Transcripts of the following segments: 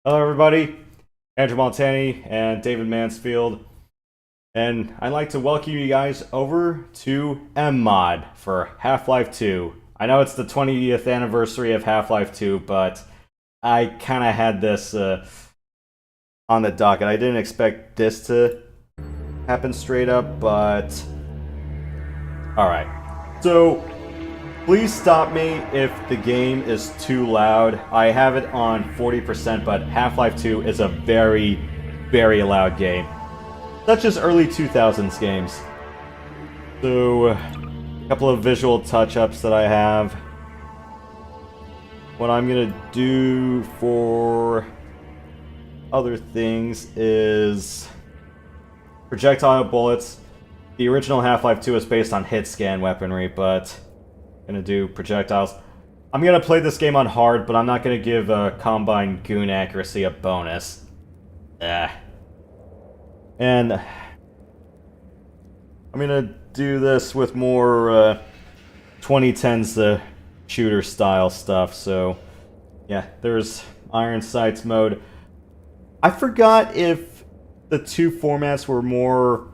Hello, everybody. Andrew Montani and David Mansfield, and I'd like to welcome you guys over to MMod for Half-Life 2. I know it's the 20th anniversary of Half-Life 2, but I kind of had this on the docket. I didn't expect this to happen straight up, but alright. So, please stop me if the game is too loud. I have it on 40%, but Half-Life 2 is a very, very loud game. Such as early 2000s games. So, a couple of visual touch-ups that I have. What I'm gonna do for other things is projectile bullets. The original Half-Life 2 is based on hit scan weaponry, but gonna do projectiles. I'm gonna play this game on hard, but I'm not gonna give Combine Goon accuracy a bonus. And I'm gonna do this with more 2010s shooter style stuff. So yeah, there's Iron Sights mode. I forgot if the two formats were more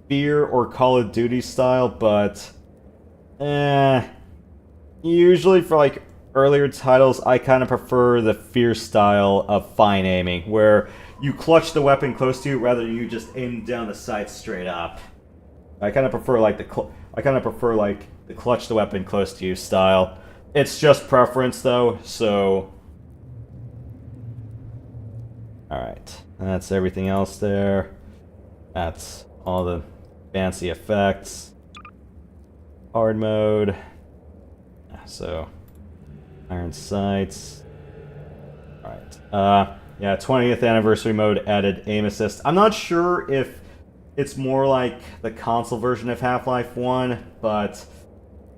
Fear or Call of Duty style, but usually for like earlier titles, I kind of prefer the Fear style of fine aiming, where you clutch the weapon close to you rather than you just aim down the sight straight up. I kind of prefer like the clutch the weapon close to you style. It's just preference though, so all right, that's everything else there. That's all the fancy effects. Hard mode. So, Iron Sights. Alright. Yeah, 20th anniversary mode added aim assist. I'm not sure if it's more like the console version of Half-Life 1, but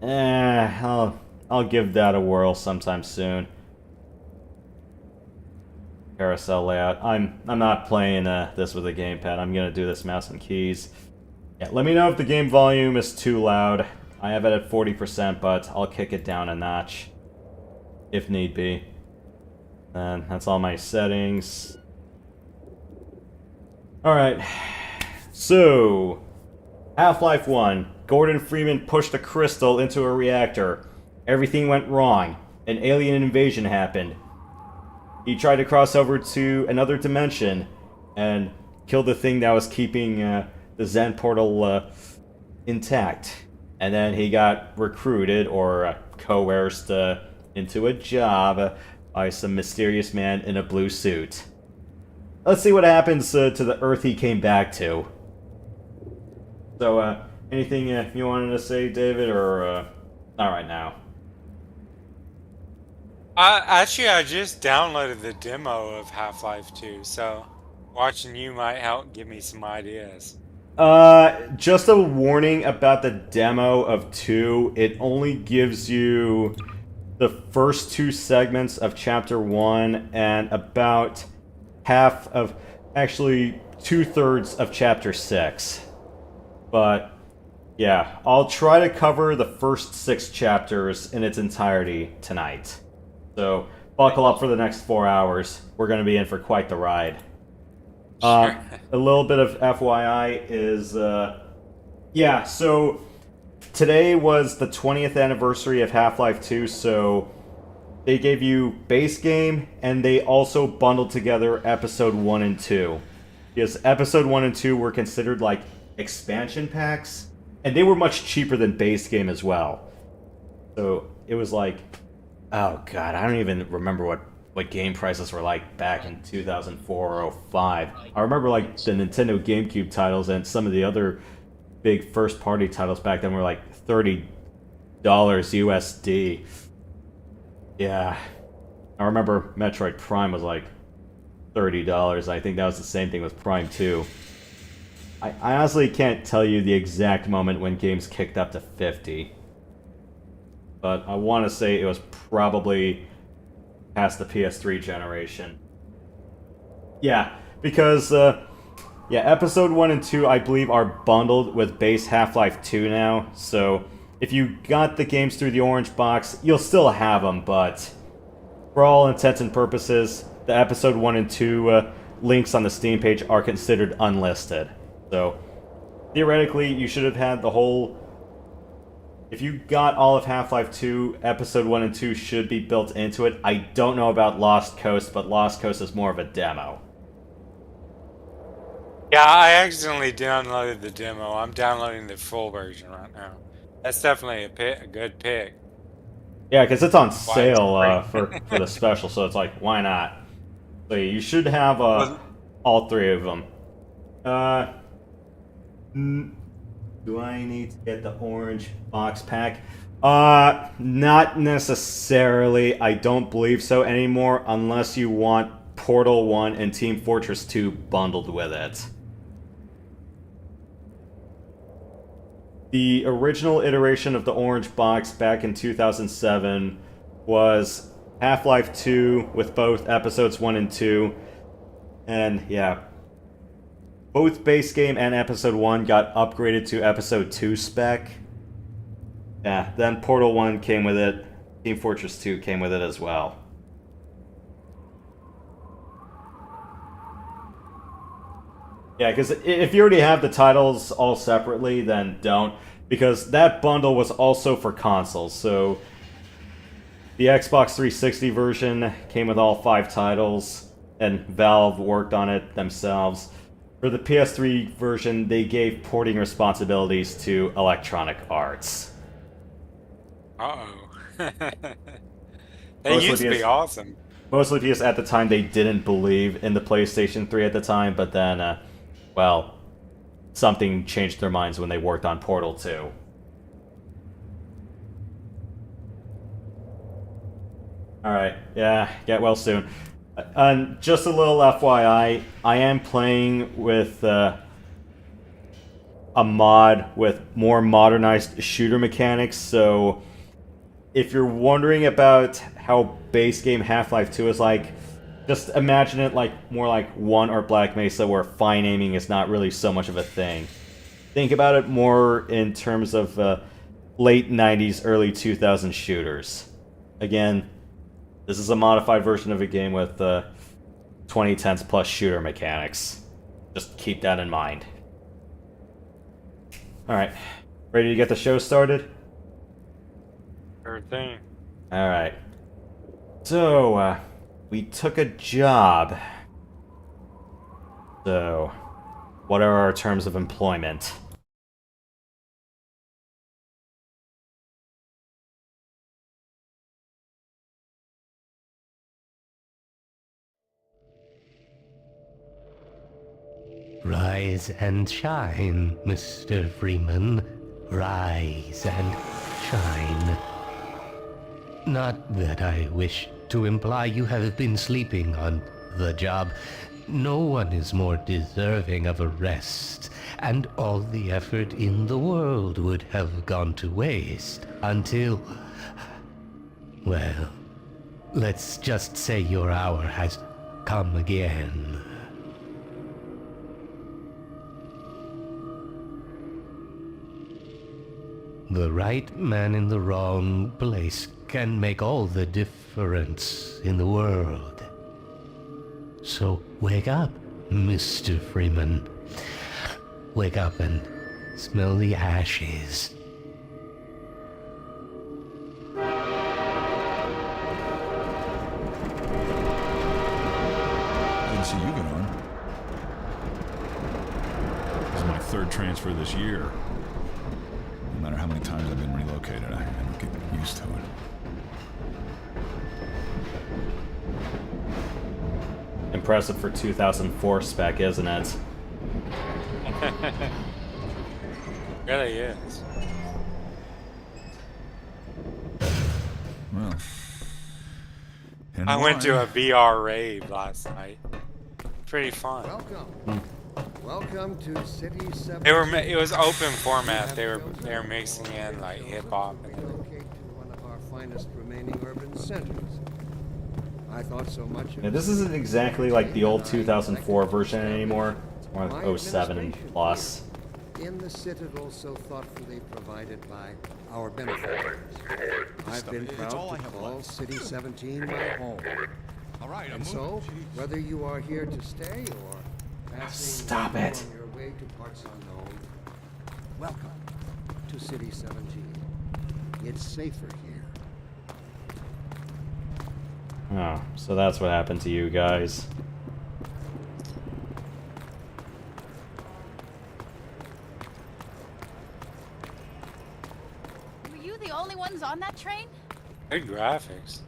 I'll give that a whirl sometime soon. Carousel layout. I'm not playing this with a gamepad. I'm gonna do this mouse and keys. Yeah, let me know if the game volume is too loud. I have it at 40%, but I'll kick it down a notch if need be. And that's all my settings. Alright, so Half-Life 1. Gordon Freeman pushed a crystal into a reactor. Everything went wrong. An alien invasion happened. He tried to cross over to another dimension and kill the thing that was keeping the Zen portal intact. And then he got recruited or coerced into a job by some mysterious man in a blue suit. Let's see what happens to the Earth he came back to. So, anything you wanted to say, David, or not right now? Actually, I just downloaded the demo of Half-Life 2, so watching you might help give me some ideas. Just a warning about the demo of 2. It only gives you the first 2 segments of Chapter 1 and about half of, actually, 2/3 of Chapter 6. But, yeah, I'll try to cover the first 6 chapters in its entirety tonight. So, buckle up for the next 4 hours. We're going to be in for quite the ride. Sure. A little bit of FYI is, yeah, so today was the 20th anniversary of Half-Life 2, so they gave you base game, and they also bundled together Episode 1 and 2. Because Episode 1 and 2 were considered, like, expansion packs, and they were much cheaper than base game as well. So, it was like, oh god, I don't even remember what game prices were like back in 2004 or 05. I remember like the Nintendo GameCube titles and some of the other big first-party titles back then were like $30 USD. Yeah. I remember Metroid Prime was like $30. I think that was the same thing with Prime 2. I honestly can't tell you the exact moment when games kicked up to 50. But I want to say it was probably past the PS3 generation. Yeah, because, Episode 1 and 2, I believe, are bundled with base Half-Life 2 now, so if you got the games through the orange box, you'll still have them, but for all intents and purposes, the episode 1 and 2 links on the Steam page are considered unlisted. So, theoretically, you should have had the whole... If you got all of Half-Life 2, episode 1 and 2 should be built into it. I don't know about Lost Coast, but Lost Coast is more of a demo. Yeah, I accidentally downloaded the demo. I'm downloading the full version right now. That's definitely a good pick. Yeah, because it's on sale for the special, so it's like, why not? So you should have all 3 of them. Do I need to get the orange box pack? Not necessarily. I don't believe so anymore, unless you want Portal 1 and Team Fortress 2 bundled with it. The original iteration of the orange box back in 2007 was Half-Life 2 with both episodes 1 and 2. And yeah, both base game and episode 1 got upgraded to episode 2 spec. Yeah, then Portal 1 came with it. Team Fortress 2 came with it as well. Yeah, because if you already have the titles all separately, then don't. Because that bundle was also for consoles, so... The Xbox 360 version came with all 5 titles, and Valve worked on it themselves. For the PS3 version, they gave porting responsibilities to Electronic Arts. Uh-oh. They used to be awesome. Mostly because at the time they didn't believe in the PlayStation 3 at the time, but then, well, something changed their minds when they worked on Portal 2. Alright, yeah, get well soon. And just a little FYI, I am playing with a mod with more modernized shooter mechanics, so if you're wondering about how base game Half-Life 2 is like, just imagine it like more like 1 or Black Mesa, where fine aiming is not really so much of a thing. Think about it more in terms of late 90s, early 2000s shooters. Again, this is a modified version of a game with 2010s plus shooter mechanics. Just keep that in mind. Alright, ready to get the show started? Sure thing. Alright. So, we took a job. So, what are our terms of employment? Rise and shine, Mr. Freeman. Rise and shine. Not that I wish to imply you have been sleeping on the job. No one is more deserving of a rest, and all the effort in the world would have gone to waste until... well, let's just say your hour has come again. The right man in the wrong place can make all the difference in the world. So wake up, Mr. Freeman. Wake up and smell the ashes. Didn't see you get on. This is my 3rd transfer this year. No matter how many times I've been relocated, I don't get used to it. Impressive for 2004 spec, isn't it? Really is. Well, I went to a VR rave last night. Pretty fun. Welcome to City 7. It was open format. They were mixing in like hip hop and Relocate to one of our finest remaining urban centers. I thought so much of Yeah, this isn't exactly like the old 2004 version anymore. It's more like 07 and plus. in the citadel so thoughtfully provided by our benefactors. I've been proud to call City 17 my home. All right, I'm And so, moving. Jeez. whether you are here to stay or passing Stop it. on your way to parts unknown, welcome to City 17. It's safer here. Oh, so that's what happened to you guys. Were you the only ones on that train? Good graphics.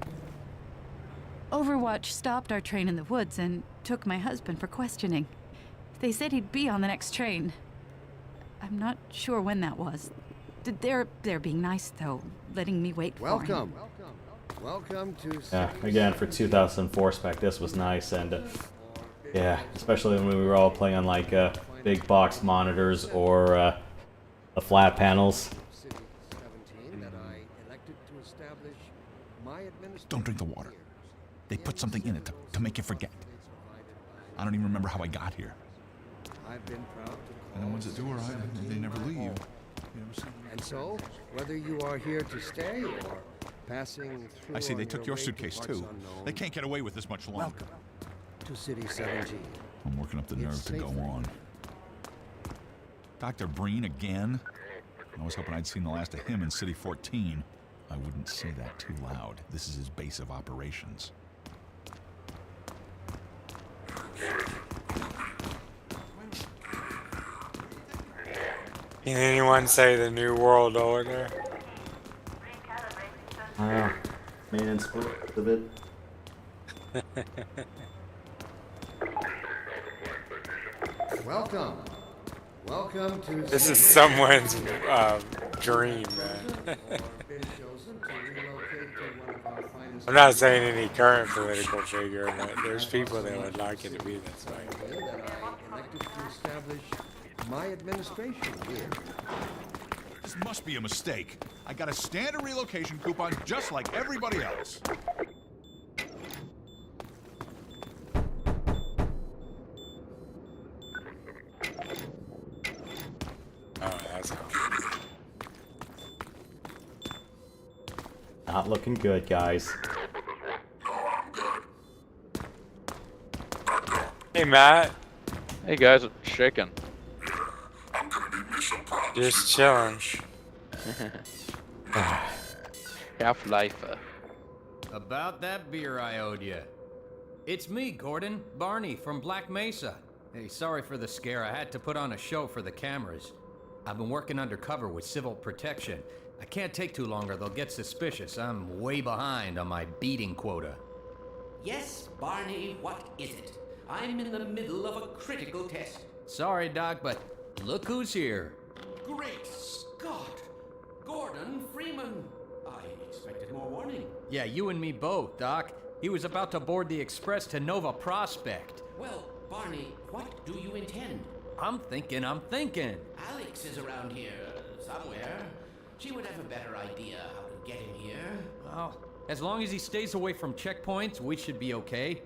Overwatch stopped our train in the woods and took my husband for questioning. They said he'd be on the next train. I'm not sure when that was. They're being nice, though, letting me wait for him. Welcome to Yeah, City again, for 17. 2004 spec, this was nice, and yeah, especially when we were all playing on like big box monitors or the flat panels. City 17 that I elected to establish my administration. Don't drink the water. They put something in it to make you forget. I don't even remember how I got here. I've been proud to And the ones that do are they never leave. And so, whether you are here to stay or passing through I see they on took your your way to suitcase parts too. unknown, They can't get away with this much longer. welcome to City 17. I'm working up the It's nerve to go safer. on. Dr. Breen again? I was hoping I'd seen the last of him in City 14. I wouldn't say that too loud. This is his base of operations. Can anyone say the New World Order? Maintenance a bit. Welcome. Welcome to This is City someone's dream, man. I'm not saying any current political figure, but there's people that would like it to be this way. that I elected to establish my administration here. This must be a mistake. I got a standard relocation coupon just like everybody else. Oh, that's Not looking good, guys. Hey, Matt. Hey guys, what's shaking? Just chilling. Half-Life. About that beer I owed you. It's me, Gordon, Barney from Black Mesa. Hey, sorry for the scare. I had to put on a show for the cameras. I've been working undercover with civil protection. I can't take too long or they'll get suspicious. I'm way behind on my beating quota. Yes, Barney, what is it? I'm in the middle of a critical test. Sorry, Doc, but look who's here. Great Scott! Gordon Freeman! I expected more warning. Yeah, you and me both, Doc. He was about to board the express to Nova Prospect. Well, Barney, what do you intend? I'm thinking. Alex is around here somewhere. She would have a better idea how to get him here. Well, as long as he stays away from checkpoints, we should be okay.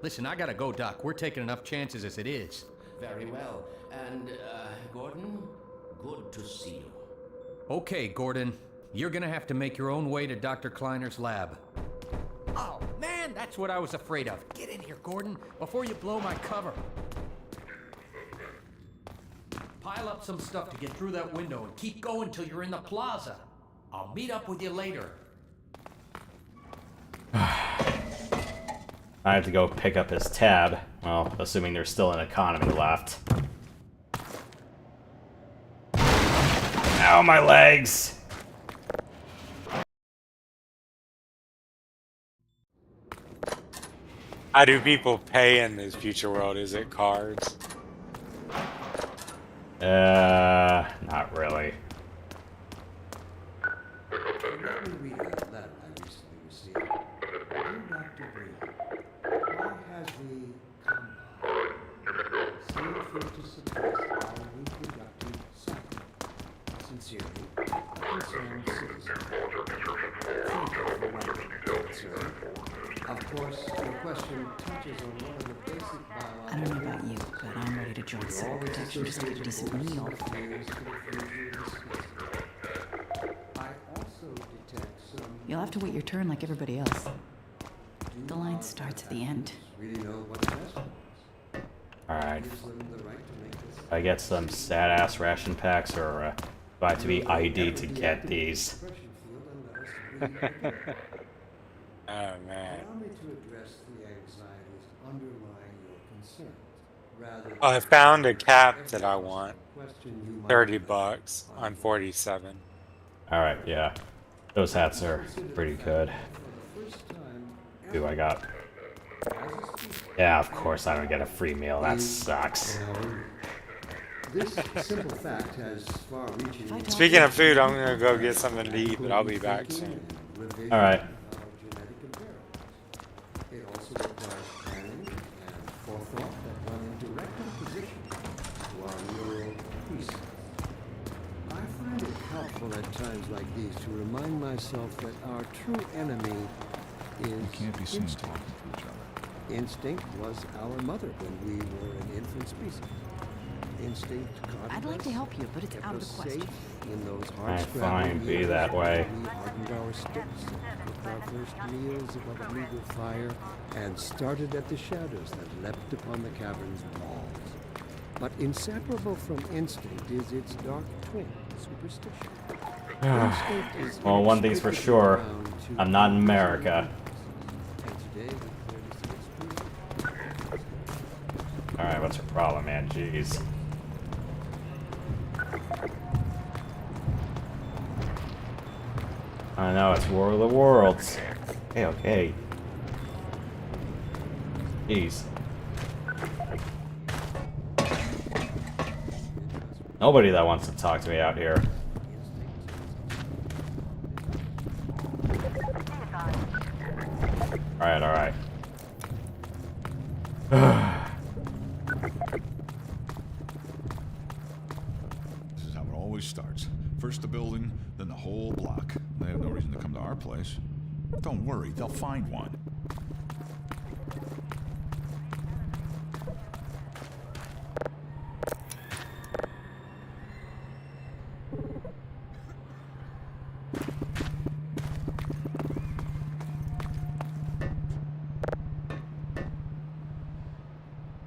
Listen, I gotta go, Doc. We're taking enough chances as it is. Very well. And, Gordon, good to see you. Okay, Gordon. You're gonna have to make your own way to Dr. Kleiner's lab. Oh, man, that's what I was afraid of. Get in here, Gordon, before you blow my cover. Pile up some stuff to get through that window and keep going till you're in the plaza. I'll meet up with you later. I have to go pick up his tab. Well, assuming there's still an economy left. Ow, my legs! How do people pay in this future world? Is it cards? Not really. Let me read a letter I recently received. Dear Dr. Breen, why has the Kanal seen fit to suppress our reproductive cycle? Sincerely, a concerned citizen. Thank you for writing, sir. Of course, your question touches on one of the basic biological... I don't know about you, but I'm ready to join civil protection just to get a decent meal. I also detect some... You'll have to wait your turn like everybody else. Do The line starts at the end. Really know what's best for us. Alright. Gives them the right to make this. I get some sad ass ration packs, or do I have to be ID to get these? Oh man. Allow me to address the anxieties underlying your concerns, rather Oh, I found a cap that I want. question you might 30 bucks on 47. Alright, yeah. Those hats are pretty good. for the first time Do I got? Yeah, of course I don't get a free meal. That sucks. This simple fact has far-reaching Speaking of food, I'm gonna go get something to eat, but I'll be back soon. Alright. genetic impairments. It also requires planning and forethought that run in direct opposition to our neural precepts. I find it helpful at times like these to remind myself that our true enemy is We can't be seen instinct. talking to each other. Instinct was our mother when we were an infant species. Instinct caught I'd like to help you, but it's kept out of us the question. safe in those Alright, hard fine, be that way. We hardened our sticks, cooked our first meals above a meager fire, and started at the shadows that leapt upon the cavern's walls. But inseparable from instinct is its dark twin, superstition. Instinct is Well, one thing's for inextricably sure. bound to I'm not in America. and today we clearly see its truth. Alright, what's your problem, man? Jeez. I know, it's War of the Worlds. Okay, okay. Jeez. Nobody that wants to talk to me out here. Alright, alright. This is how it always starts. First the building, then the whole block. They have no reason to come to our place. Don't worry, they'll find one.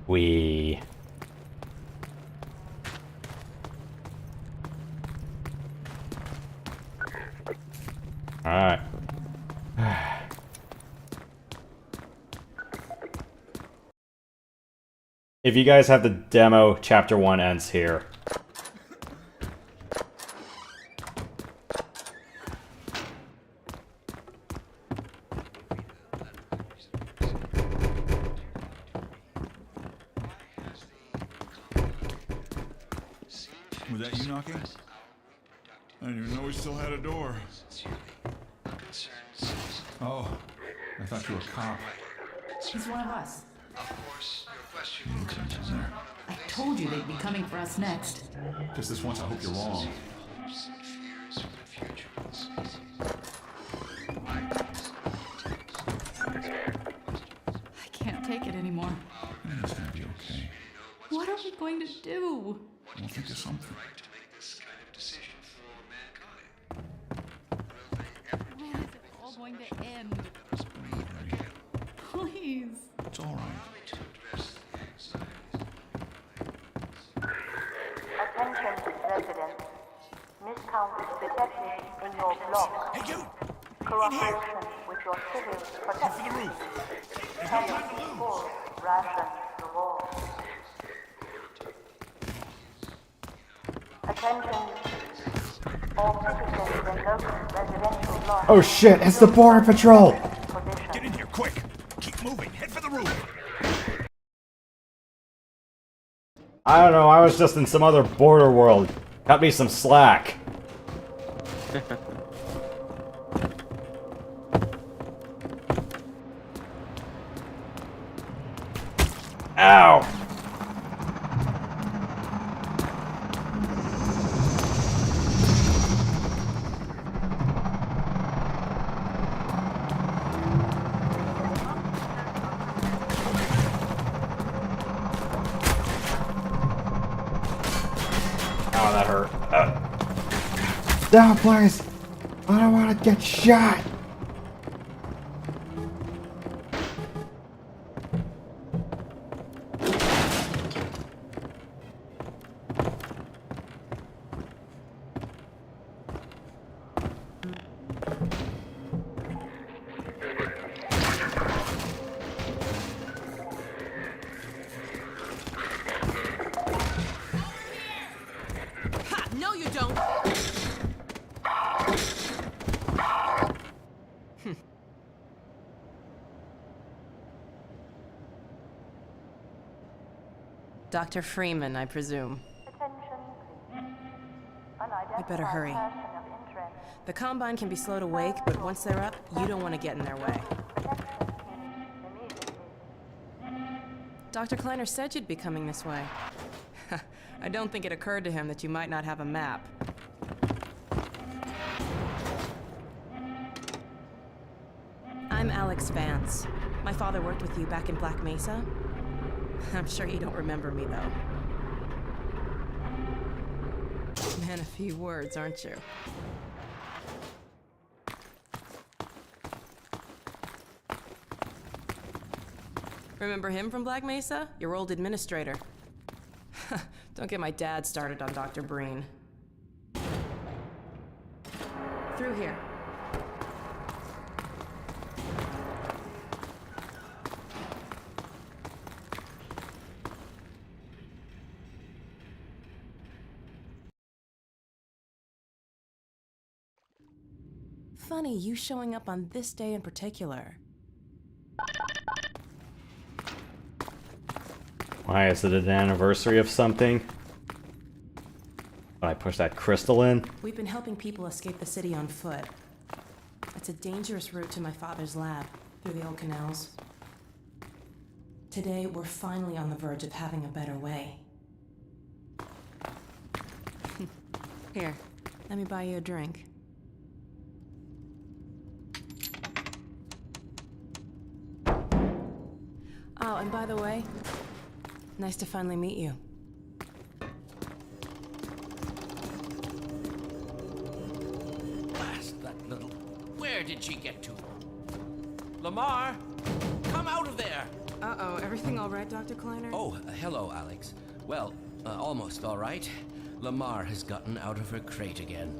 We. Alright. If you guys have the demo, chapter 1 ends here. Was that you knocking? I didn't even know we still had a door. Oh, I thought you were a cop. He's one of us. Looks like he's there. I told you they'd be coming for us next. Just this once, I hope you're wrong. I can't take it anymore. It's gonna be okay. What are we going to do? We'll think of something. When is it all going to end? Please. It's all right. Attention residents. Miscount is detected in your block. Hey, you! Cooperation with your civil protection. Tenants full ration rewards. Attention. All citizens and local residential blocks. Oh shit, it's the Border Patrol! Get in here, quick! Keep moving, head for the roof! I don't know, I was just in some other border world. Cut me some slack. Ow! Oh, that hurt. Down, please! I don't want to get shot! Dr. Freeman, I presume. We better hurry. The Combine can be slow to wake, but once they're up, you don't want to get in their way. Dr. Kleiner said you'd be coming this way. I don't think it occurred to him that you might not have a map. I'm Alex Vance. My father worked with you back in Black Mesa. I'm sure you don't remember me, though. Man, a few words, aren't you? Remember him from Black Mesa? Your old administrator. Don't get my dad started on Dr. Breen. Through here. Funny, you showing up on this day in particular. Why, is it an anniversary of something? When I push that crystal in? We've been helping people escape the city on foot. It's a dangerous route to my father's lab, through the old canals. Today, we're finally on the verge of having a better way. Here, let me buy you a drink. Oh, and by the way, nice to finally meet you. Blast that little... Where did she get to? Lamar, come out of there! Uh-oh, everything all right, Dr. Kleiner? Oh, hello, Alex. Well, almost all right. Lamar has gotten out of her crate again.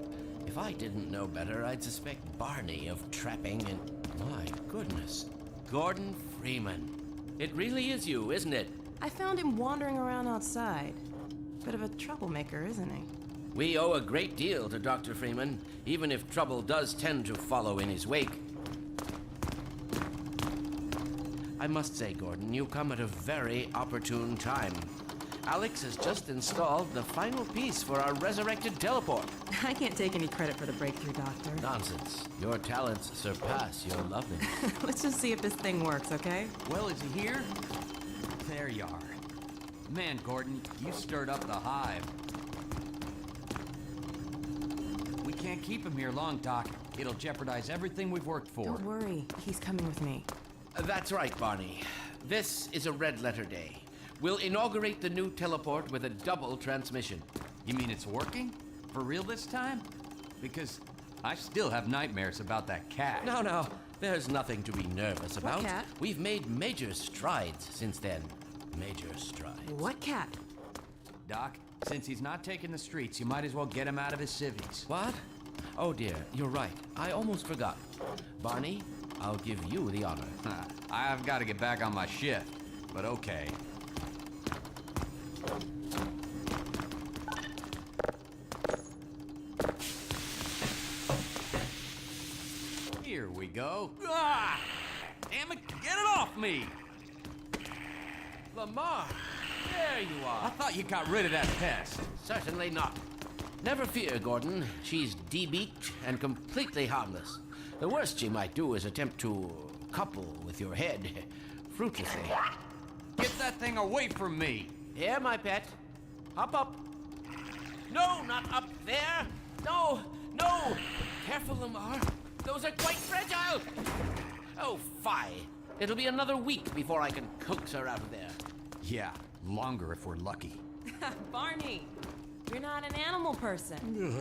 If I didn't know better, I'd suspect Barney of trapping and... My goodness. Gordon Freeman. It really is you, isn't it? I found him wandering around outside. Bit of a troublemaker, isn't he? We owe a great deal to Dr. Freeman, even if trouble does tend to follow in his wake. I must say, Gordon, you come at a very opportune time. Alex has just installed the final piece for our resurrected teleport. I can't take any credit for the breakthrough, Doctor. Nonsense. Your talents surpass your loveliness. Let's just see if this thing works, okay? Well, is he here? There you are. Man, Gordon, you stirred up the hive. We can't keep him here long, Doc. It'll jeopardize everything we've worked for. Don't worry. He's coming with me. That's right, Barney. This is a red letter day. We'll inaugurate the new teleport with a double transmission. You mean it's working? For real this time? Because I still have nightmares about that cat. No, there's nothing to be nervous about. What cat? We've made major strides since then. Major strides. What cat? Doc, since he's not taking the streets, you might as well get him out of his civvies. What? Oh dear, you're right. I almost forgot. Barney, I'll give you the honor. I've got to get back on my shift, but okay. Here we go. Ah! Damn it, get it off me! Lamar, there you I are. thought you got rid of that pest. Certainly not. Never fear, Gordon. She's debeaked and completely harmless. The worst she might do is attempt to couple with your head, fruitlessly. Get that thing away from me! Here, my pet. Hop up. No, not up there. No. Careful, Lamar. Those are quite fragile. Oh, fie. It'll be another week before I can coax her out of there. Yeah, longer if we're lucky. Barney, you're not an animal person.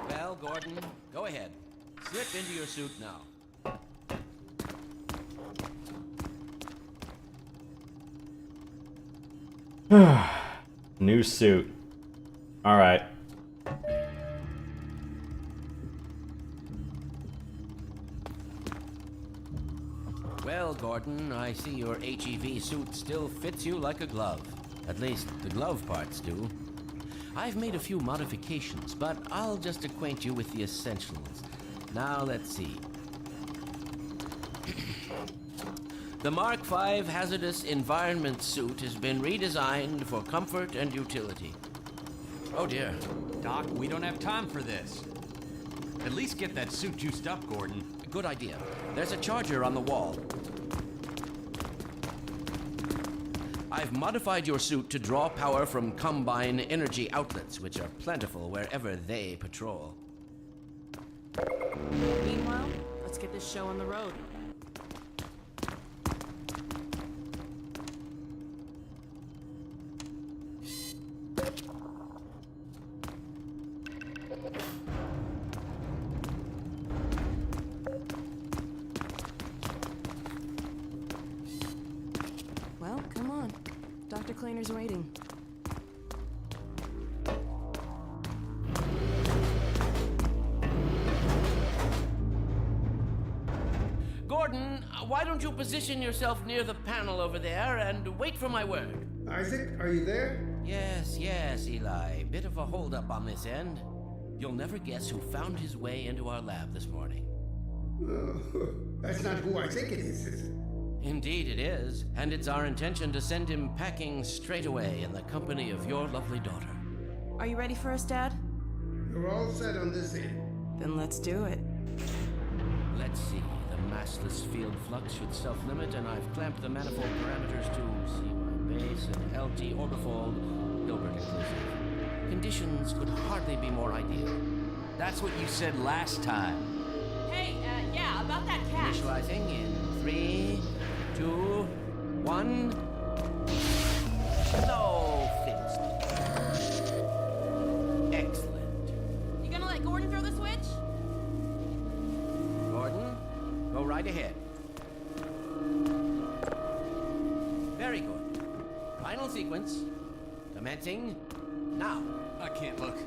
Well, Gordon, go ahead. Slip into your suit now. New suit. Alright. Well, Gordon, I see your HEV suit still fits you like a glove. At least, the glove parts do. I've made a few modifications, but I'll just acquaint you with the essentials. Now, let's see. The Mark V hazardous environment suit has been redesigned for comfort and utility. Oh dear. Doc, we don't have time for this. At least get that suit juiced up, Gordon. Good idea. There's a charger on the wall. I've modified your suit to draw power from Combine energy outlets, which are plentiful wherever they patrol. Meanwhile, let's get this show on the road. Well, come on. Dr. Cleaner's waiting. Gordon, why don't you position yourself near the panel over there and wait for my word? Isaac, are you there? Yes, Eli. Bit of a holdup on this end. You'll never guess who found his way into our lab this morning. That's not who I think it is it? Indeed it is, and it's our intention to send him packing straight away in the company of your lovely daughter. Are you ready for us, Dad? You're all set on this end. Then let's do it. Let's see. The massless field flux should self-limit, and I've clamped the manifold parameters to CY base and LT orbifold, Hilbert inclusive. Conditions could hardly be more ideal. That's what you said last time. Hey, yeah, about that cat. Initializing in 3, 2, 1. No, fixed. Excellent. You gonna let Gordon throw the switch? Gordon, go right ahead. Very good. Final sequence. Commencing now. I can't look.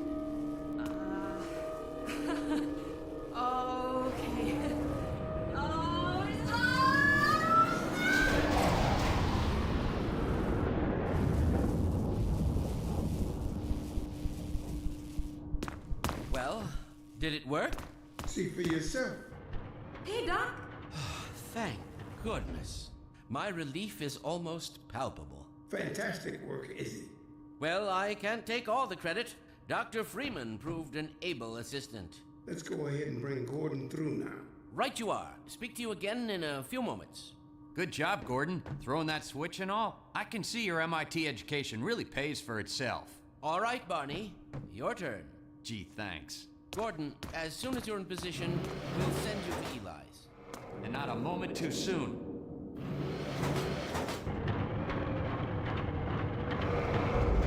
Okay. Well, did it work? See for yourself. Hey, Doc. Thank goodness. My relief is almost palpable. Fantastic work, Izzy. Well, I can't take all the credit. Dr. Freeman proved an able assistant. Let's go ahead and bring Gordon through now. Right you are. Speak to you again in a few moments. Good job, Gordon. Throwing that switch and all. I can see your MIT education really pays for itself. All right, Barney. Your turn. Gee, thanks. Gordon, as soon as you're in position, we'll send you to Eli's. And not a moment too soon.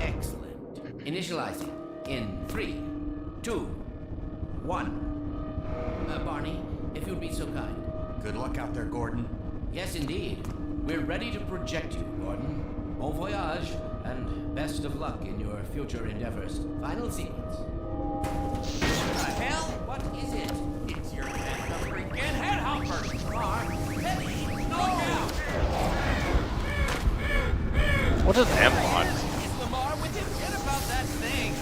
Excellent. Initializing in 3, 2, 1. Barney, if you'd be so kind. Good luck out there, Gordon. Yes, indeed. We're ready to project you, Gordon. Bon voyage, and best of luck in your future endeavors. Final sequence. What the hell? What is it? It's your head, the freaking headhopper! Mark, heavy, no! What is MMod? Is Lamar with him? Get about that thing!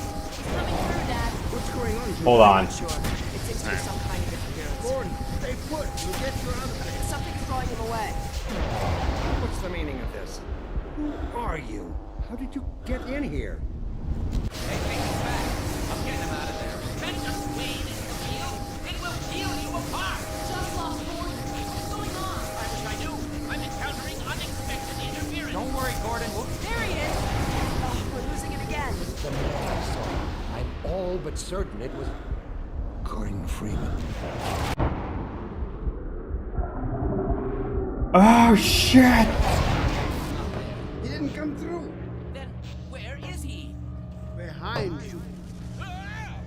Coming through, Dad. What's going on? Hold on. Sure. It seems to be some kind of interference. Gordon, stay put. You'll get you out of there. Something's drawing him away. What's the meaning of this? Who are you? How did you get in here? Hey, take this back. I'm getting him out of there. Can't just wade into the field. It will peel you apart. Just lost Gordon. What's going on? I wish I knew. I'm encountering unexpected interference. Don't worry, Gordon. There he is. Oh, we're losing it again. The man I saw. I'm all but certain it was Gordon Freeman. Oh shit! He didn't come through. Then where is he? Behind you.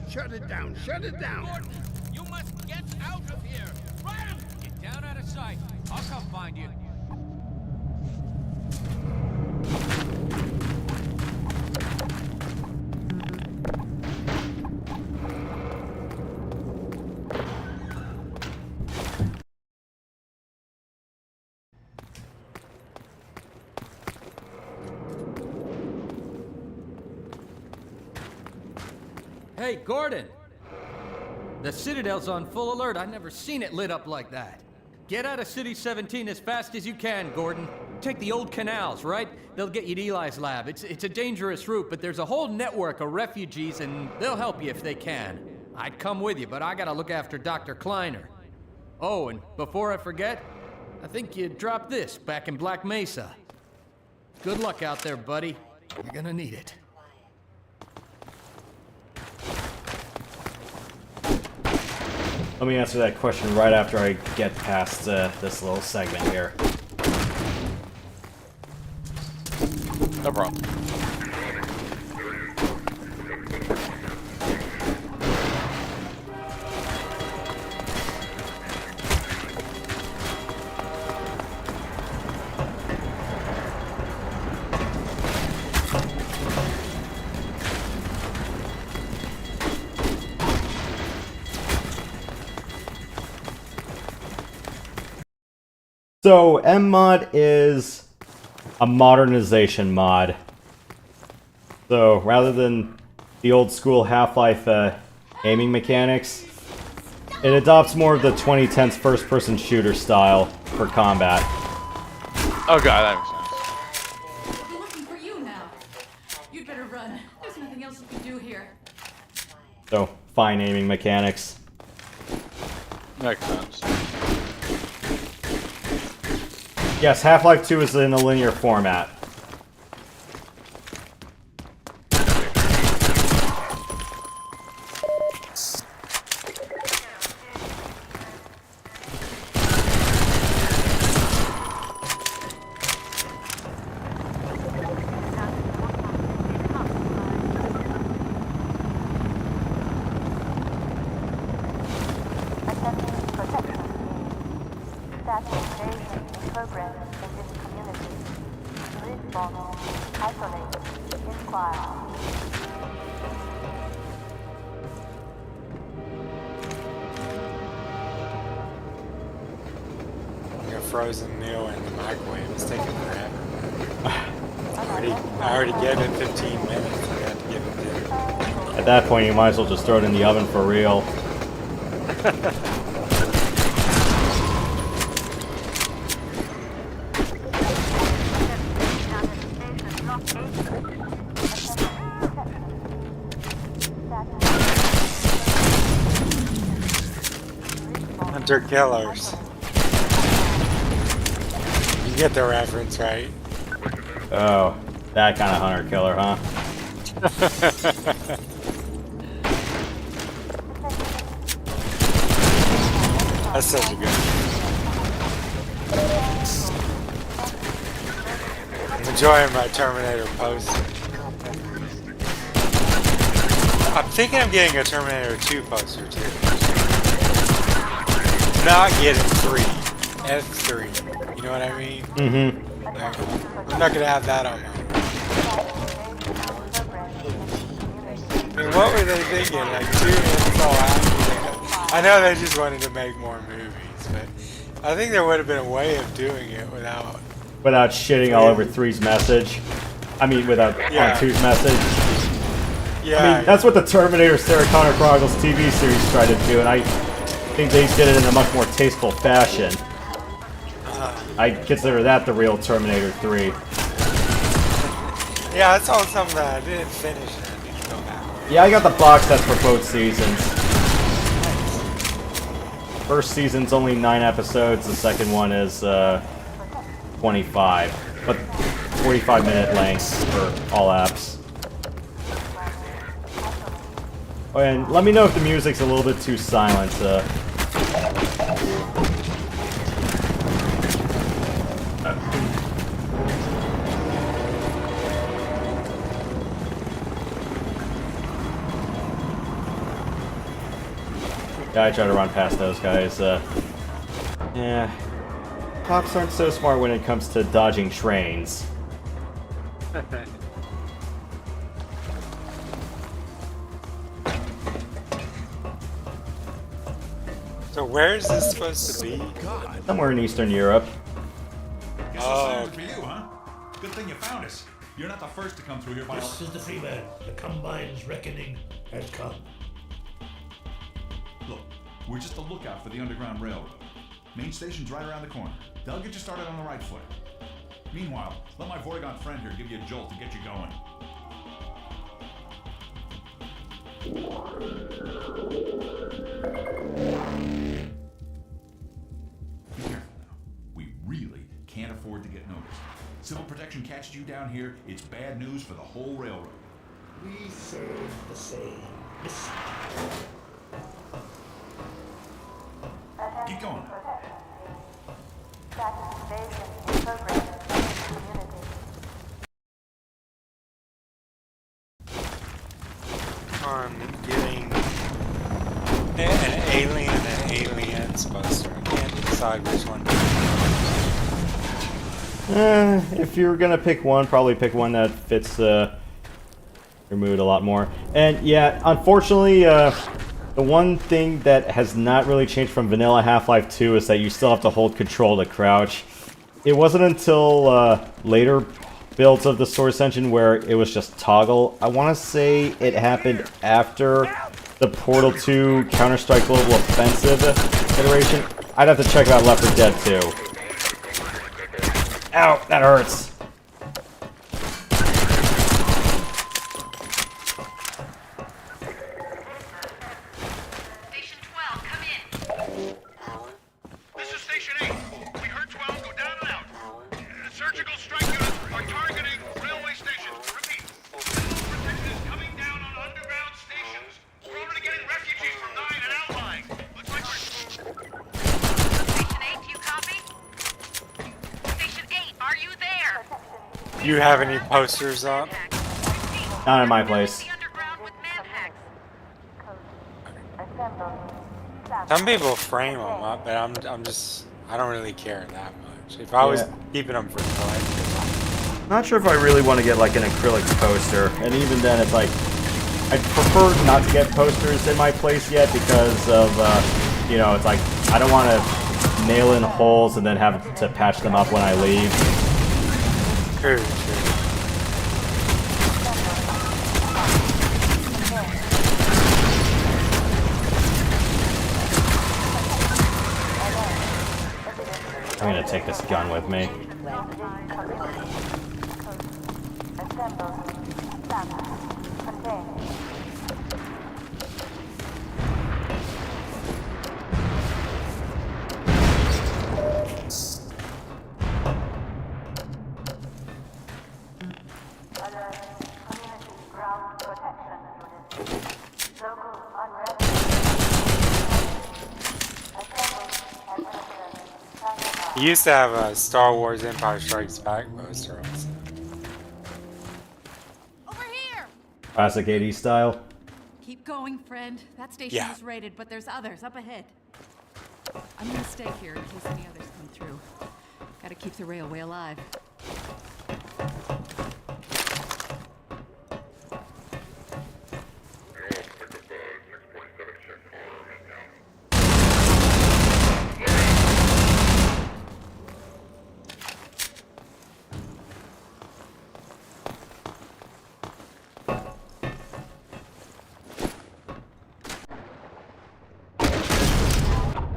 Shut it down. Shut it down. Gordon, you must get out of here. Run! Get down out of sight. I'll come find you. Hey, Gordon! The Citadel's on full alert. I've never seen it lit up like that. Get out of City 17 as fast as you can, Gordon. Take the old canals, right? They'll get you to Eli's lab. It's a dangerous route, but there's a whole network of refugees, and they'll help you if they can. I'd come with you, but I gotta look after Dr. Kleiner. Oh, and before I forget, I think you dropped this back in Black Mesa. Good luck out there, buddy. You're gonna need it. Let me answer that question right after I get past this little segment here. No problem. So, MMod is a modernization mod. So, rather than the old school Half-Life aiming mechanics, it adopts more of the 2010s first-person shooter style for combat. Oh god, that makes sense. We're looking for you now. You'd better run. There's nothing else you can do here. So, fine aiming mechanics. Makes sense. Yes, Half-Life 2 is in a linear format. Frozen meal in the microwave. It's taking forever. I already gave it 15 minutes. I had to give it dinner. At that point, you might as well just throw it in the oven for real. Hunter killers. You get the reference, right? Oh, that kind of hunter killer, huh? That's such a good one. I'm enjoying my Terminator poster. I'm thinking I'm getting a Terminator 2 poster too. Not getting 3. F3. You know what I mean? Mm-hmm. I'm not gonna have that on mine. I mean, what were they thinking? Like 2 info after? I know they just wanted to make more movies, but I think there would have been a way of doing it without shitting all over 3's message. I mean, without on 2's message. Yeah. I mean, that's what the Terminator Sarah Connor Chronicles TV series tried to do, and I think they did it in a much more tasteful fashion. I consider that the real Terminator 3. Yeah, that's all something that I didn't finish. I need to go back. Yeah, I got the box sets for both seasons. First season's only 9 episodes, the second one is 25. But 45-minute length for all apps. Oh, and let me know if the music's a little bit too silent. Yeah, I try to run past those guys. Yeah. Cops aren't so smart when it comes to dodging trains. So where is this supposed to be? Somewhere in Eastern Europe. Guess Oh, for you, huh? Good thing you found us. You're not the first to come through here by This is the Freeman. The Combine's reckoning has come. Look, we're just a lookout for the Underground Railroad. Main station's right around the corner. They'll get you started on the right foot. Meanwhile, let my Vortigaunt friend here give you a jolt to get you going. Be careful now. We really can't afford to get noticed. Civil protection catches you down here, it's bad news for the whole railroad. We serve the same mission. Keep going. I'm getting an alien and aliens poster. I can't decide which one. If you're gonna pick one, probably pick one that fits your mood a lot more. And yeah, unfortunately, the one thing that has not really changed from vanilla Half-Life 2 is that you still have to hold control to crouch. It wasn't until later builds of the Source engine where it was just toggle. I want to say it happened after the Portal 2 Counter-Strike Global Offensive iteration. I'd have to check out Left 4 Dead 2. Ow, that hurts. Station 12, come in. This is Station 8. We heard 12 go down and out. Surgical strike units are targeting railway stations. Repeat. Protection is coming down on underground stations. We're already getting refugees from 9 and outlying. Looks like we're... Station 8, do you copy? Station 8, are you there? Do you have any posters up? Not in my place. The underground with Manhack. Some people frame them up, but I'm just, I don't really care that much. If I was keeping them for collecting. Not sure if I really want to get like an acrylic poster, and even then it's like, I'd prefer not to get posters in my place yet because of, you know, it's like, I don't want to nail in holes and then have to patch them up when I leave. True, true. I'm gonna take this gun with me. He used to have a Star Wars Empire Strikes Back poster also. Over here! Classic 80s style. Keep going, friend. That station is raided, but there's others up ahead. I'm gonna stay here in case any others come through. Gotta keep the railway alive.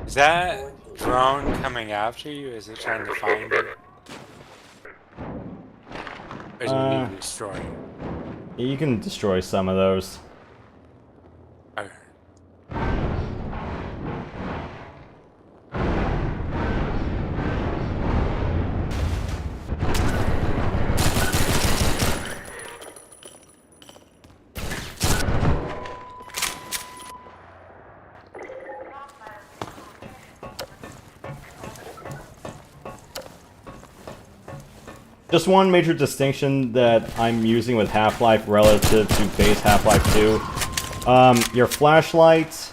Is that drone coming after you? Is it trying to find you? Or do you need to destroy it? You can destroy some of those. Okay. Just one major distinction that I'm using with Half-Life relative to base Half-Life 2. Your flashlights,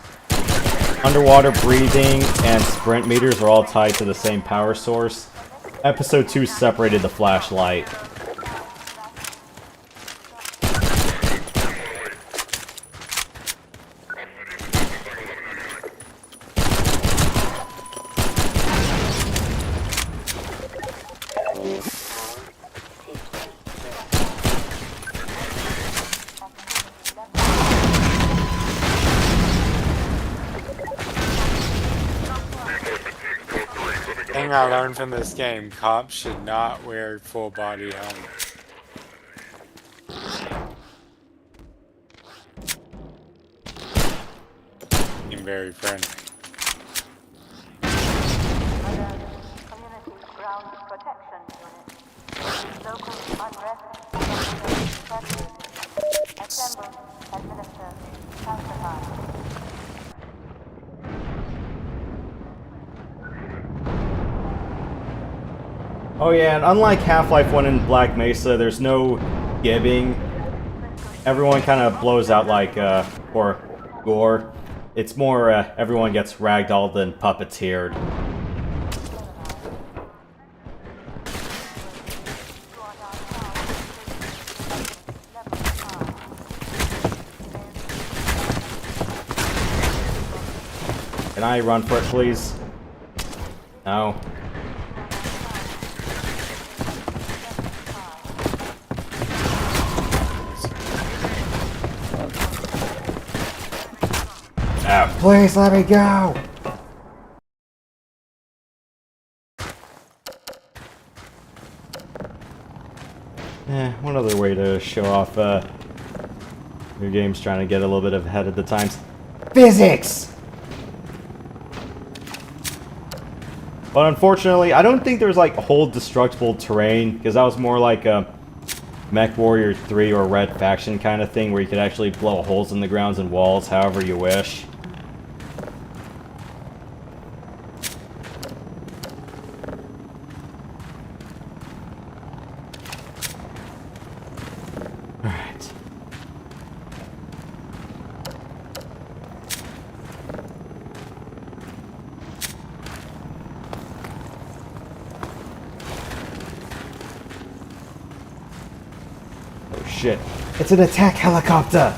underwater breathing, and sprint meters are all tied to the same power source. Episode 2 separated the flashlight. thing I learned from this game: cops should not wear full body helmets. Being very friendly. Community Ground Protection Unit. Local unrest. Assemble. Administer. Counterpart. Oh yeah, and unlike Half-Life 1 in Black Mesa, there's no gibbing. Everyone kind of blows out like, or gore. It's more, everyone gets ragdolled and puppeteered. Can I run for it, please? No. Please let me go! One other way to show off your game's trying to get a little bit ahead of the times. Physics! But unfortunately, I don't think there's like whole destructible terrain, because that was more like a Mech Warrior 3 or Red Faction kind of thing, where you could actually blow holes in the grounds and walls however you wish. Alright. Oh shit. It's an attack helicopter!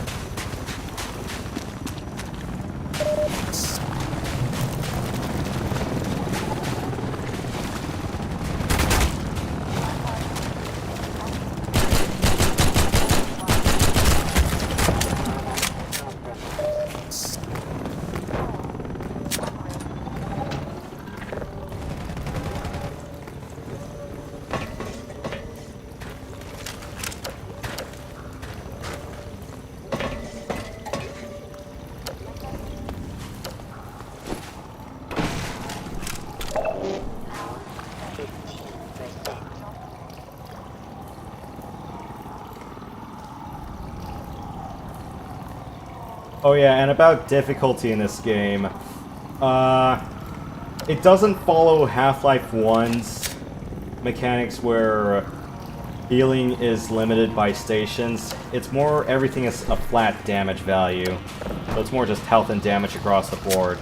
Oh yeah, and about difficulty in this game, it doesn't follow Half-Life 1's mechanics where healing is limited by stations. It's more everything is a flat damage value, so it's more just health and damage across the board.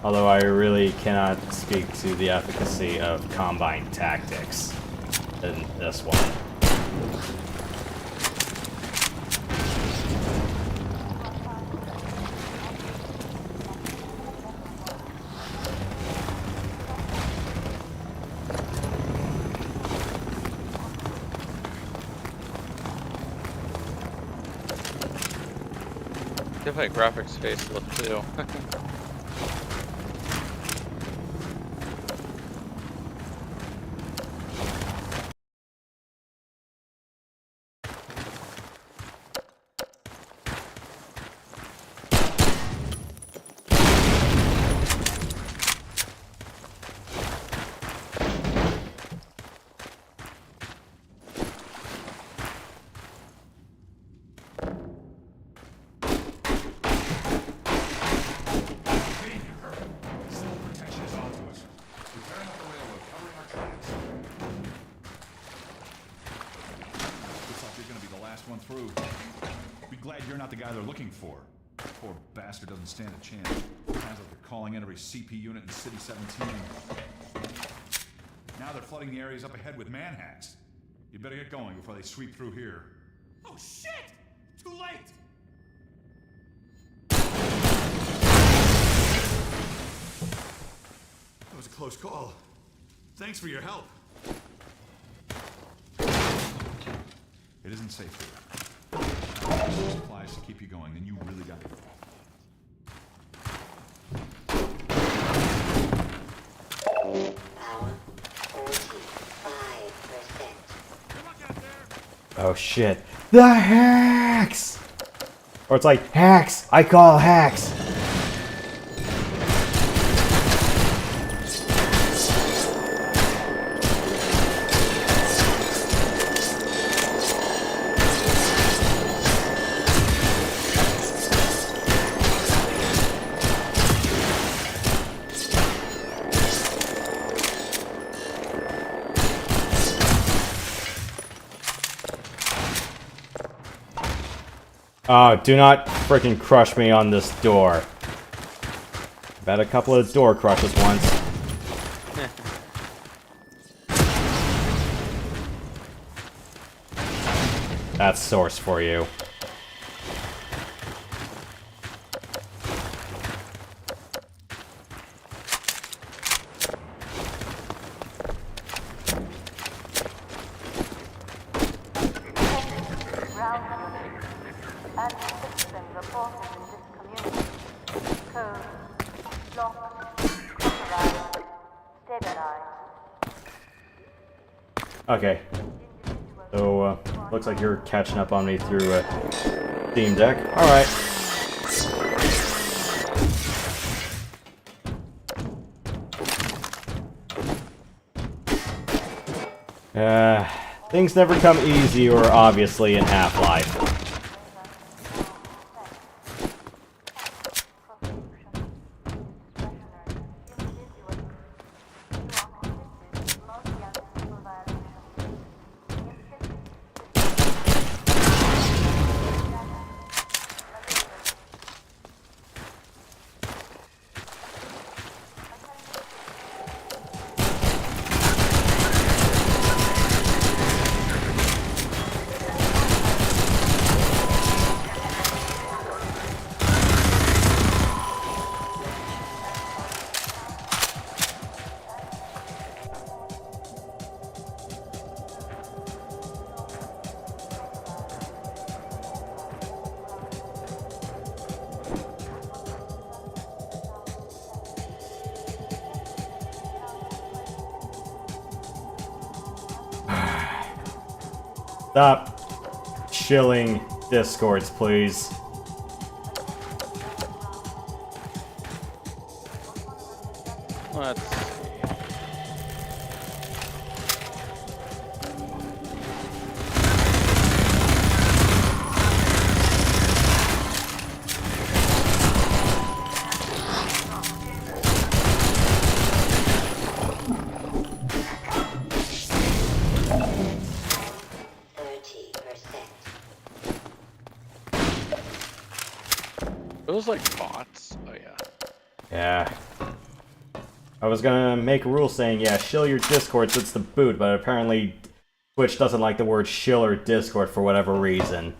Although I really cannot speak to the efficacy of Combine tactics in this one. Definitely graphics facelift too. One through. Be glad you're not the guy they're looking for. Poor bastard doesn't stand a chance. Sounds like they're calling in every CP unit in City 17. Now they're flooding the areas up ahead with manhacks. You better get going before they sweep through here. Oh shit! Too late! That was a close call. Thanks for your help. It isn't safe here. Supplies to keep you going, then you really got to go. Oh shit. The hacks! Or it's like, hacks! I call hacks! Oh, do not freaking crush me on this door. I've had a couple of door crushes once. That's source for you. Okay. So, looks like you're catching up on me through Steam Deck. Alright. Things never come easy or obviously in Half-Life. Stop shilling discords, please. Let's see. Those like bots? Oh yeah. Yeah. I was gonna make a rule saying, yeah, shill your Discord since the boot, but apparently Twitch doesn't like the word shill or Discord for whatever reason.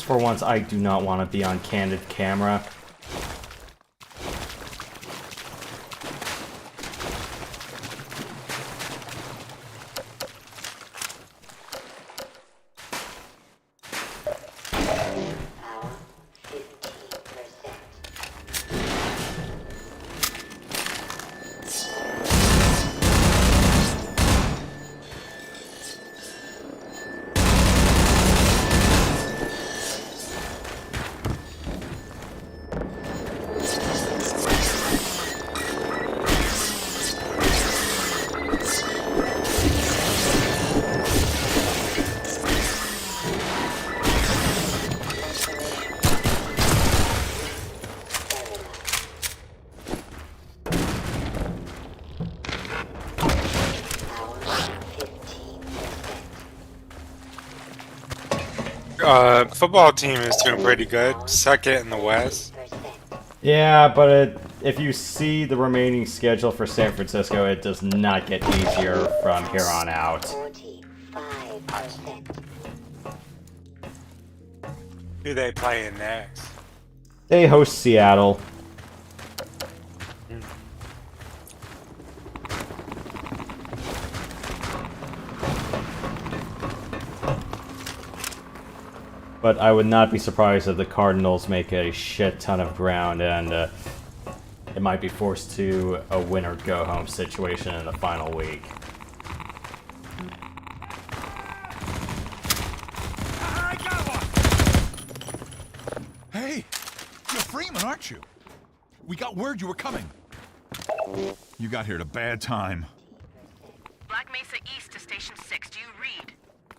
Just for once, I do not want to be on candid camera. Football team is doing pretty good. Second in the West. Yeah, but if you see the remaining schedule for San Francisco, it does not get easier from here on out. Who they playing next? They host Seattle. But I would not be surprised if the Cardinals make a shit ton of ground and it might be forced to a win or go home situation in the final week. I got one! Hey! You're Freeman, aren't you? We got word you were coming. You got here at a bad time. Black Mesa East to Station 6. Do you read?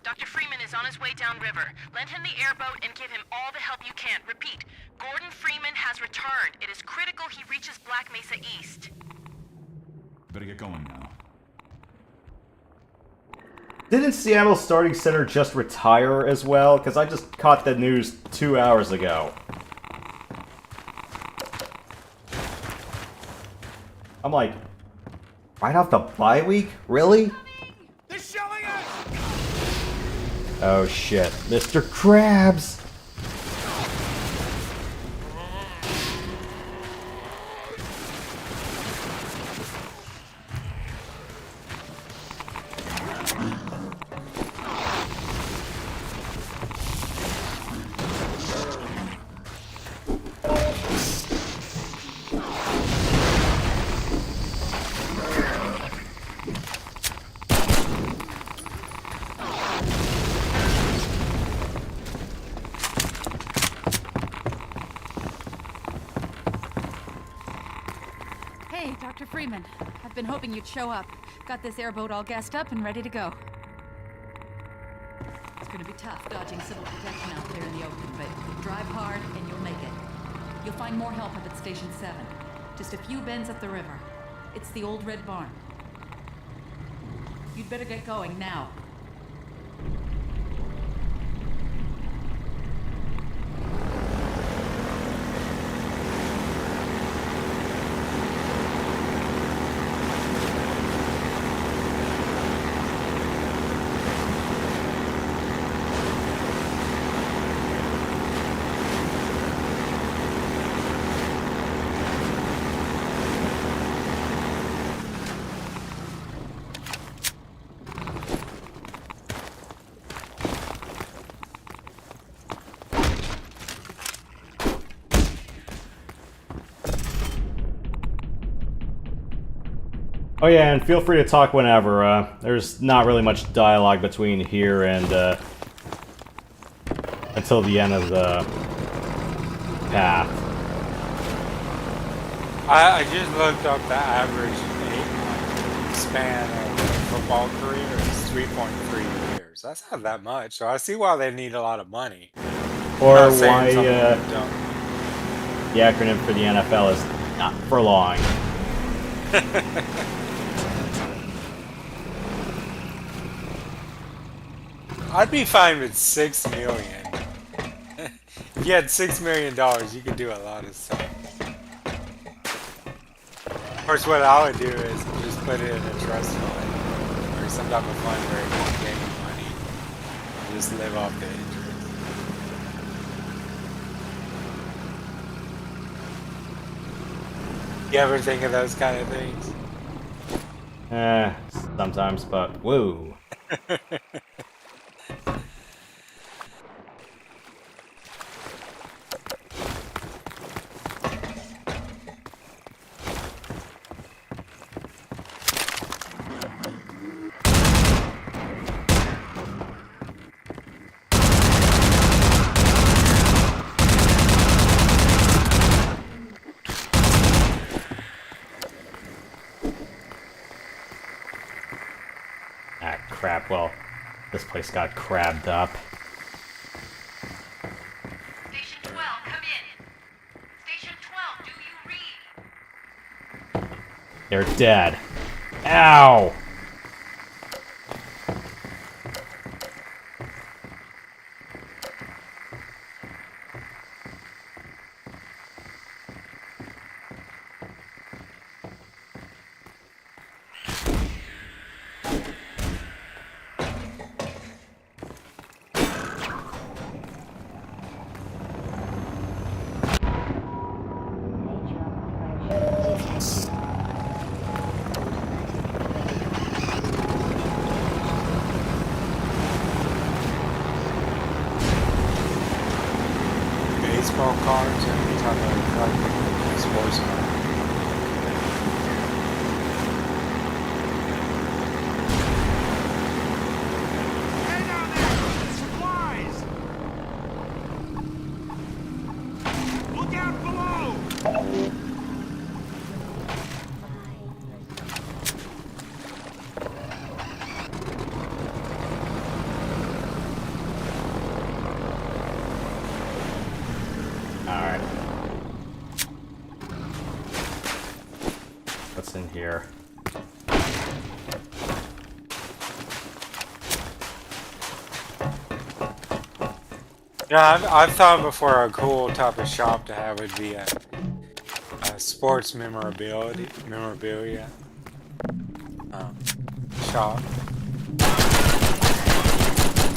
Dr. Freeman is on his way downriver. Lend him the airboat and give him all the help you can. Repeat, Gordon Freeman has returned. It is critical he reaches Black Mesa East. Better get going now. Didn't Seattle's starting center just retire as well? Because I just caught the news 2 hours ago. I'm like, right off the bye week? Really? They're shelling us! Oh shit, Mr. Krabs! Hey, Dr. Freeman. I've been hoping you'd show up. Got this airboat all gassed up and ready to go. It's gonna be tough dodging civil protection out there in the open, but drive hard and you'll make it. You'll find more help up at Station 7. Just a few bends up the river. It's the old red barn. You'd better get going now. Oh yeah, and feel free to talk whenever. There's not really much dialogue between here and until the end of the path. I just looked up the average span of a football career. It's 3.3 years. That's not that much. So I see why they need a lot of money. Or why the acronym for the NFL is not for long. I'd be fine with $6 million. If you had $6 million, you could do a lot of stuff. Of course, what I would do is just put it in a trust fund or some type of fund where you can gain money and just live off the interest. You ever think of those kind of things? Sometimes, but whoa. Ah, crap. Well, this place got crabbed up. Station 12, come in. Station 12, do you read? They're dead. Ow! Baseball cards and we talk about like sports cards. Hey down there! Supplies! Look out below! Alright. What's in here? Yeah, I've thought before a cool type of shop to have would be a sports memorabilia shop.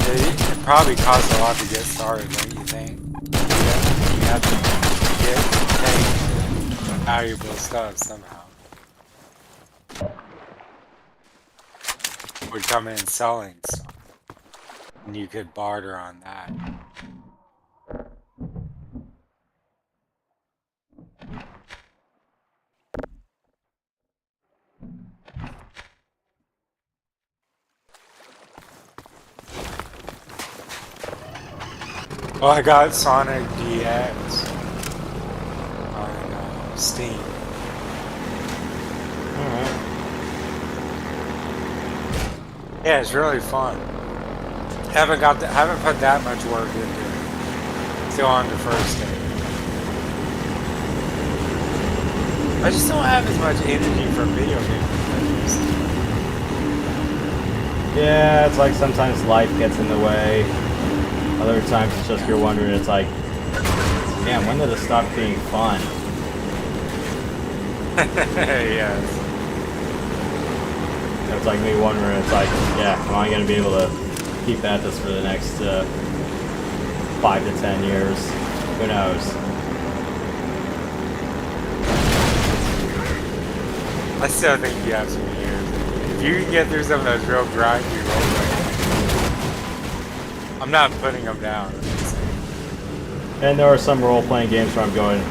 It probably costs a lot to get started, don't you think? You have to get valuable stuff somehow. Would come in selling stuff, and you could barter on that. Oh, I got Sonic DX on Steam. Alright. Yeah, it's really fun. Haven't put that much work into it. Still on the first stage. I just don't have as much energy for video games as I used to. Yeah, it's like sometimes life gets in the way. Other times it's just you're wondering, it's like, damn, when did it stop being fun? Yes. It's like me wondering, it's like, yeah, am I going to be able to keep at this for the next 5 to 10 years? Who knows? I still think you have some years. If you can get through some of those real grindy roleplays, I'm not putting them down. And there are some role-playing games where I'm going,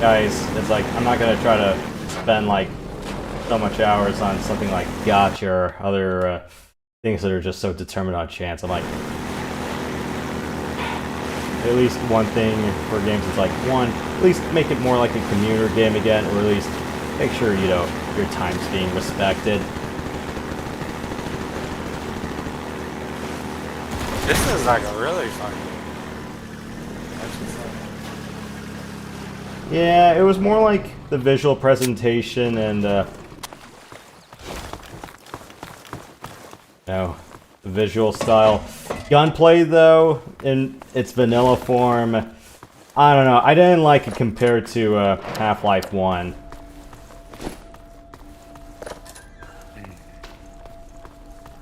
guys, it's like, I'm not going to try to spend like so much hours on something like Gotcha or other things that are just so determined on chance. I'm like, at least one thing for games is like, one, at least make it more like a commuter game again, or at least make sure, you know, your time's being respected. This is like a really fun game. That's what's up. Yeah, it was more like the visual presentation and, no, the visual style. Gunplay, though, in its vanilla form, I don't know. I didn't like it compared to Half-Life 1.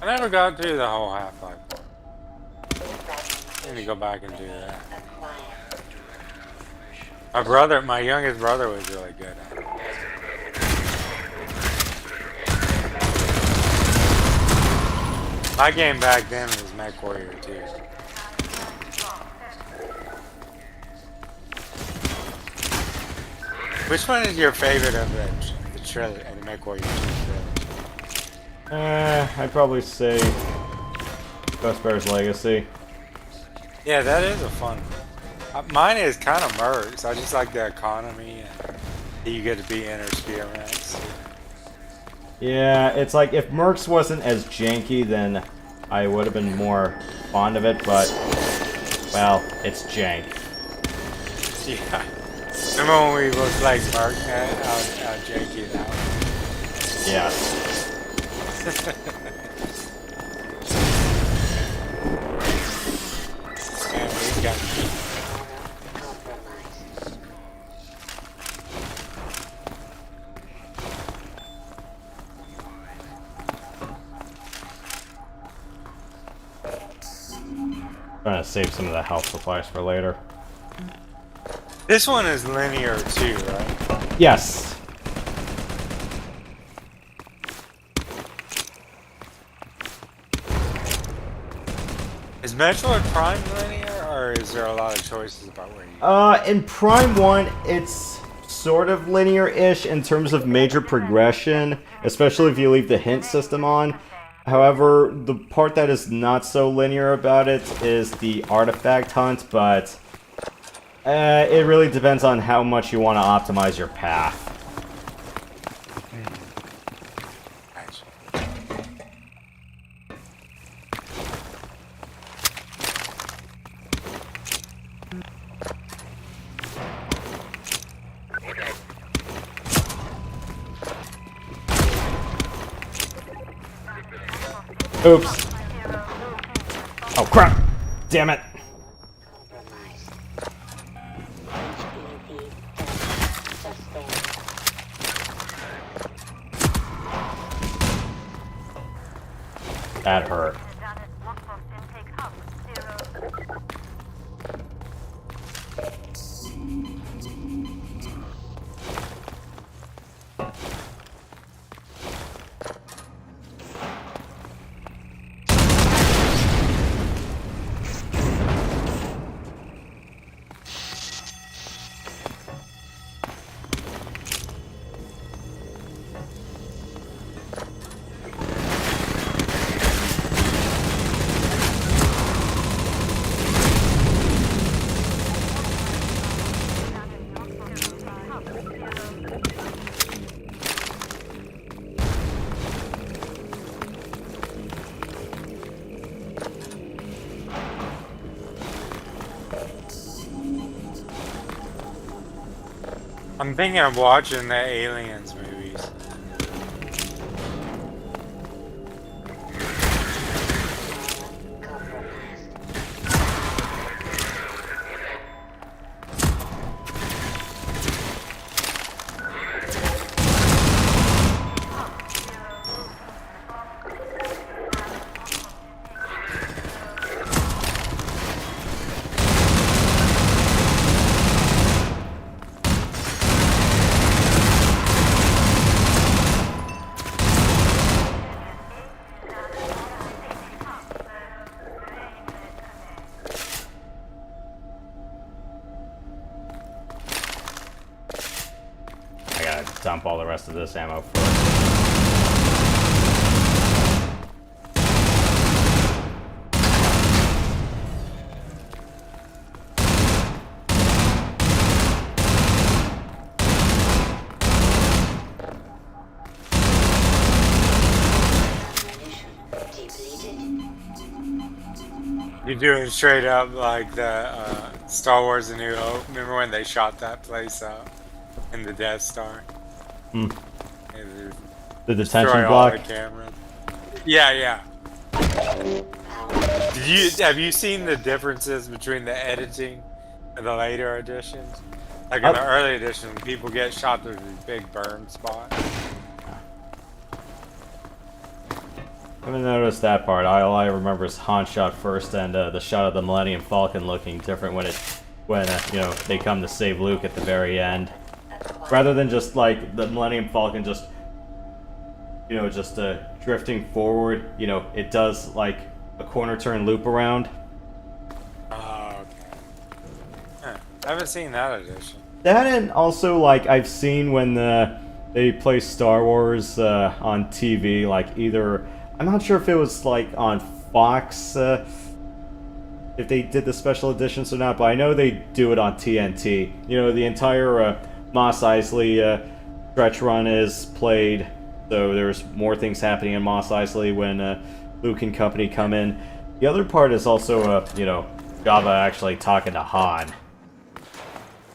I never got through the whole Half-Life one. I need to go back and do that. My youngest brother was really good at it. My game back then was MechWarrior 2. Which one is your favorite of the trilogy, the MechWarrior 2 trilogy? I'd probably say Ghost Bear's Legacy. Yeah, that is a fun one. Mine is kind of mercs. I just like the economy and you get to be experiments. Yeah, it's like if Mercs wasn't as janky, then I would have been more fond of it, but, well, it's jank. Yeah. Remember when we looked like Merc, how janky that was? Yeah. Man, we got Trying to save some of the health supplies for later. This one is linear too, right? Yes. Is Metroid Prime linear, or is there a lot of choices about where you In Prime 1, it's sort of linear-ish in terms of major progression, especially if you leave the hint system on. However, the part that is not so linear about it is the artifact hunt, but it really depends on how much you want to optimize your path. Oops. Oh crap! Damn it! That hurt. I'm thinking of watching the Aliens movies. Dump all the rest of this ammo first. You do it straight up like the Star Wars: A New Hope. Remember when they shot that place up in the Death Star? Hmm. And The detention destroy all block? the cameras. Yeah. Have you seen the differences between the editing and the later editions? Like in the early edition, people get shot through these big burn spots. I haven't noticed that part. All I remember is Han shot first, and the shot of the Millennium Falcon looking different when you know, they come to save Luke at the very end, rather than just like the Millennium Falcon just you know, just drifting forward. You know, it does like a corner turn loop around. Huh. I haven't seen that edition. That, and also like I've seen when they play Star Wars on TV, like either, I'm not sure if it was like on Fox, if they did the special editions or not, but I know they do it on TNT. You know, the entire Mos Eisley stretch run is played, so there's more things happening in Mos Eisley when Luke and company come in. The other part is also, you know, Jabba actually talking to Han.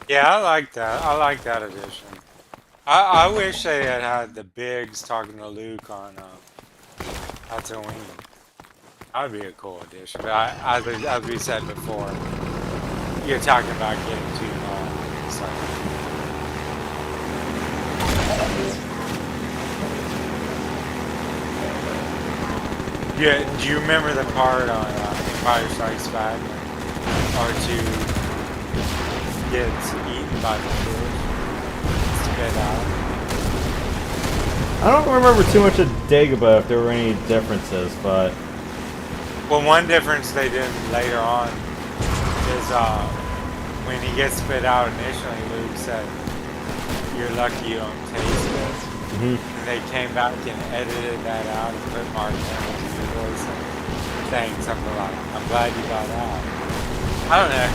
Yeah, I like that. I like that edition. I wish they had the Biggs talking to Luke on Tatooine. That would be a cool addition. But as we said before, you're talking about getting too long. So. Yeah, do you remember the part on Empire Strikes Back when R2 gets eaten by the fish, spit out? I don't remember too much of Dagobah if there were any differences, but... Well, one difference they did later on is when he gets spit out initially, Luke said, "You're lucky you don't taste it." And they came back and edited that out and put Mark Hamill's voice and saying something like, "I'm glad you got out." I don't know.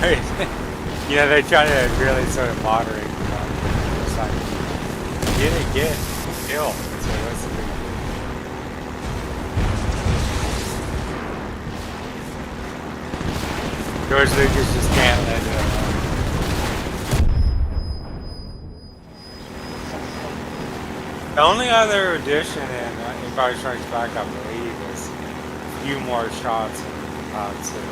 You know, they try to really sort of moderate it. It's like, get killed. So what's the big deal? George Lucas just can't let it alone. The only other addition in Empire Strikes Back, I believe, is a few more shots in City.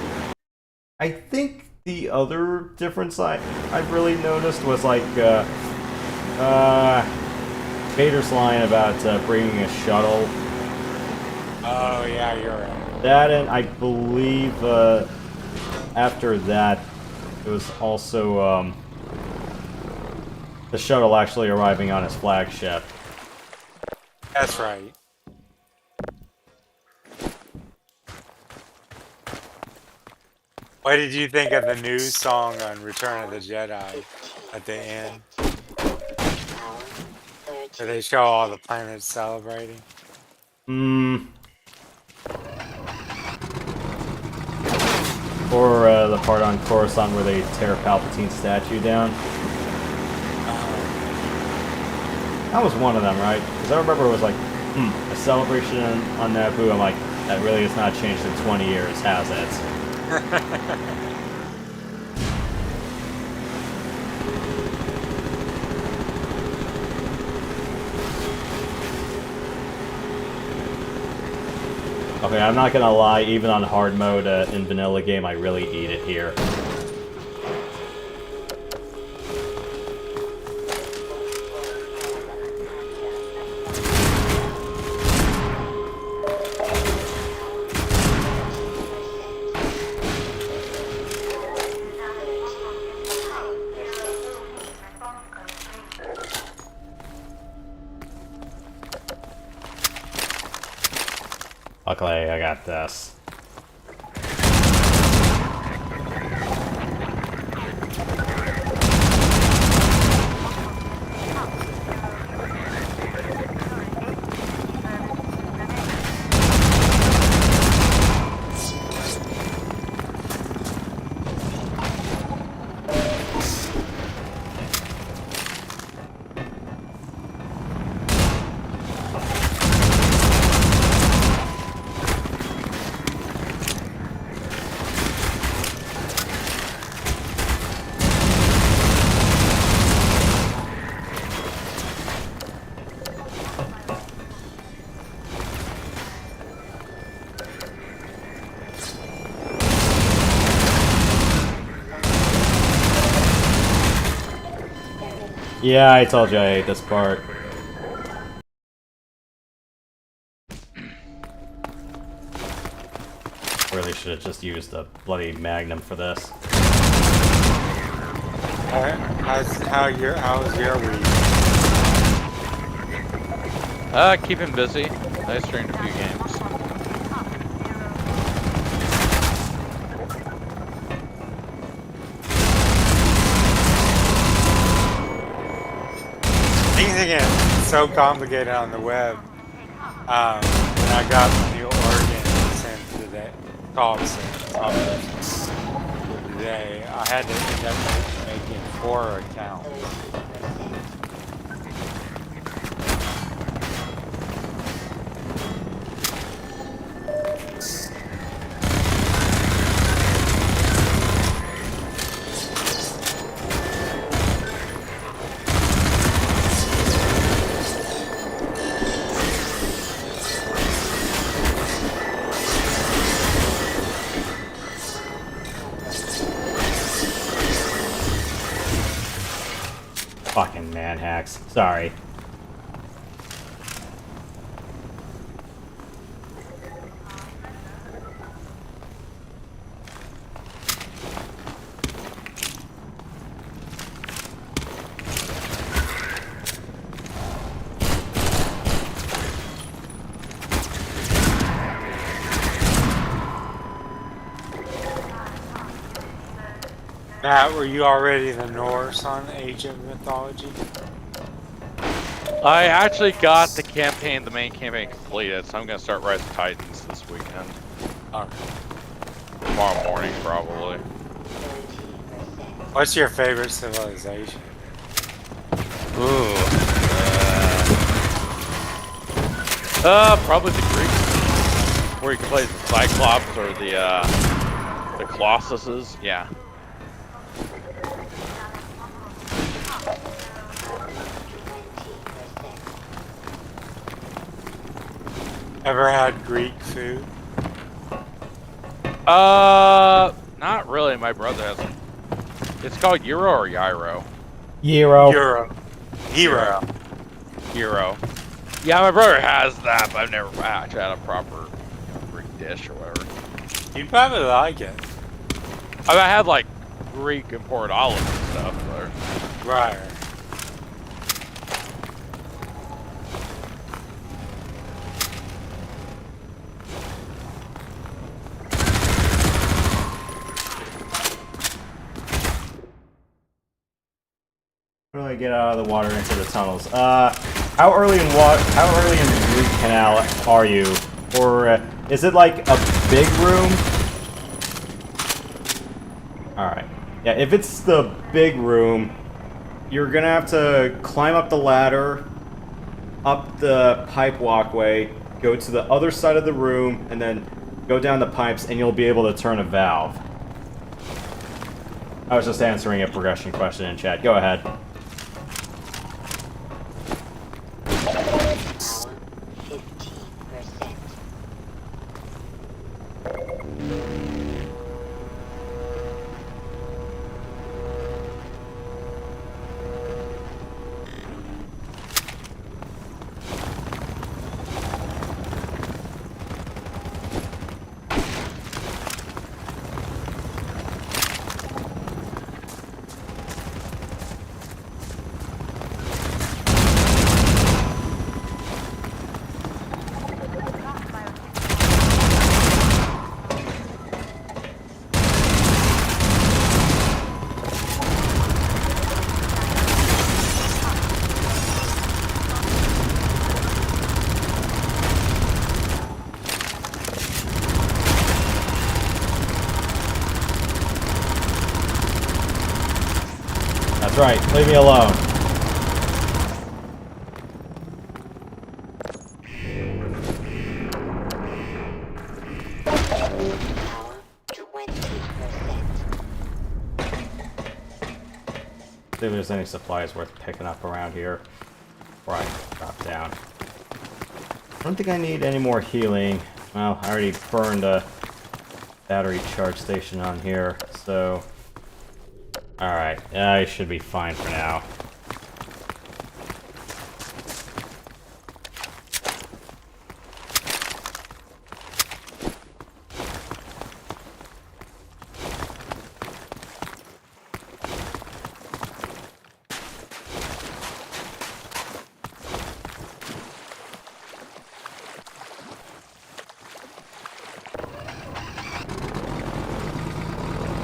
I think the other difference I've really noticed was like Vader's line about bringing a shuttle. Oh yeah, you're right. That, and I believe after that it was also the shuttle actually arriving on his flagship. That's right. What did you think of the new song on Return of the Jedi at the end? Where they show all the planets celebrating? Or the part on Coruscant where they tear Palpatine's statue down. That was one of them, right? Because I remember it was like, a celebration on Naboo. I'm like, that really has not changed in 20 years, has it? Okay, I'm not gonna lie, even on hard mode in vanilla game, I really eat it here. Luckily, I got this. Yeah, I told you I hate this part. Really should have just used a bloody Magnum for this. How was your week? Keep him busy. I streamed a few games. Things get so complicated on the web. When I got my new organ sent today, today, I had to end up making 4 accounts. Fucking manhacks. Sorry. Matt, were you already the Norse on Age of Mythology? I actually got the campaign, the main campaign completed, so I'm gonna start Rise of Titans this weekend. Tomorrow morning, probably. What's your favorite civilization? Ooh. Probably the Greeks. Where you can play the Cyclops or the Colossuses. Yeah. Ever had Greek food? Not really. My brother has it. It's called Euro or Gyro? Euro. Euro. Yeah, my brother has that, but I've never actually had a proper Greek dish or whatever. You'd probably like it. I mean, I had like Greek imported olives and stuff, but... Right. How do I get out of the water into the tunnels? How early in the Greek Canal are you? Or is it like a big room? Alright. Yeah, if it's the big room, you're gonna have to climb up the ladder, up the pipe walkway, go to the other side of the room, and then go down the pipes, and you'll be able to turn a valve. I was just answering a progression question in chat. Go ahead. That's right, leave me alone. See if there's any supplies worth picking up around here before I drop down. I don't think I need any more healing. Well, I already burned a battery charge station on here, so... Alright, I should be fine for now.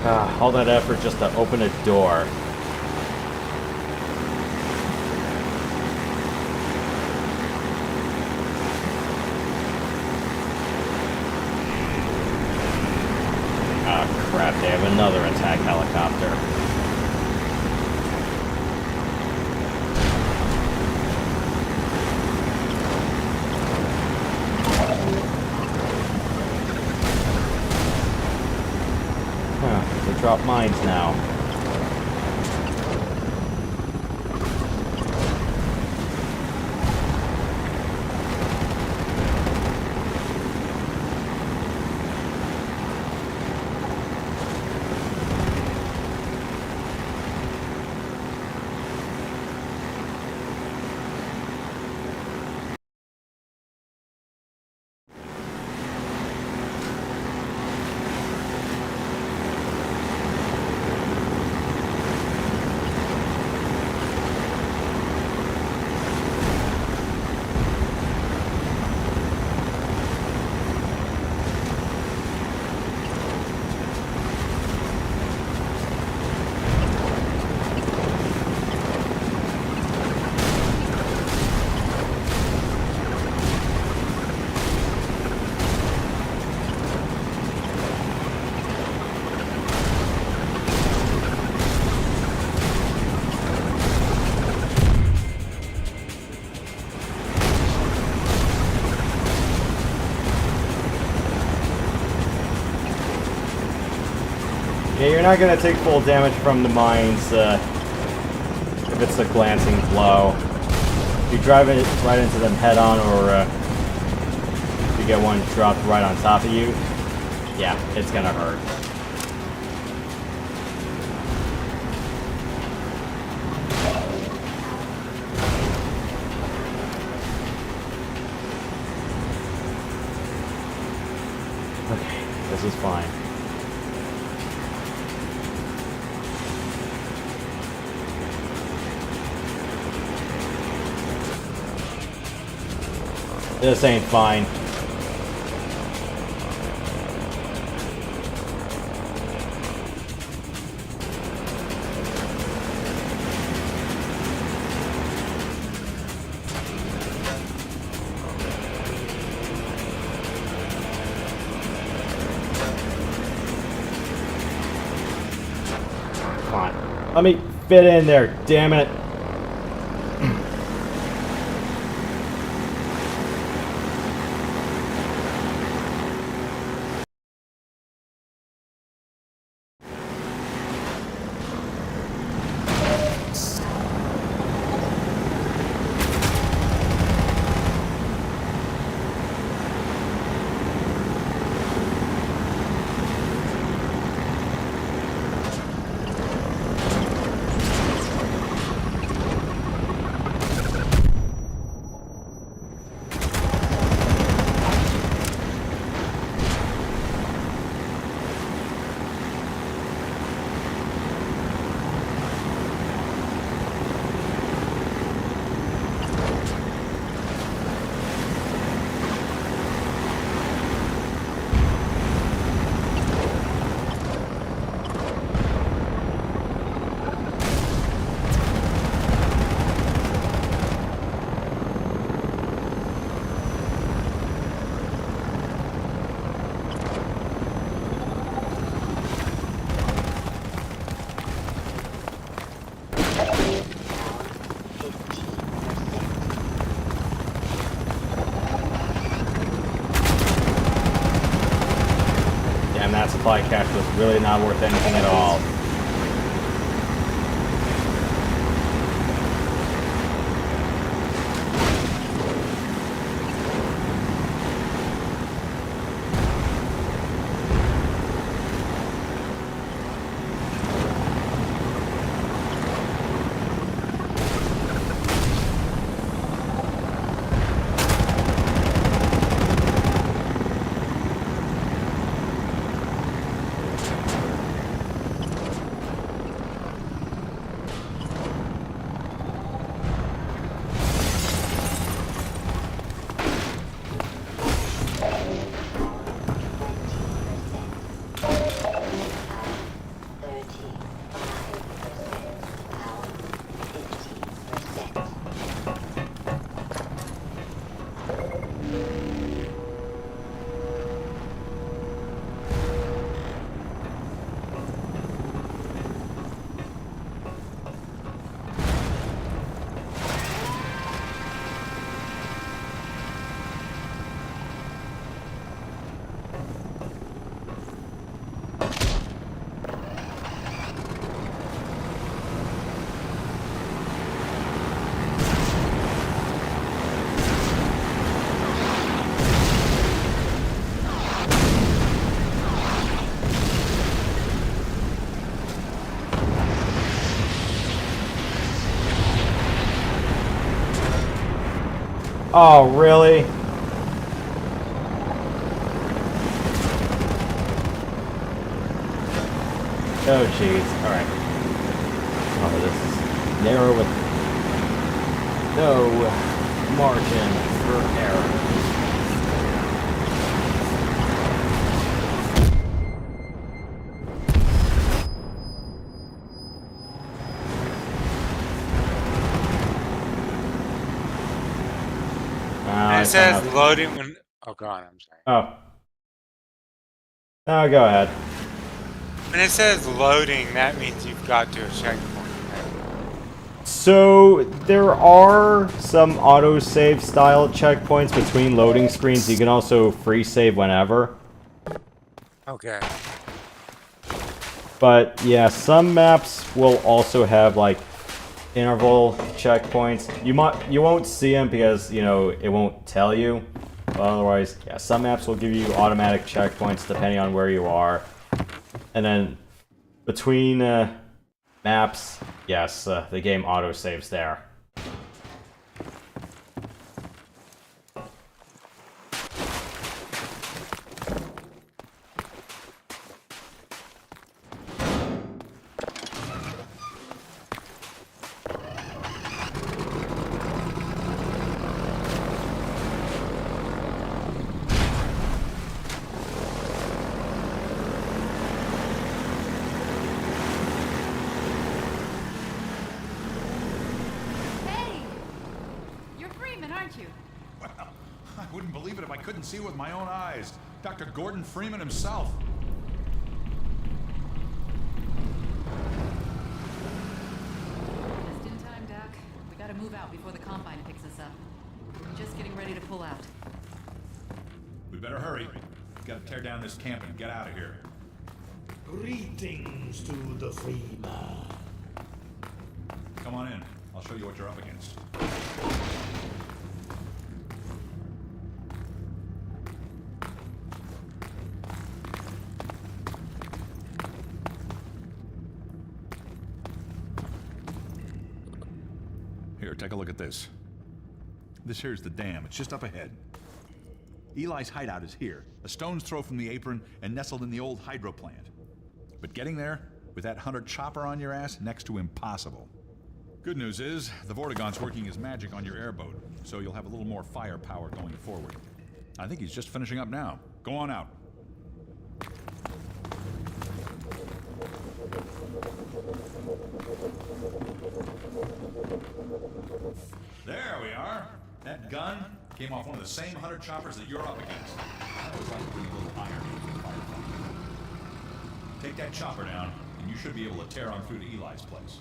All that effort just to open a door. Ah, crap, they have another attack helicopter. They drop mines now. Yeah, you're not gonna take full damage from the mines if it's a glancing blow. If you drive it right into them head on, or if you get one dropped right on top of you, yeah, it's gonna hurt. Okay, this is fine. This ain't fine. Come on. Let me fit in there, damn it. That supply cache was really not worth anything at all. Oh, really? Oh, jeez. Alright. Oh, this is narrow with no margin for error. And it says loading when. Oh, God, I'm sorry. Oh. No, go ahead. When it says loading, that means you've got to a checkpoint. So, there are some autosave style checkpoints between loading screens. You can also free save whenever. Okay. But yeah, some maps will also have like interval checkpoints. You won't see them because, you know, it won't tell you. But otherwise, yeah, some maps will give you automatic checkpoints depending on where you are. And then between maps, yes, the game autosaves there. I wouldn't believe it if I couldn't see with my own eyes. Dr. Gordon Freeman himself. Just in time, Doc. We gotta move out before the Combine picks us up. We're just getting ready to pull out. We better hurry. We've got to tear down this camp and get out of here. Greetings to the Freeman. Come on in. I'll show you what you're up against. Here, take a look at this. This here's the dam. It's just up ahead. Eli's hideout is here, a stone's throw from the apron and nestled in the old hydro plant. But getting there, with that hunter chopper on your ass, next to impossible. Good news is, the Vortigaunt's working his magic on your airboat, so you'll have a little more firepower going forward. I think he's just finishing up now. Go on out. There we are. That gun came off one of the same hunter choppers that you're up against. That was like a pretty little iron for the firefight. Take that chopper down, and you should be able to tear on through to Eli's place.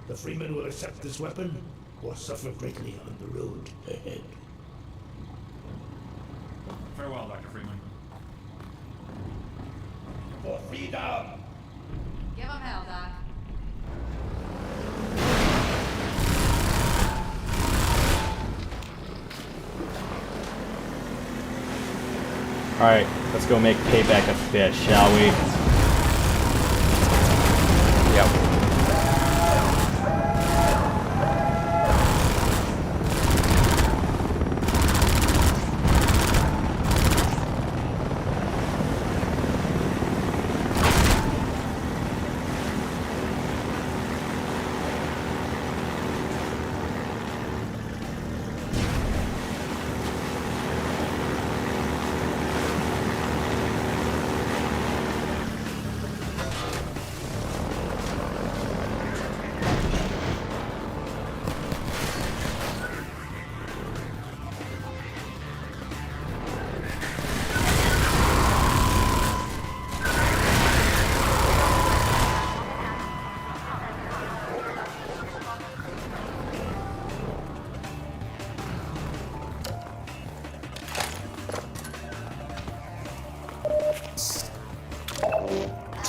The Freeman will accept this weapon or suffer greatly on the road ahead. Farewell, Dr. Freeman. For freedom! Give 'em hell, Doc. Alright, let's go make Payback a bitch, shall we? Yep.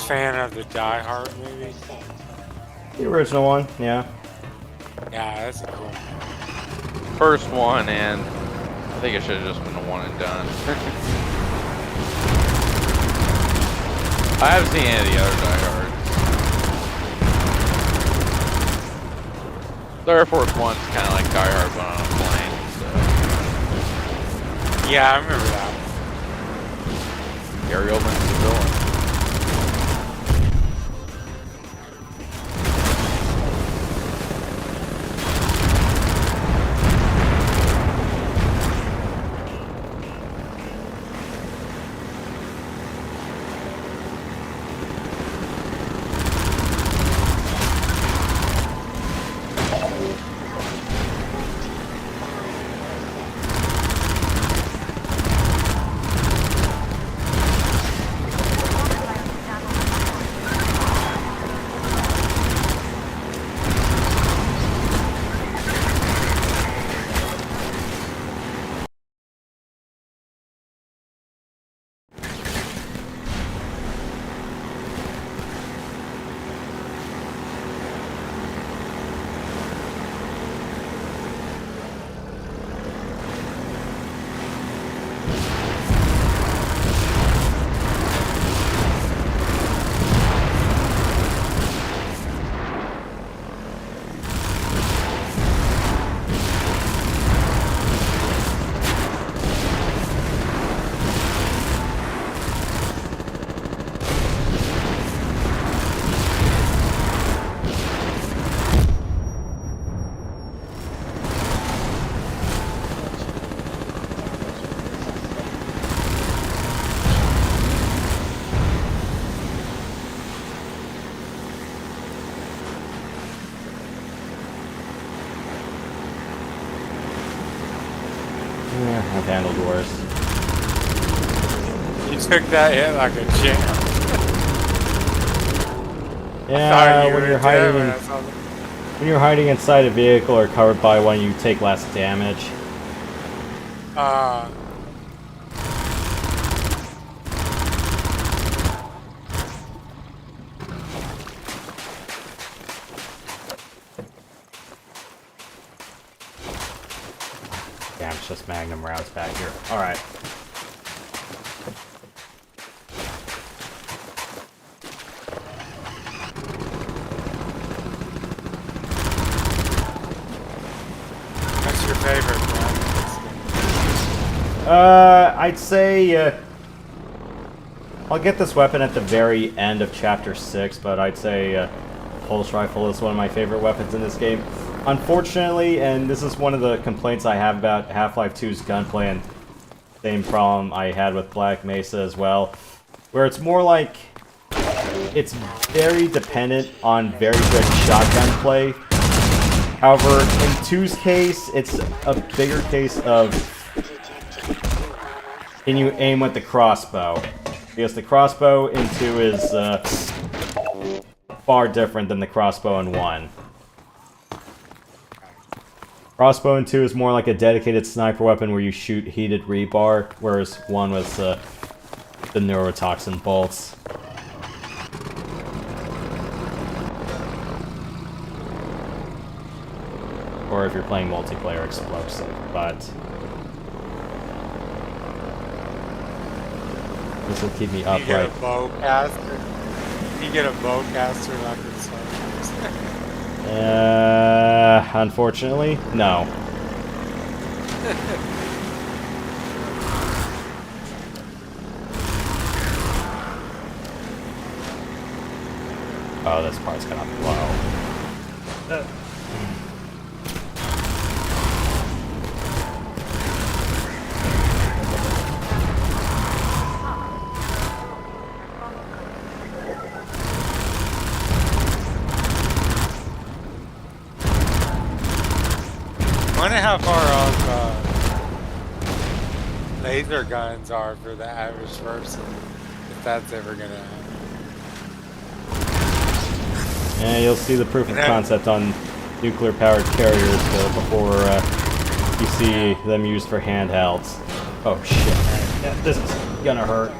Fan of the Die Hard movie? The original one, yeah. Yeah, that's a cool. First one, and I think it should have just been a one and done. I haven't seen any of the other Die Hards. The Air Force One's kind of like Die Hard, but on a plane. So. Yeah, I remember that. Gary Oldman's the villain. I've handled worse. You took that hit like a champ. Yeah, when you're hiding inside a vehicle or covered by one, you take less damage. Damn, it's just Magnum rounds back here. Alright. What's your favorite one? I'd say, I'll get this weapon at the very end of Chapter 6, but I'd say, Pulse Rifle is one of my favorite weapons in this game. Unfortunately, and this is one of the complaints I have about Half-Life 2's gunplay, and same problem I had with Black Mesa as well, where it's more like it's very dependent on very good shotgun play. However, in 2's case, it's a bigger case of can you aim with the crossbow? Because the crossbow in 2 is far different than the crossbow in 1. Crossbow in 2 is more like a dedicated sniper weapon where you shoot heated rebar, whereas 1 was the neurotoxin bolts. Or if you're playing multiplayer, explosive, but this will keep me upright. You get a bowcaster? You get a bowcaster like this one? Unfortunately, no. Oh, this part's gonna blow. I wonder how far off laser guns are for the average person, if that's ever gonna happen. Yeah, you'll see the proof of concept on nuclear-powered carriers before you see them used for handhelds. Oh shit! Yeah, this is gonna hurt.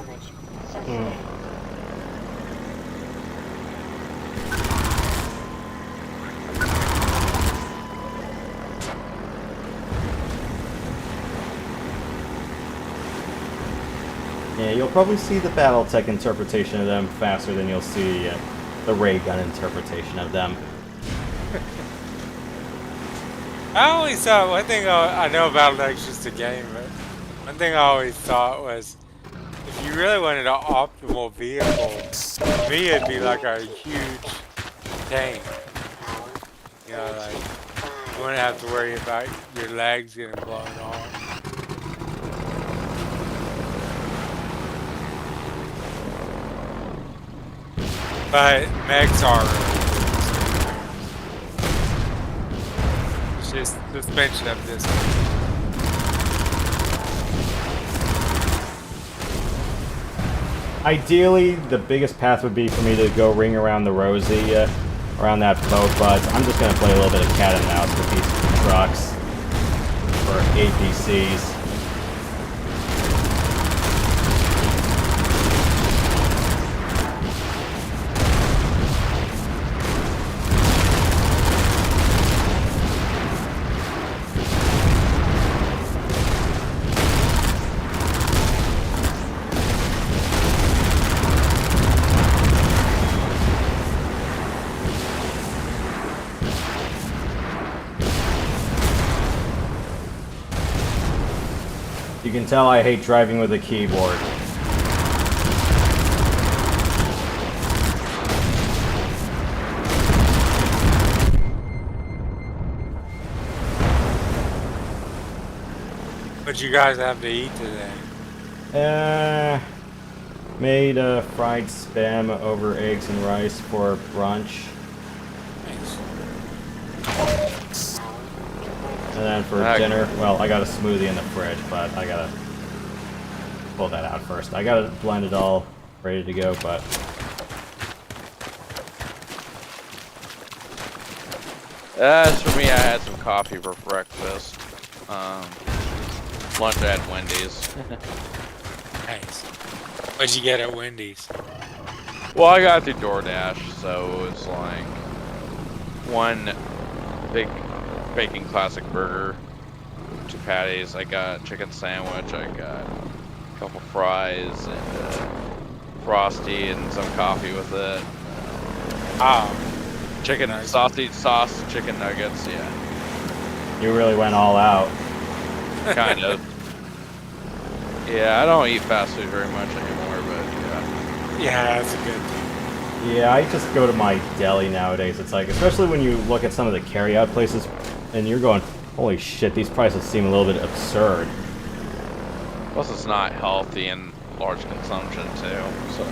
Yeah, you'll probably see the Battletech interpretation of them faster than you'll see the ray gun interpretation of them. I always thought, one thing I know about Battletech's just a game, but One thing I always thought was, if you really wanted an optimal vehicle, to me it'd be like a huge tank. You know, like, you wouldn't have to worry about your legs getting blown off. But megs are it's just suspension of this. Ideally, the biggest path would be for me to go ring around the Rosie, around that boat, but I'm just going to play a little bit of cat and mouse with these trucks for APCs. You can tell I hate driving with a keyboard. What you guys have to eat today? Made fried spam over eggs and rice for brunch. Nice. And then for dinner, well, I got a smoothie in the fridge, but I gotta pull that out first. I gotta blend it all ready to go, but... As for me, I had some coffee for breakfast. Lunch I had Wendy's. Nice. What'd you get at Wendy's? Well, I got it through DoorDash, so it's like one big bacon classic burger, 2 patties. I got chicken sandwich. I got a couple fries and frosty and some coffee with it. Chicken sausage sauce, chicken nuggets. Yeah. You really went all out. Kind of. Yeah, I don't eat fast food very much anymore, but yeah. Yeah, that's a good thing. Yeah, I just go to my deli nowadays. It's like, especially when you look at some of the carry-out places, and you're going, holy shit, these prices seem a little bit absurd. Plus, it's not healthy and large consumption too. So.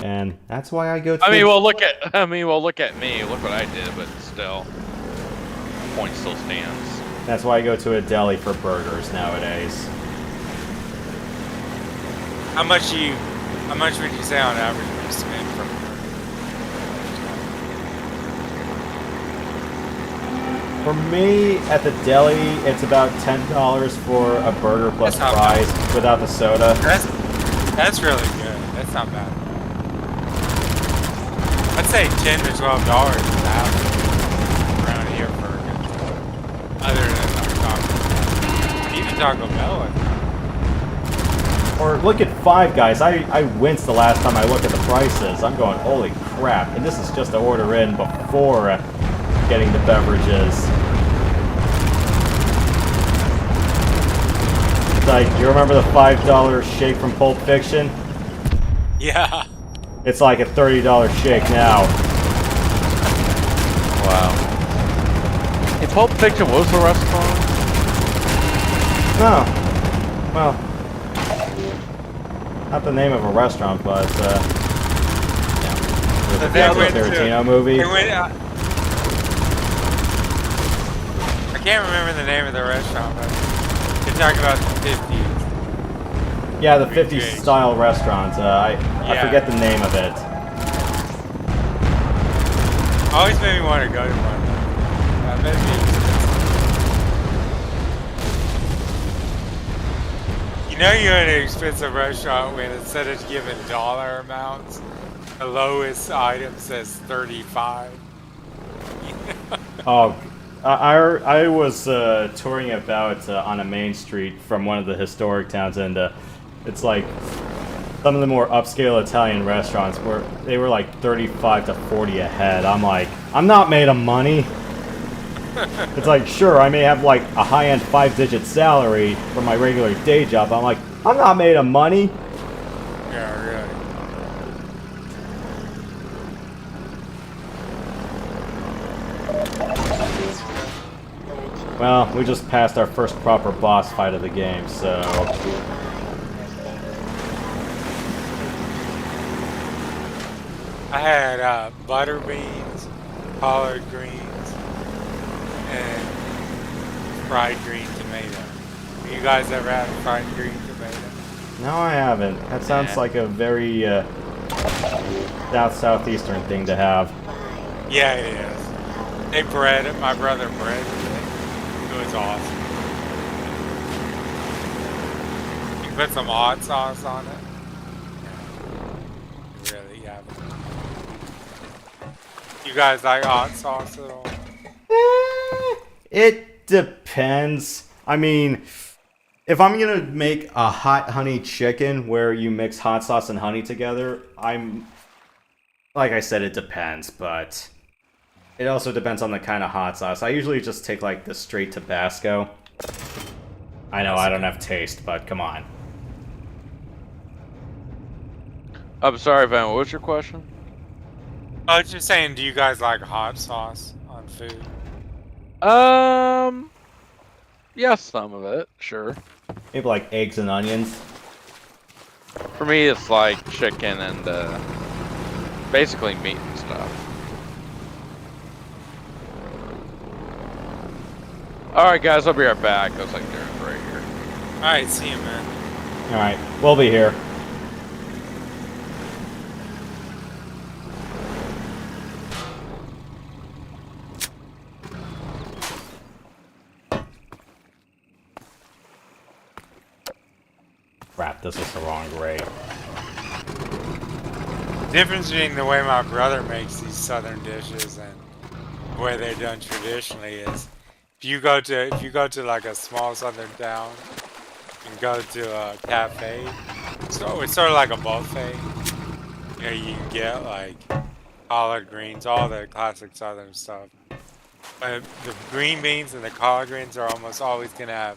And that's why I go to... I mean, well, look at me. Look what I did, but still, point still stands. That's why I go to a deli for burgers nowadays. How much would you say on average you spend for a burger? For me, at the deli, it's about $10 for a burger plus fries without the soda. That's really good. That's not bad. I'd say $10 to $12 is average around here for a good, other than Taco Bell. Even Taco Bell. Or look at Five Guys. I winced the last time I looked at the prices. I'm going, holy crap. And this is just to order in before getting the beverages. Like, you remember the $5 shake from Pulp Fiction? Yeah. It's like a $30 shake now. Wow. In Pulp Fiction, what was the restaurant? No. Well, not the name of a restaurant, but yeah. It was a Tarantino movie. I can't remember the name of the restaurant, but you're talking about the 50s. Yeah, the 50s style restaurant. I forget the name of it. Always made me want to go to one. You know you're in an expensive restaurant when instead of giving dollar amounts, the lowest item says 35. Oh, I was touring about on a main street from one of the historic towns, and it's like some of the more upscale Italian restaurants where they were like 35 to 40 a head. I'm like, I'm not made of money. It's like, sure, I may have like a high-end 5-digit salary from my regular day job. But I'm like, I'm not made of money. Yeah, really. Well, we just passed our first proper boss fight of the game, so... I had butter beans, collard greens, and fried green tomato. You guys ever had a fried green tomato? No, I haven't. That sounds like a very southeastern thing to have. Yeah, it is. They bred it. My brother bred it. It was awesome. You put some hot sauce on it. Yeah. Really, yeah. You guys like hot sauce at all? It depends. I mean, if I'm gonna make a hot honey chicken where you mix hot sauce and honey together, like I said, it depends, but it also depends on the kind of hot sauce. I usually just take like the straight Tabasco. I know I don't have taste, but come on. I'm sorry, Van. What was your question? I was just saying, do you guys like hot sauce on food? Yeah, some of it, sure. Maybe like eggs and onions. For me, it's like chicken and basically meat and stuff. Alright, guys, I'll be right back. Looks like they're right here. Alright, see you, man. Alright, we'll be here. Crap, this is the wrong grade. The difference between the way my brother makes these southern dishes and the way they're done traditionally is if you go to like a small southern town and go to a cafe, so it's sort of like a buffet. You know, you can get like collard greens, all the classic southern stuff. But the green beans and the collard greens are almost always gonna have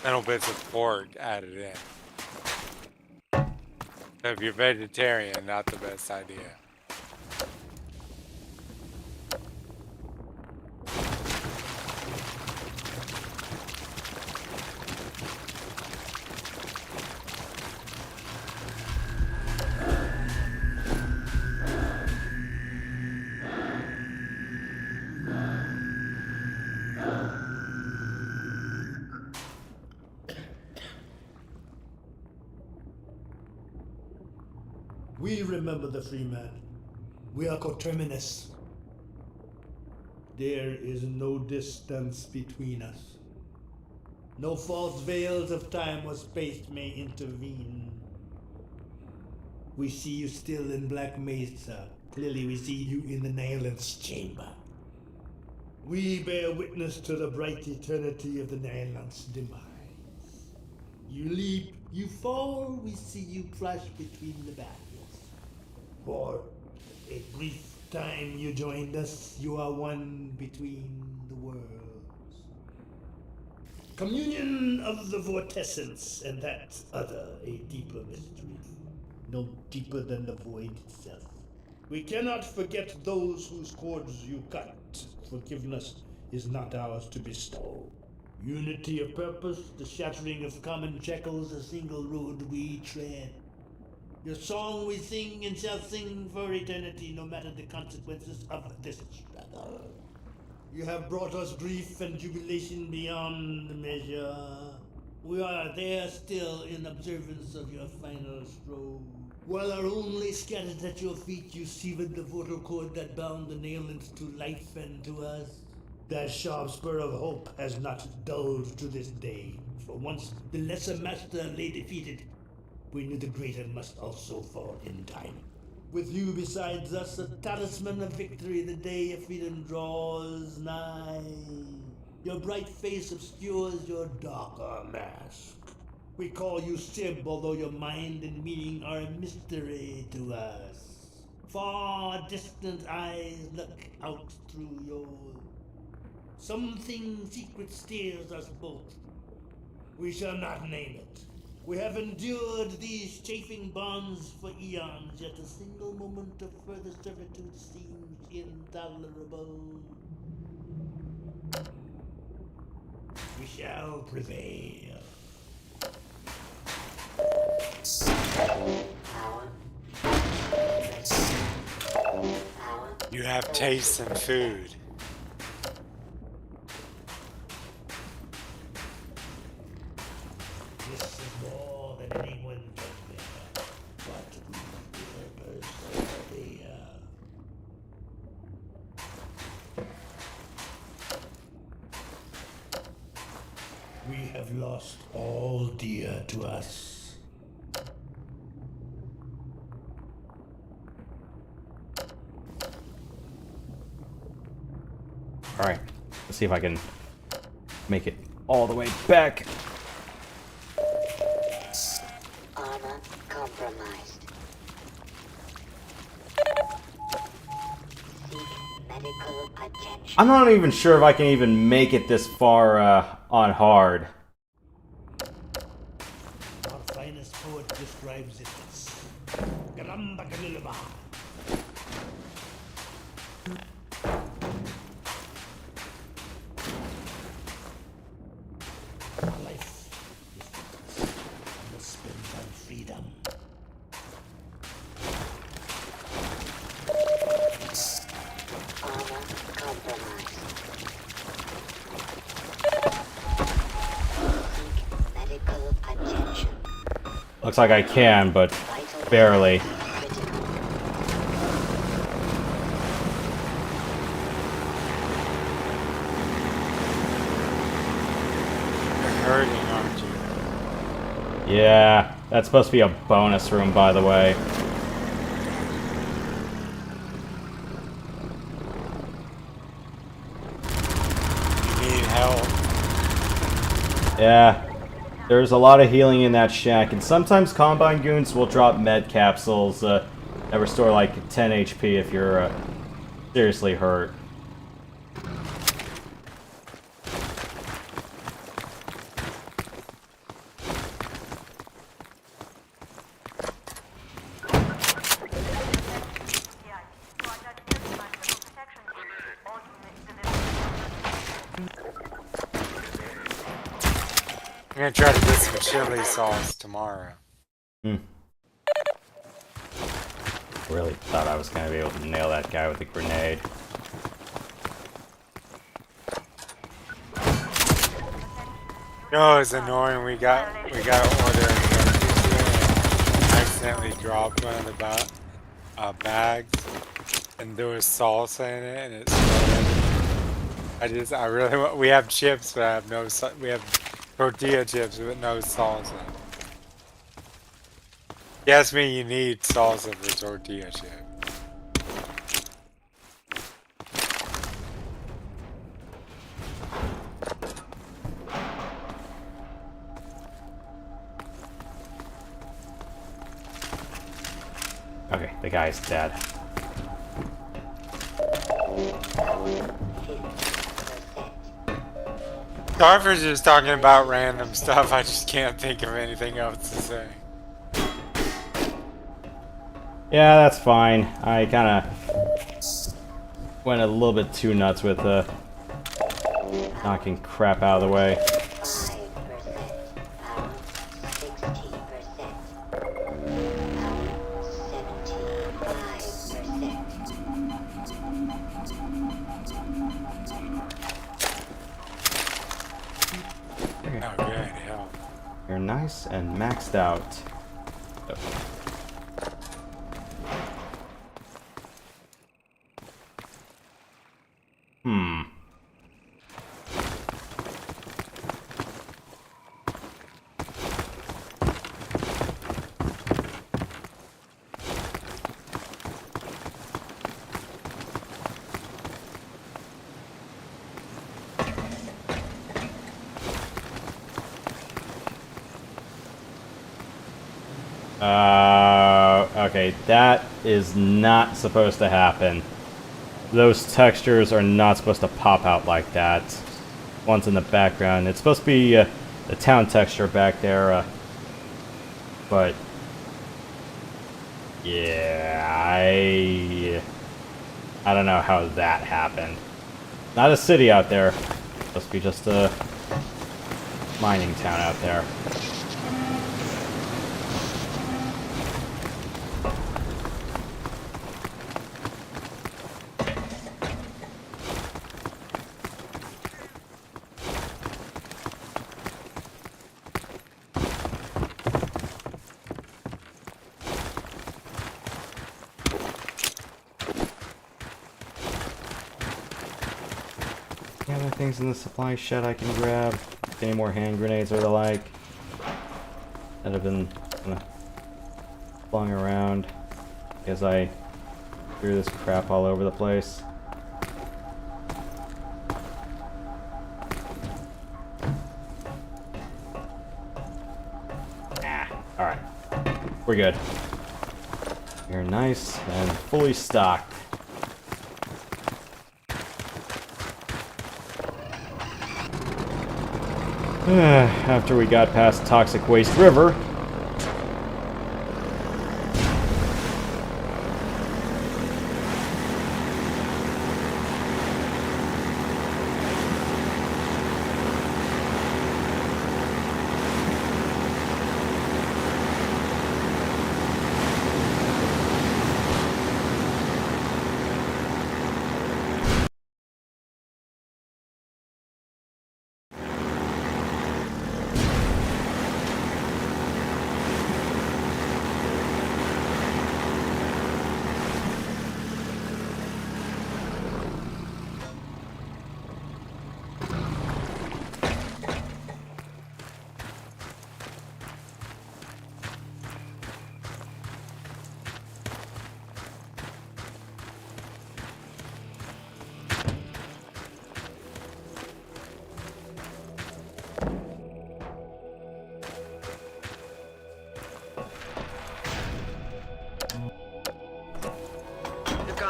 little bits of pork added in. So if you're vegetarian, not the best idea. We remember the Freeman. We are coterminous. There is no distance between us. No false veils of time or space may intervene. We see you still in Black Mesa. Clearly we see you in the Nihilant's chamber. We bear witness to the bright eternity of the Nihilant's demise. You leap, you fall, we see you crush between the barriers. For a brief time you joined us, you are one between the worlds. Communion of the vortescence, and that other, a deeper mystery. No deeper than the void itself. We cannot forget those whose cords you cut. Forgiveness is not ours to bestow. Unity of purpose, the shattering of common shackles, a single road we tread. Your song we sing and shall sing for eternity, no matter the consequences of this struggle. You have brought us grief and jubilation beyond measure. We are there still in observance of your final stroke. While our only scattered at your feet, you severed the vocal cord that bound the Nihilants to life and to us. That sharp spur of hope has not dulled to this day. For once the lesser master lay defeated, we knew the greater must also fall in time. With you besides us, a talisman of victory, the day of freedom draws nigh. Your bright face obscures your darker mask. We call you Sib, although your mind and meaning are a mystery to us. Far distant eyes look out through yours. Something secret steers us both. We shall not name it. We have endured these chafing bonds for eons, yet a single moment of further servitude seems intolerable. We shall prevail. You have taste in food. This is more than anyone can bear, but we will persevere. We have lost all dear to us. Alright, let's see if I can make it all the way back. Armor compromised. Seek medical attention. I'm not even sure if I can even make it this far on hard. Our finest poet describes it as Galamba Galilaba. Life is must spend on freedom. Armor compromised. Seek medical attention. Looks like I can, but barely. Hurting, aren't you? Yeah, that's supposed to be a bonus room, by the way. You need help. Yeah, there's a lot of healing in that shack, and sometimes Combine Goons will drop med capsules that restore like 10 HP if you're seriously hurt. I'm gonna try to get some chili sauce tomorrow. Really thought I was gonna be able to nail that guy with a grenade. No, it's annoying. We got to order I accidentally dropped one of the bags, and there was salsa in it, and it's. I really want. We have chips, but I have no. We have tortilla chips with no salsa. Yes, me, you need salsa for tortilla chip. Okay, the guy's dead. Sorry for just talking about random stuff. I just can't think of anything else to say. Yeah, that's fine. I kind of went a little bit too nuts with knocking crap out of the way. 5%. Oh, good, hell. You're nice and maxed out. Oh. Okay, that is not supposed to happen. those textures are not supposed to pop out like that. One's in the background. It's supposed to be the town texture back there, but yeah, I don't know how that happened. Not a city out there. It's supposed to be just a mining town out there. Any other things in the supply shed I can grab? Any more hand grenades or the like that have been flung around as I threw this crap all over the place? Alright. We're good. You're nice and fully stocked. After we got past Toxic Waste River,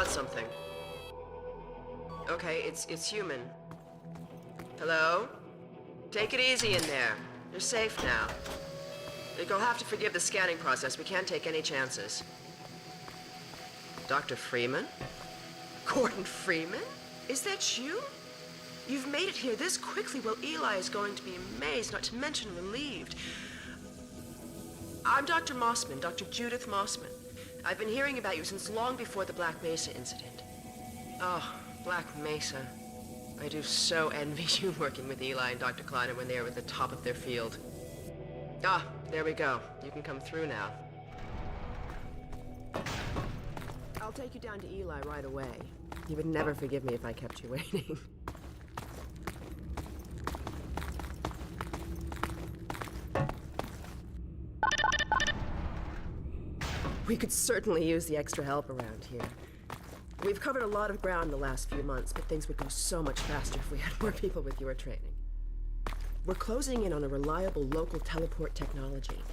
something. Okay, it's human. Hello? Take it easy in there. You're safe now. You'll have to forgive the scanning process. We can't take any chances. Dr. Freeman? Gordon Freeman? Is that you? You've made it here this quickly. Well, Eli is going to be amazed, not to mention relieved. I'm Dr. Mossman, Dr. Judith Mossman. I've been hearing about you since long before the Black Mesa incident. Oh, Black Mesa. I do so envy you working with Eli and Dr. Kleiner when they were at the top of their field. Ah, there we go. You can come through now. I'll take you down to Eli right away. He would never forgive me if I kept you waiting. We could certainly use the extra help around here. We've covered a lot of ground in the last few months, but things would go so much faster if we had more people with your training. We're closing in on a reliable local teleport technology,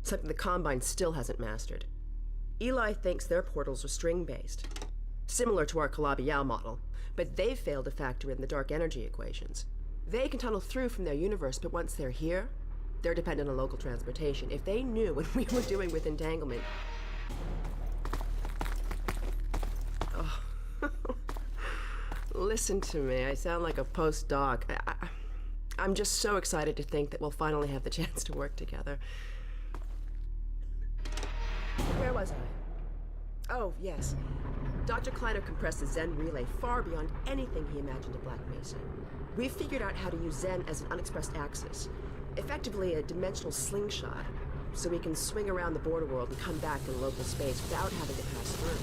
something the Combine still hasn't mastered. Eli thinks their portals are string-based, similar to our Calabi-Yau model, but they've failed to factor in the dark energy equations. They can tunnel through from their universe, but once they're here, they're dependent on local transportation. If they knew what we were doing with entanglement... Oh. Listen to me, I sound like a postdoc. I'm just so excited to think that we'll finally have the chance to work together. Where was I? Oh, yes. Dr. Kleiner compressed the Zen relay far beyond anything he imagined at Black Mesa. We've figured out how to use Zen as an unexpressed axis, effectively a dimensional slingshot, so we can swing around the border world and come back in local space without having to pass through.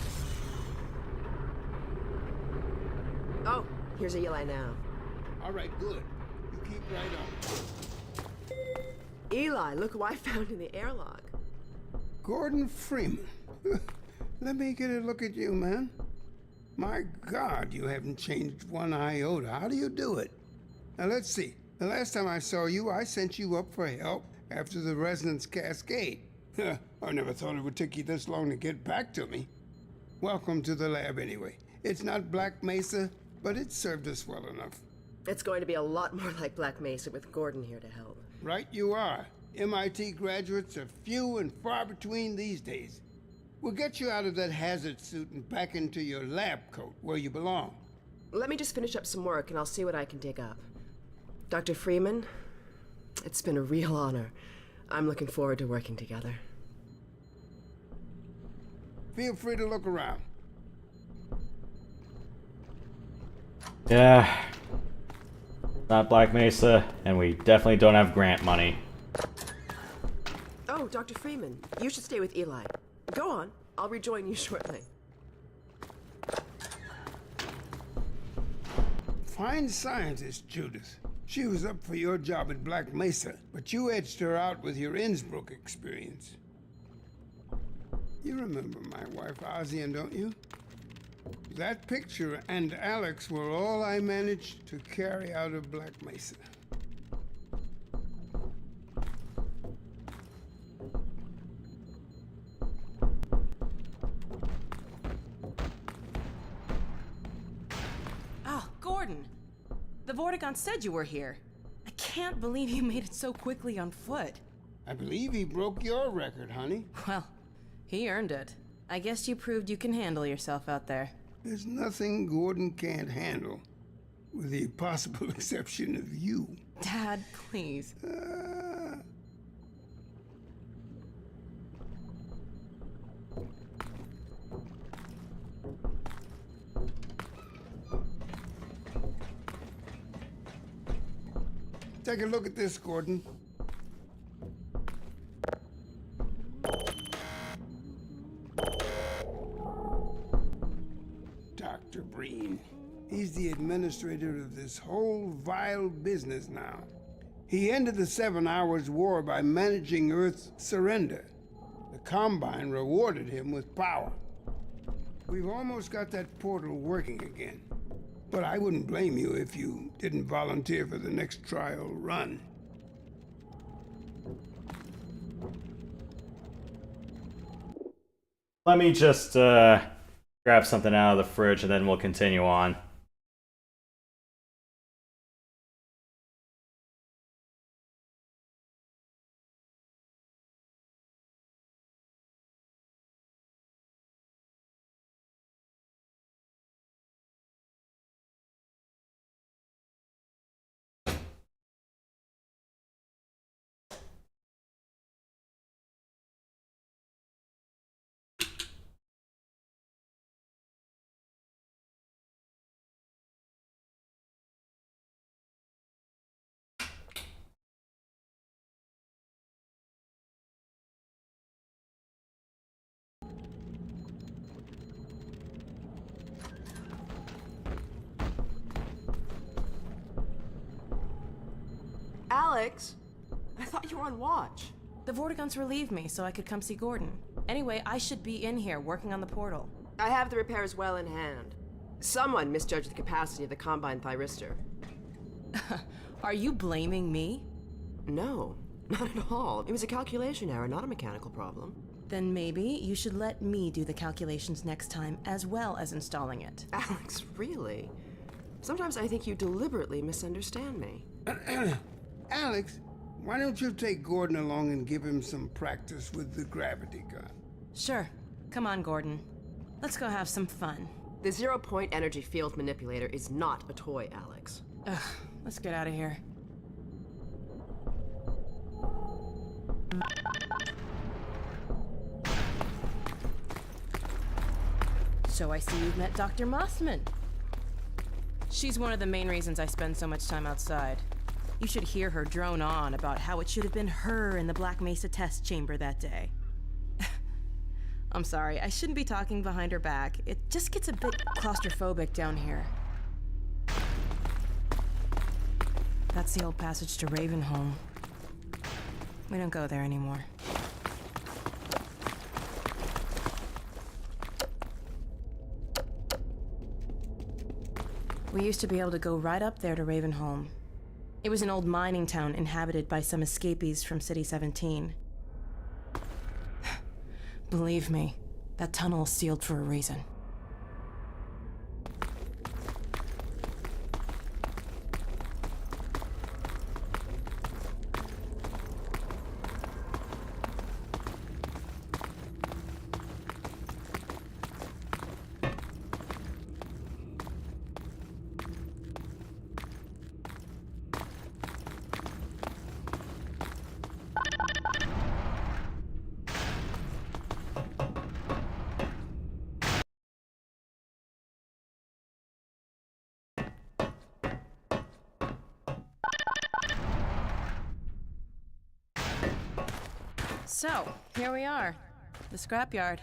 Oh, here's Eli now. All right, good. You keep right on. Eli, look who I found in the airlock. Gordon Freeman. Let me get a look at you, man. My God, you haven't changed one iota. How do you do it? Now, let's see. The last time I saw you, I sent you up for help after the resonance cascade. I never thought it would take you this long to get back to me. Welcome to the lab, anyway. It's not Black Mesa, but it served us well enough. It's going to be a lot more like Black Mesa with Gordon here to help. Right you are. MIT graduates are few and far between these days. We'll get you out of that hazard suit and back into your lab coat where you belong. Let me just finish up some work and I'll see what I can dig up. Dr. Freeman, it's been a real honor. I'm looking forward to working together. Feel free to look around. Yeah. Not Black Mesa, and we definitely don't have grant money. Oh, Dr. Freeman, you should stay with Eli. Go on, I'll rejoin you shortly. Fine scientist, Judith. She was up for your job at Black Mesa, but you edged her out with your Innsbruck experience. You remember my wife, Ozian, don't you? That picture and Alex were all I managed to carry out of Black Mesa. Oh, Gordon! The Vortigaunt said you were here. I can't believe you made it so quickly on foot. I believe he broke your record, honey. Well, he earned it. I guess you proved you can handle yourself out there. There's nothing Gordon can't handle, with the possible exception of you. Dad, please. Take a look at this, Gordon. Dr. Breen. He's the administrator of this whole vile business now. He ended the 7 Hours War by managing Earth's surrender. The Combine rewarded him with power. We've almost got that portal working again. But I wouldn't blame you if you didn't volunteer for the next trial run. Let me just grab something out of the fridge and then we'll continue on. Alex, I thought you were on watch. The Vortigaunts relieved me so I could come see Gordon. Anyway, I should be in here working on the portal. I have the repairs well in hand. Someone misjudged the capacity of the Combine thyristor. Are you blaming me? No, not at all. It was a calculation error, not a mechanical problem. Then maybe you should let me do the calculations next time as well as installing it. Alex, really? Sometimes I think you deliberately misunderstand me. Alex, why don't you take Gordon along and give him some practice with the gravity gun? Sure. Come on, Gordon. Let's go have some fun. The zero-point energy field manipulator is not a toy, Alex. Ugh, let's get out of here. So I see you've met Dr. Mossman. She's one of the main reasons I spend so much time outside. You should hear her drone on about how it should have been her in the Black Mesa test chamber that day. I'm sorry, I shouldn't be talking behind her back. It just gets a bit claustrophobic down here. That's the old passage to Ravenholm. We don't go there anymore. We used to be able to go right up there to Ravenholm. It was an old mining town inhabited by some escapees from City 17. Believe me, that tunnel is sealed for a reason. So, here we are. The scrapyard.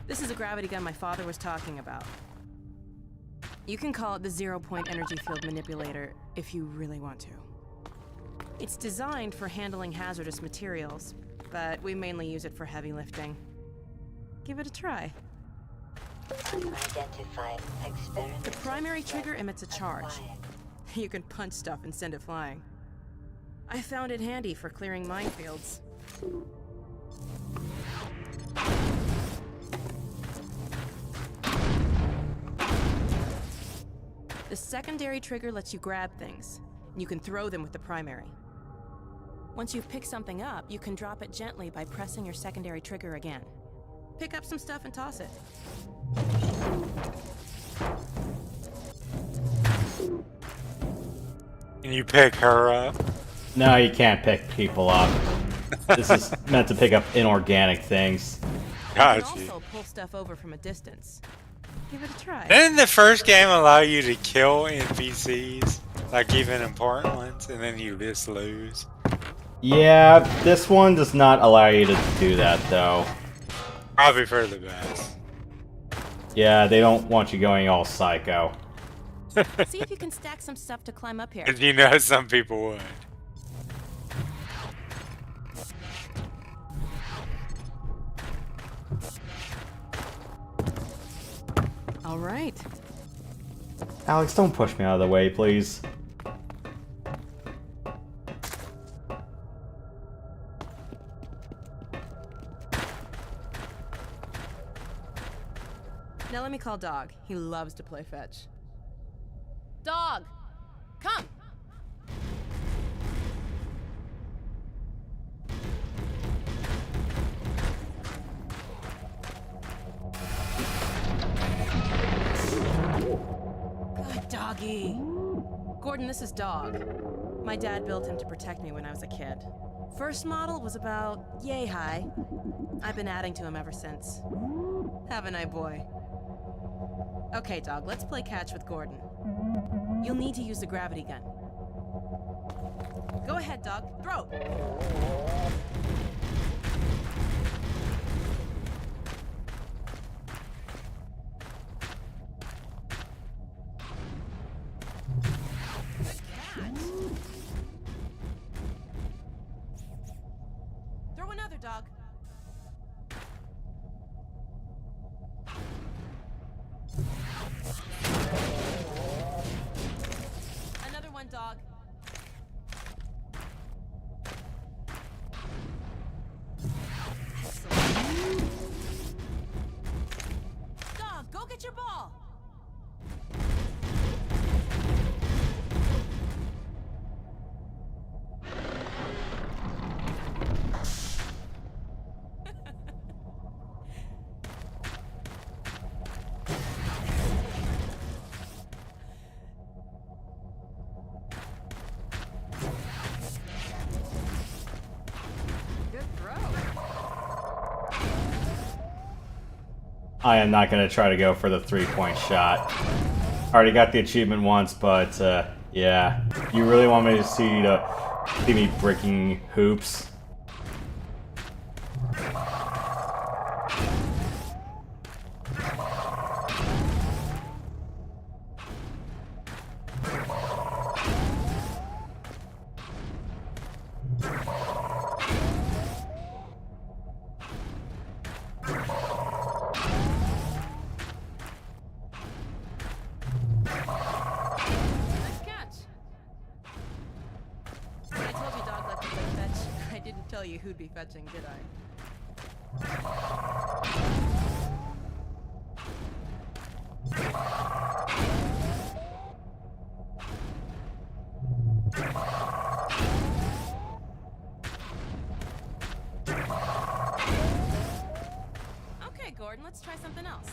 This is a gravity gun my father was talking about. You can call it the zero-point energy field manipulator if you really want to. It's designed for handling hazardous materials, but we mainly use it for heavy lifting. Give it a try. Unidentified experiment. The primary trigger emits a charge. You can punch stuff and send it flying. I found it handy for clearing minefields. The secondary trigger lets you grab things. You can throw them with the primary. Once you've picked something up, you can drop it gently by pressing your secondary trigger again. Pick up some stuff and toss it. Can you pick her up? No, you can't pick people up. This is meant to pick up inorganic things. You can also pull stuff over from a distance. Give it a try. Didn't the first game allow you to kill NPCs? Like even important ones, and then you just lose? Yeah, this one does not allow you to do that, though. Probably for the best. Yeah, they don't want you going all psycho. See if you can stack some stuff to climb up here. Because you know some people would. All right. Alex, don't push me out of the way, please. Now let me call Dog. He loves to play fetch. Dog! Come! Good doggy. Gordon, this is Dog. My dad built him to protect me when I was a kid. First model was about yay high. I've been adding to him ever since. Haven't I, boy? Okay, Dog, let's play catch with Gordon. You'll need to use the gravity gun. Go ahead, Dog. Throw! Good catch! Throw another, Dog. Another one, Dog. Excellent. Dog, go get your ball. I am not going to try to go for the 3-point shot. Already got the achievement once, but yeah. You really want me to see me breaking hoops? Who'd be fetching, did I? Okay, Gordon, let's try something else.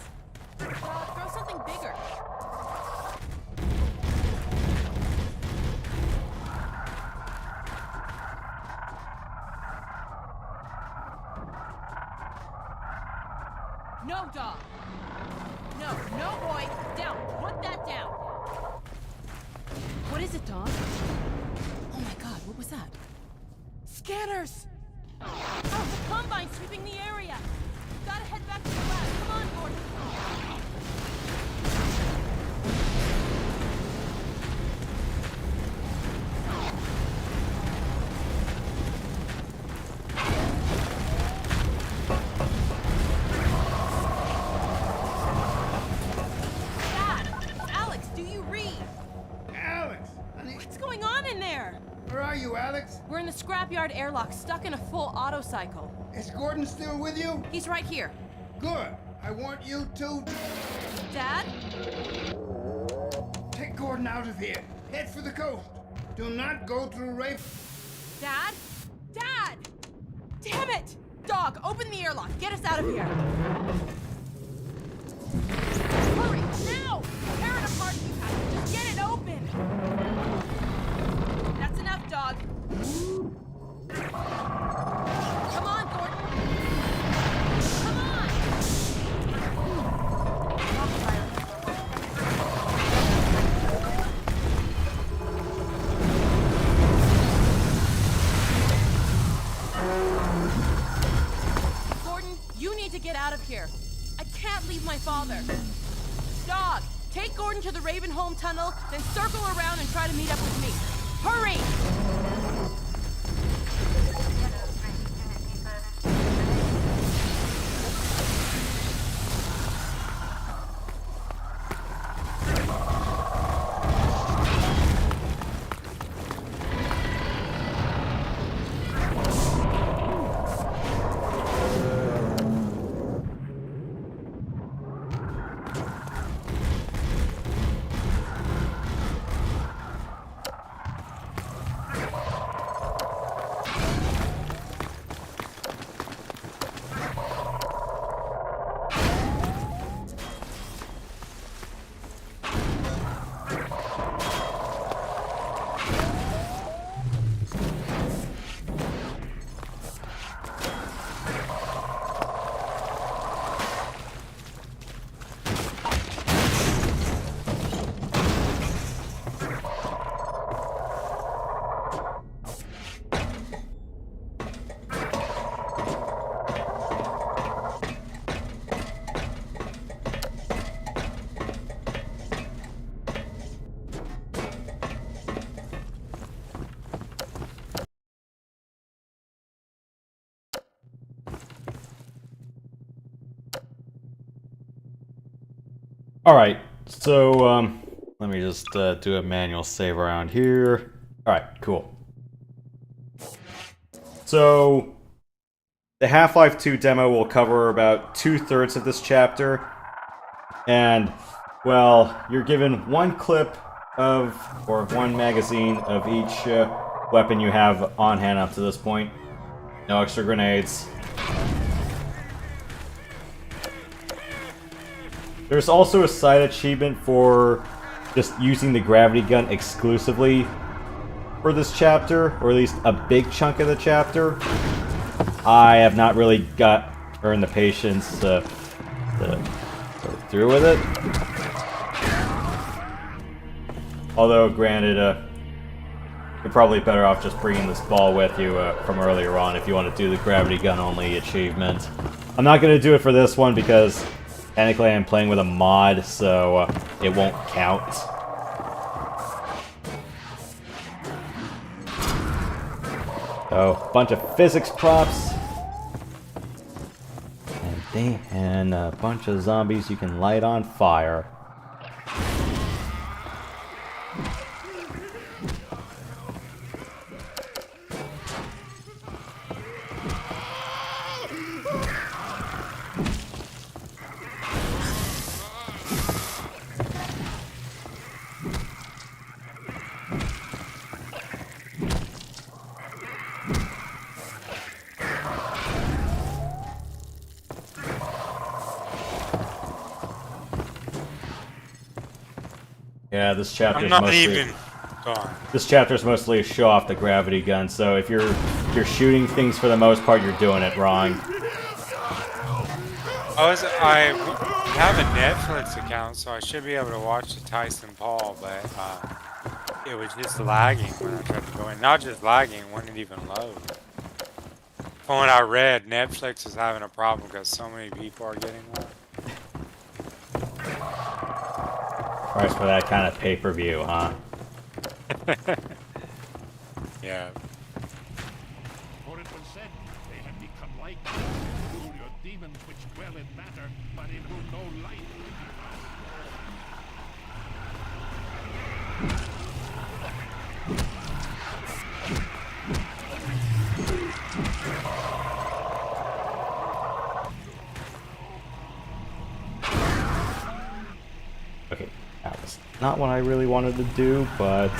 Throw something bigger. No, Dog. No, boy. Down. Put is it, Dawn? Oh my god, what was that? Scanners! Oh, the Combine sweeping the area! Gotta head back to the lab. Come on, Gordon! Dad! Alex, do you read? Alex! Honey. What's going on in there? Where are you, Alex? We're in the scrapyard airlock, stuck in a full auto cycle. Is Gordon still with you? He's right here. Good. I want you to... Dad? Take Gordon out of here. Head for the coast. Do not go through Raven... Dad? Dad! Damn it! Dog, open the airlock. Get us out of here. Hurry, now! Tear it apart, you guys. Just get it open. That's enough, Dog. Come on, Gordon. Come on! Gordon, you need to get out of here. I can't leave my father. Dog, take Gordon to the Ravenholm tunnel, then circle around and try to meet up with me. Hurry! Alright, so let me just do a manual save around here. Alright, cool. So, the Half-Life 2 demo will cover about 2/3 of this chapter. And, well, you're given one clip of, or one magazine of each weapon you have on hand up to this point. No extra grenades. There's also a side achievement for just using the gravity gun exclusively for this chapter, or at least a big chunk of the chapter. I have not really earned the patience to go through with it. Although, granted, you're probably better off just bringing this ball with you from earlier on if you want to do the gravity gun only achievement. I'm not going to do it for this one because technically I'm playing with a mod, so it won't count. So, bunch of physics props. And a bunch of zombies you can light on fire. Yeah, this chapter's This chapter's mostly a show off the gravity gun, so if you're shooting things for the most part, you're doing it wrong. I have a Netflix account, so I should be able to watch the Tyson Paul, but It was just lagging when I tried to go in. Not just lagging, it wouldn't even load. From what I read, Netflix is having a problem because so many people are getting one. Price for that kind of pay-per-view, huh? Yeah. For it was said, they have become like you. Rule your demons which dwell in matter, but in whom no light will be found. Okay, that was not what I really wanted to do, but...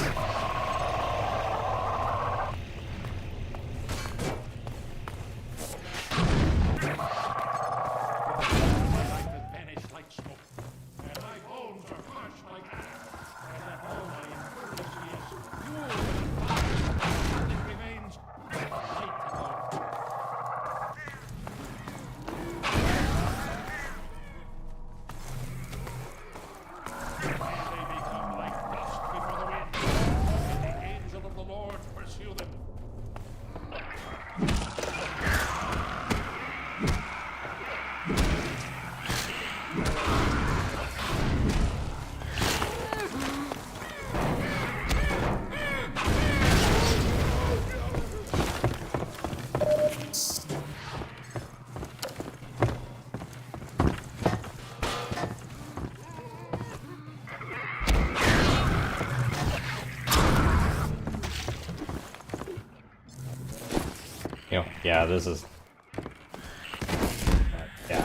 Yeah, this is... yeah.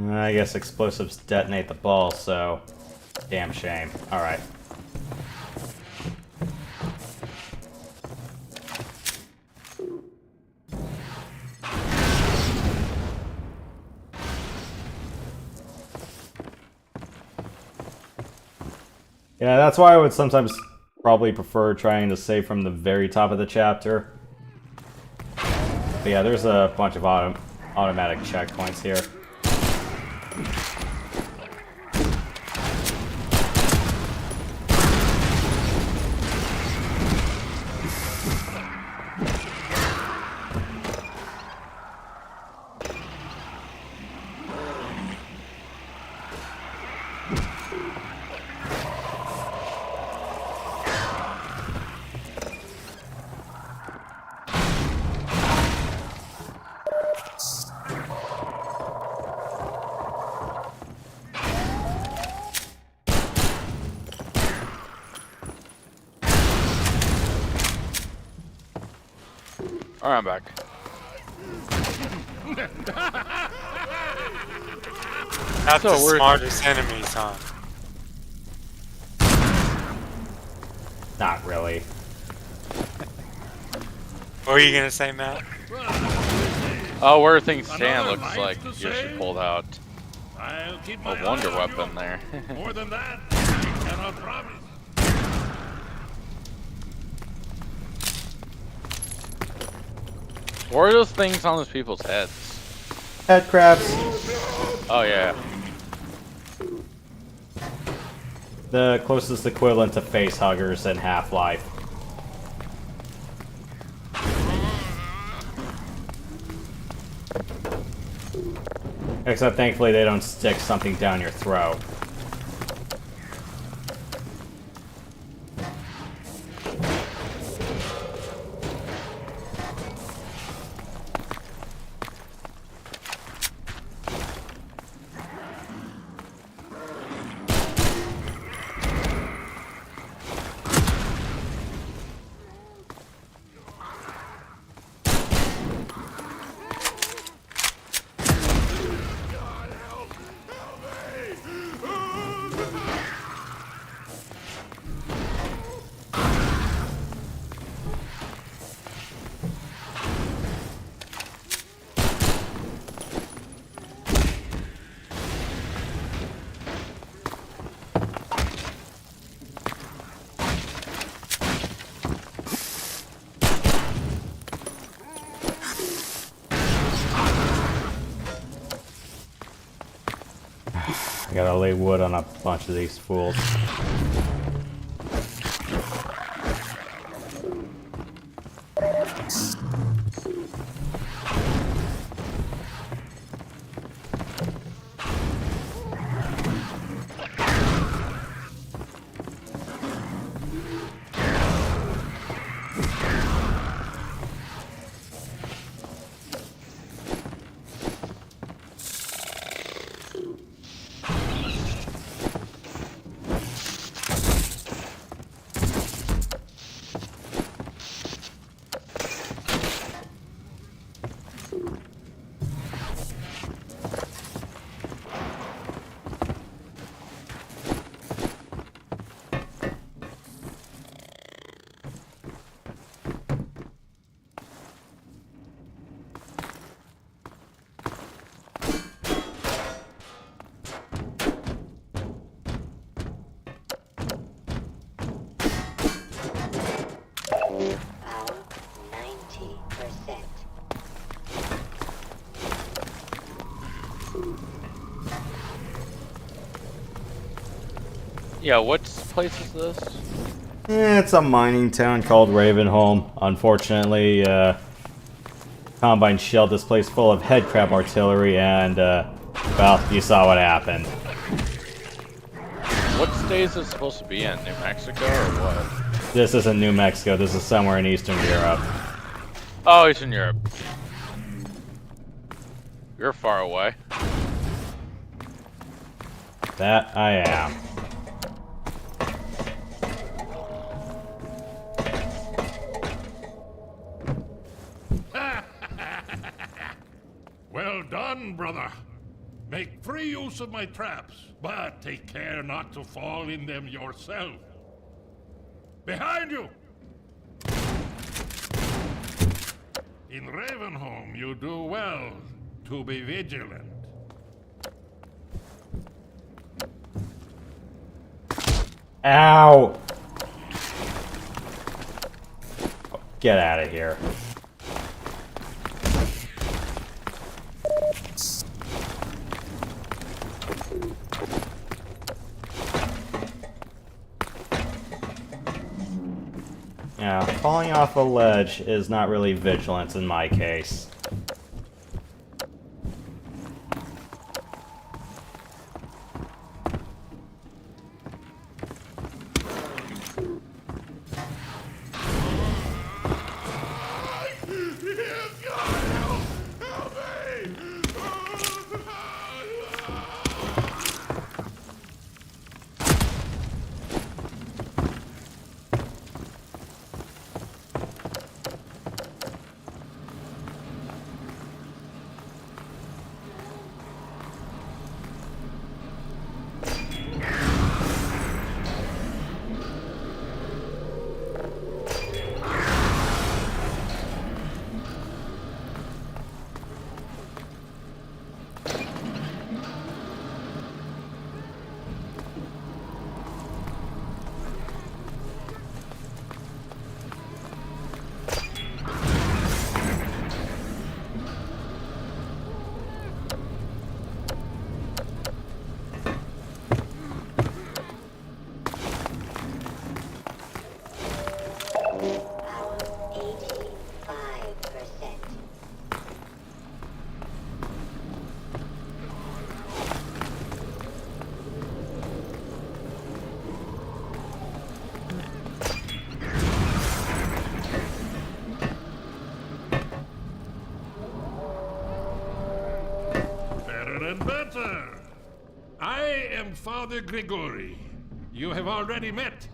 I guess explosives detonate the ball, so... damn shame. Alright. Yeah, that's why I would sometimes probably prefer trying to save from the very top of the chapter. But yeah, there's a bunch of automatic checkpoints here. Alright, I'm back. Not So the we're- smartest enemies, huh? Not really. What were you gonna say, Matt? Oh, where things stand Another looks life like to you actually save? pulled out I'll keep a my wonder eye on weapon you. there. More than that, I cannot promise. What are those things on those people's heads? Head crabs. Oh yeah. The closest equivalent to face huggers in Half-Life. Except thankfully they don't stick something down your throat. gotta lay wood on a bunch of these fools. Yeah, what place is this? It's a mining town called Ravenholm. Unfortunately, Combine shelled this place full of headcrab artillery, and, well, you saw what happened. What state is this supposed to be in? New Mexico or what? This isn't New Mexico, this is somewhere in Eastern Europe. Oh, Eastern Europe. You're far away. That I am. Well done, brother. Make free use of my traps, but take care not to fall in them yourself. Behind you! In Ravenholm, you do well to be vigilant. Ow! Oh, get out of here. Yeah, falling off a ledge is not really vigilance in my case. And better. I am Father Grigori. You have already met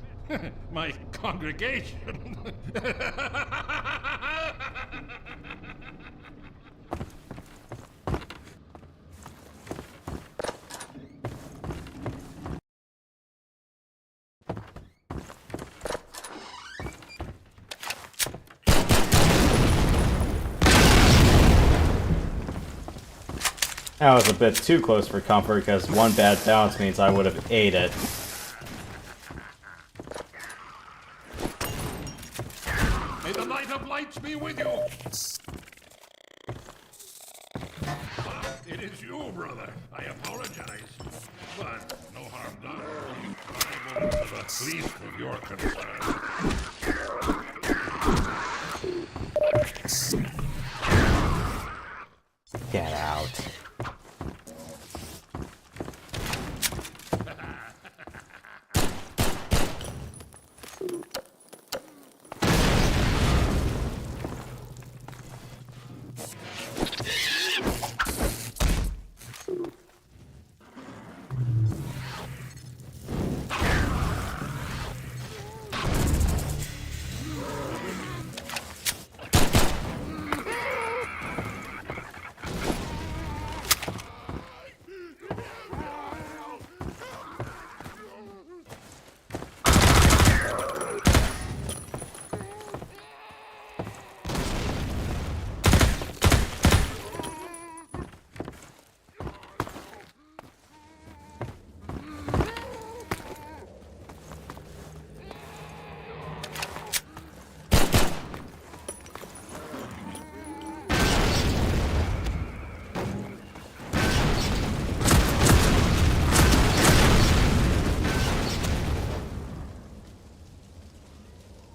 my congregation. That was a bit too close for comfort, because one bad bounce means I would have ate it. May the light of lights be with you. It is you, brother. I apologize. But no harm done. You are able to the least of your concern. Get out.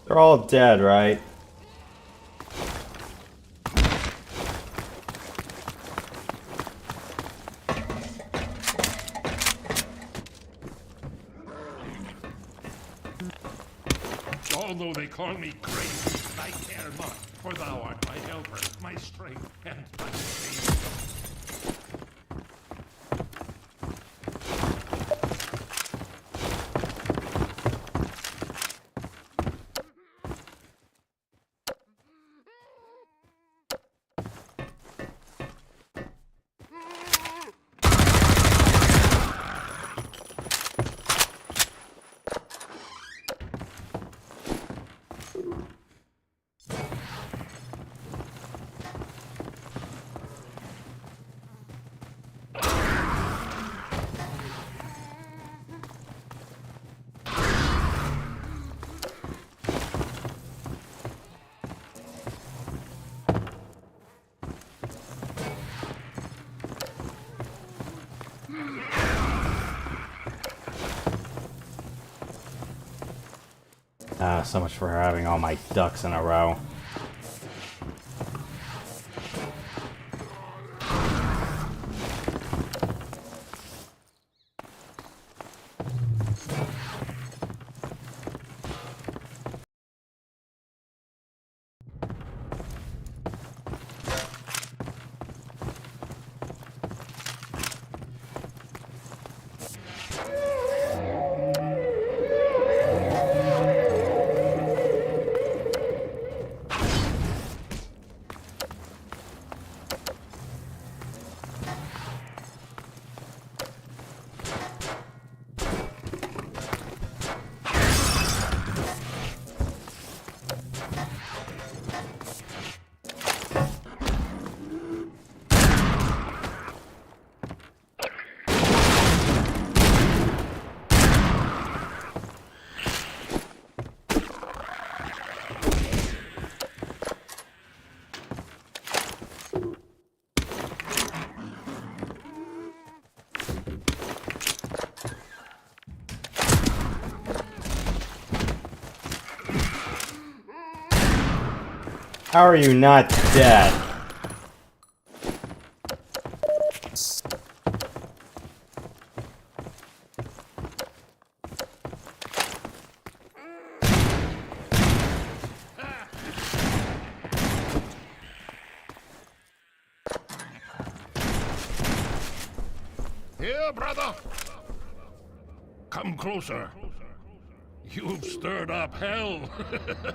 They're all dead, right? Although they call me crazy, I care not, for thou art my helper, my strength, and my savior. So much for having all my ducks in a row. How are you not dead? Here, brother! Come closer. You've stirred up hell.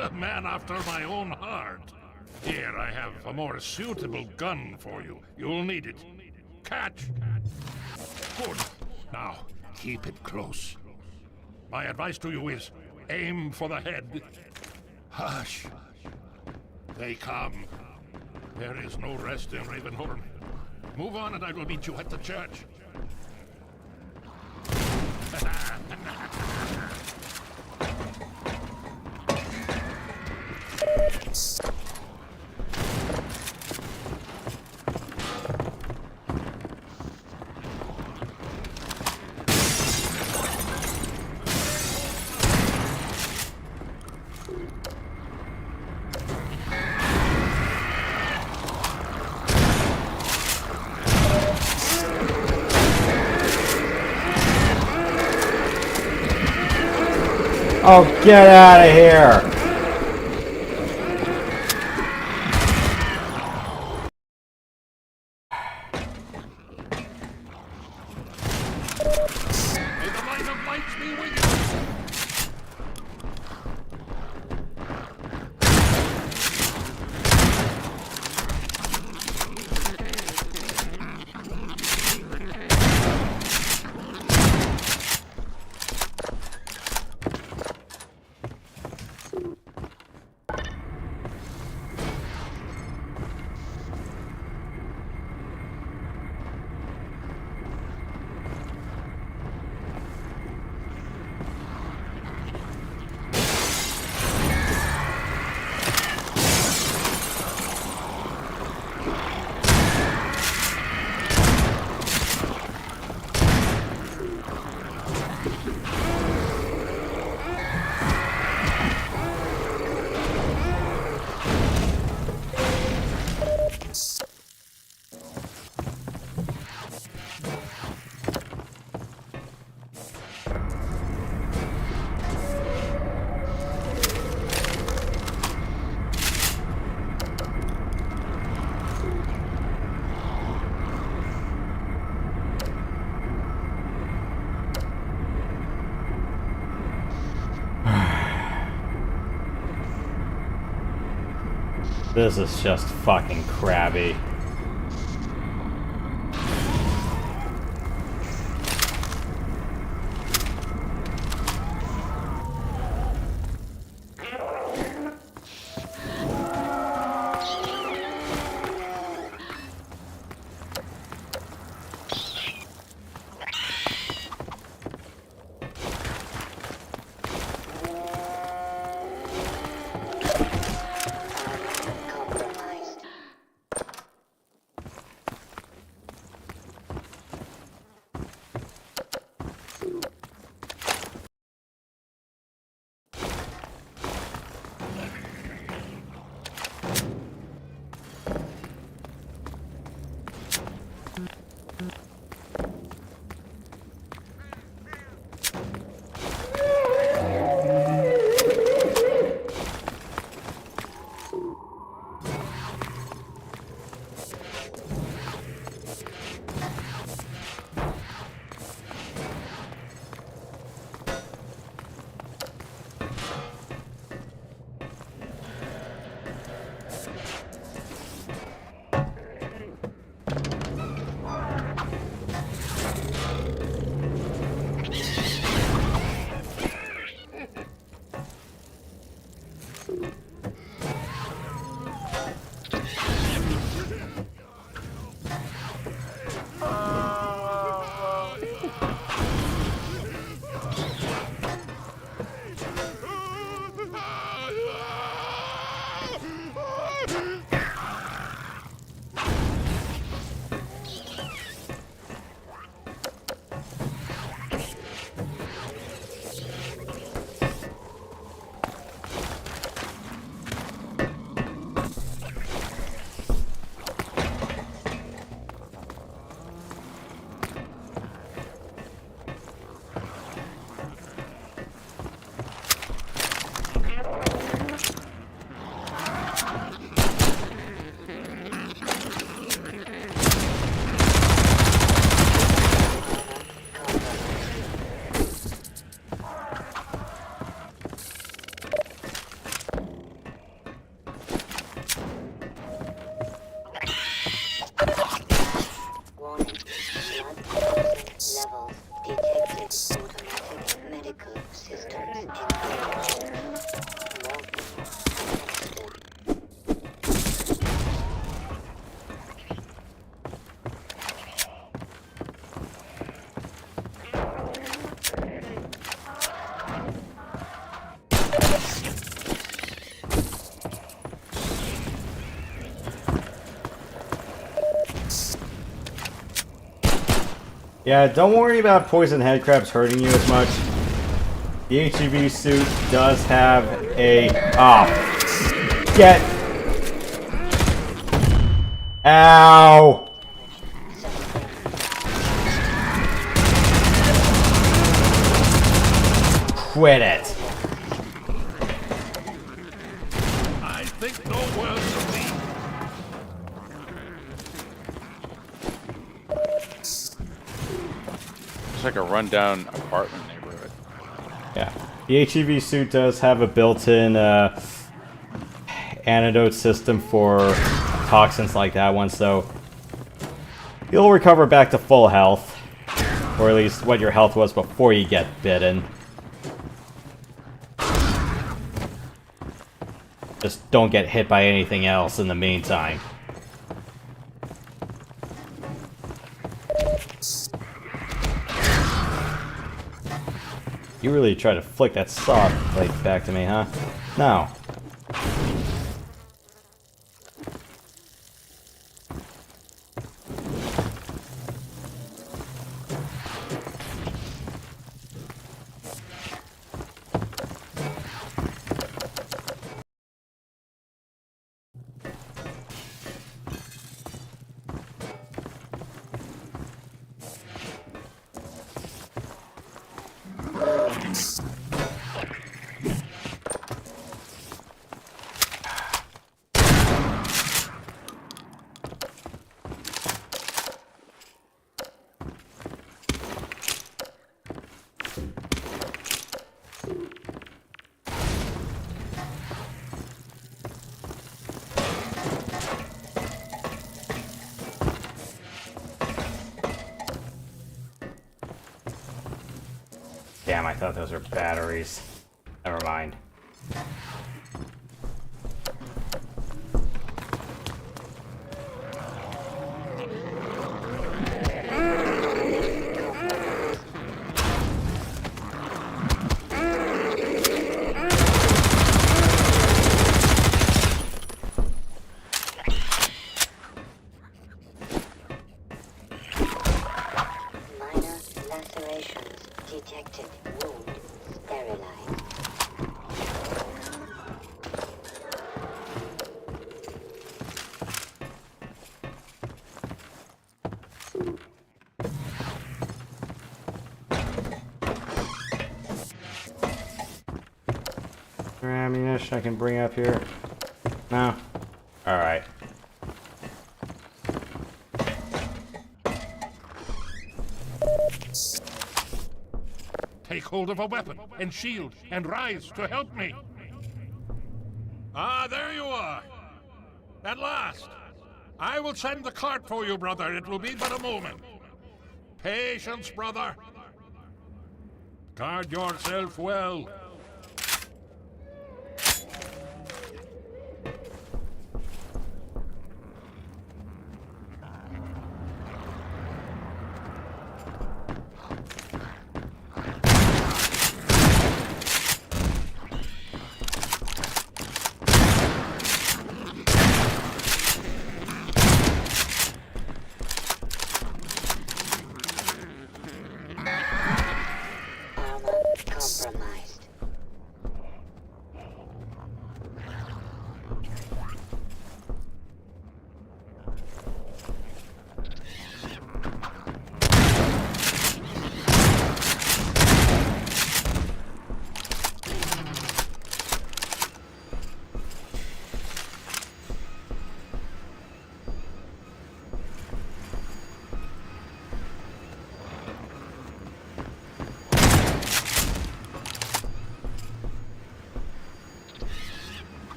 A man after my own heart. Here, I have a more suitable gun for you. You'll need it. Catch! Good. Now, keep it close. My advice to you is, aim for the head. Hush. They come. There is no rest in Ravenholm. Move on and I will meet you at the church. Oh, get out of here! May the light of lights be with you. This is just fucking crabby. Yeah, don't worry about poison headcrabs hurting you as much. The HEV suit does have a... Get... Ow! Quit it. Speak no words of thee. It's like a rundown apartment neighborhood. Yeah. The HEV suit does have a built-in antidote system for toxins like that one, so you'll recover back to full health. Or at least what your health was before you get bitten. Just don't get hit by anything else in the meantime. You really try to flick that saw blade back to me, huh? No. Damn, I thought those were batteries. Never mind. Minor lacerations detected. Wound sterilized. There ammunition I can bring up here? No? Alright. Take hold of a weapon and shield and rise to help me. Ah, there you are. At last. I will send the cart for you, brother. It will be but a moment. Patience, brother. Guard yourself well. Compromised.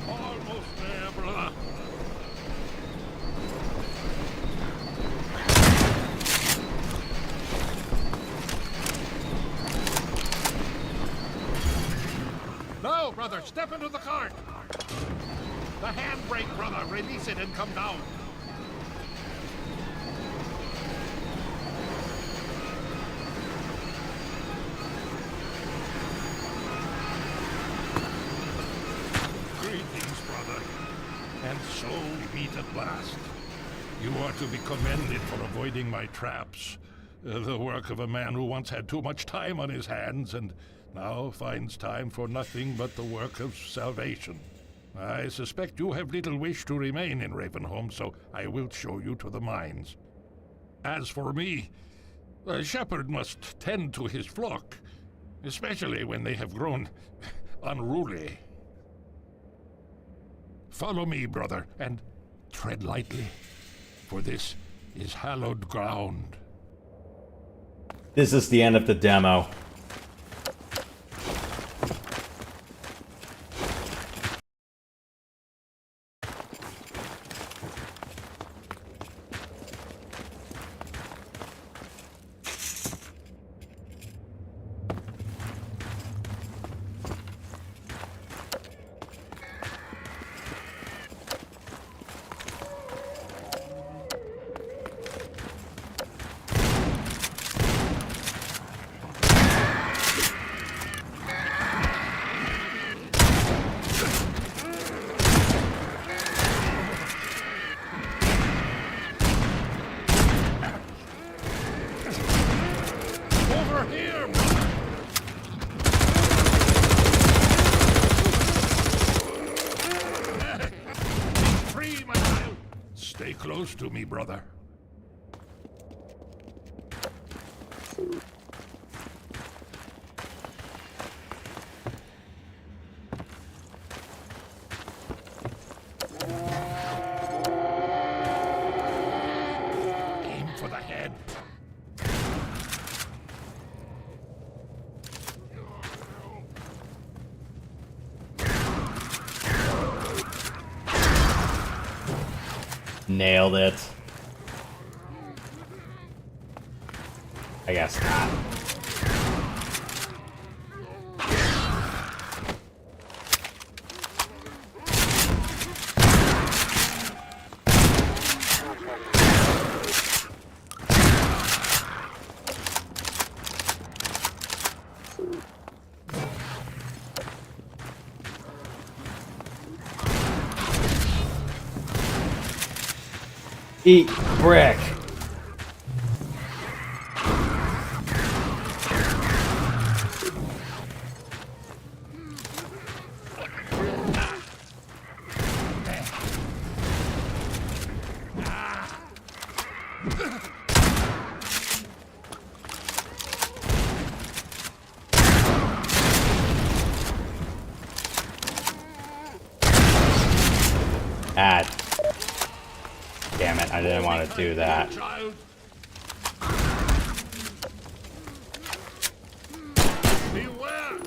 Almost there, brother. No, brother, step into the cart. The handbrake, brother. Release it and come down. Greetings, brother. And so we meet at last. You are to be commended for avoiding my traps. The work of a man who once had too much time on his hands and now finds time for nothing but the work of salvation. I suspect you have little wish to remain in Ravenholm, so I will show you to the mines. As for me, a shepherd must tend to his flock, especially when they have grown unruly. Follow me, brother, and tread lightly, for this is hallowed ground. This is the end of the demo. Stay close to me, brother. Aim for the head. Nailed it. I guess not. Eat brick. Damn it, I didn't want to do that. Beware!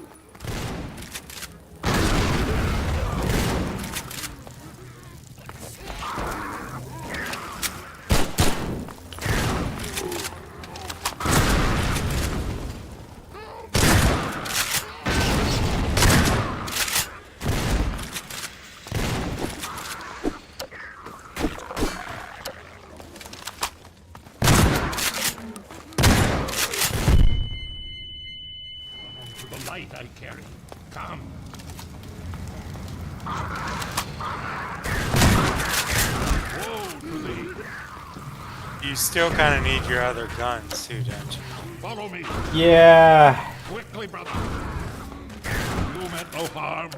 The light I carry. Come. Woe to thee. You still kind of need your other guns too, don't you? Follow me. Yeah. Quickly, brother. You meant no harm.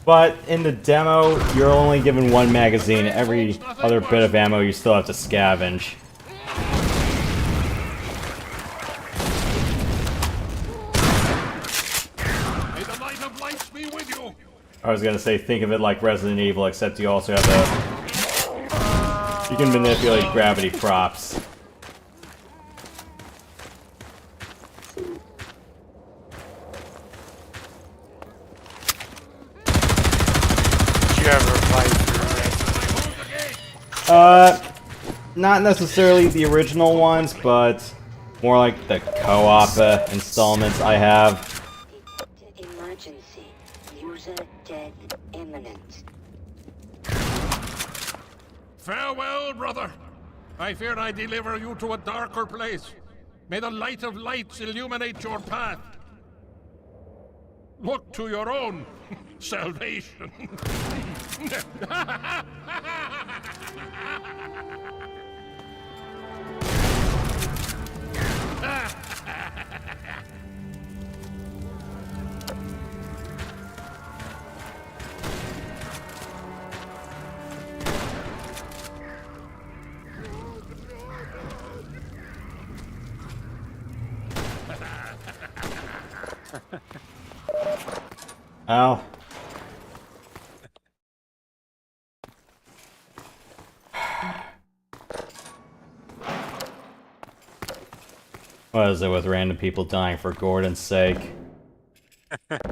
But in the demo, you're only given one magazine. Every other bit of ammo you still have to scavenge. May the light of lights be with you. I was gonna say, think of it like Resident Evil, except you also have the... You can manipulate gravity props. Did you ever play through it? Not necessarily the original ones, but more like the co-op installments I have. Emergency. User dead imminent. Farewell, brother. I fear I deliver you to a darker place. May the light of lights illuminate your path. Look to your own salvation. Well. What is it with random people dying for Gordon's sake? Major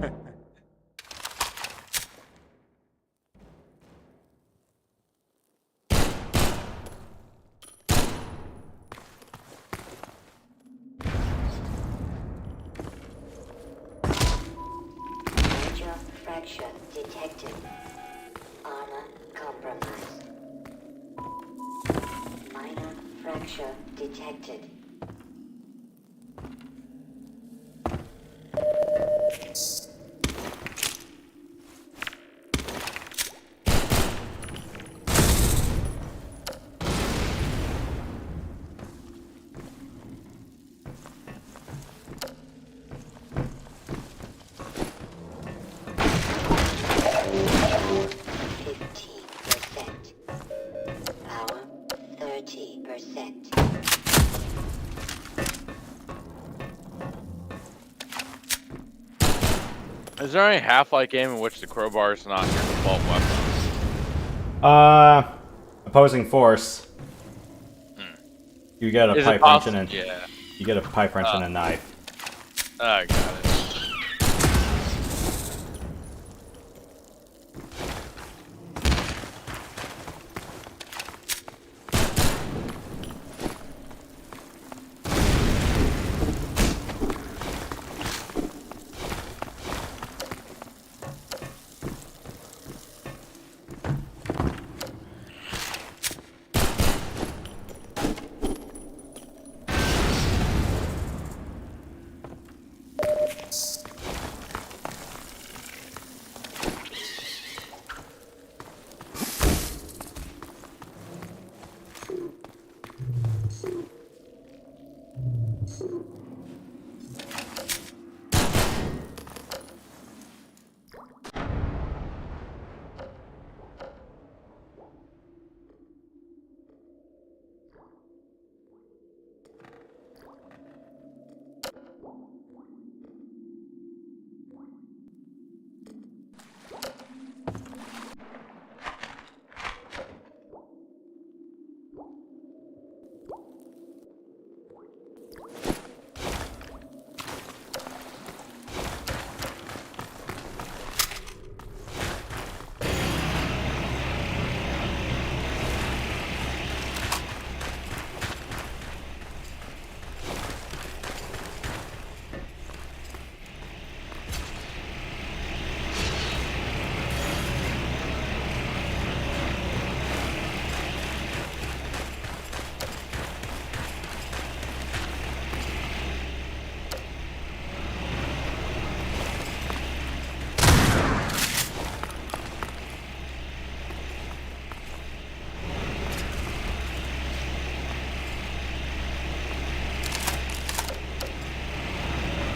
fracture detected. Armor compromised. Minor fracture detected. Power 30%. Is there any Half-Life game in which the crowbar is not your default weapon? Opposing force. You get a Is it pipe wrench and possible? Yeah. you get a pipe wrench and a knife. I got it.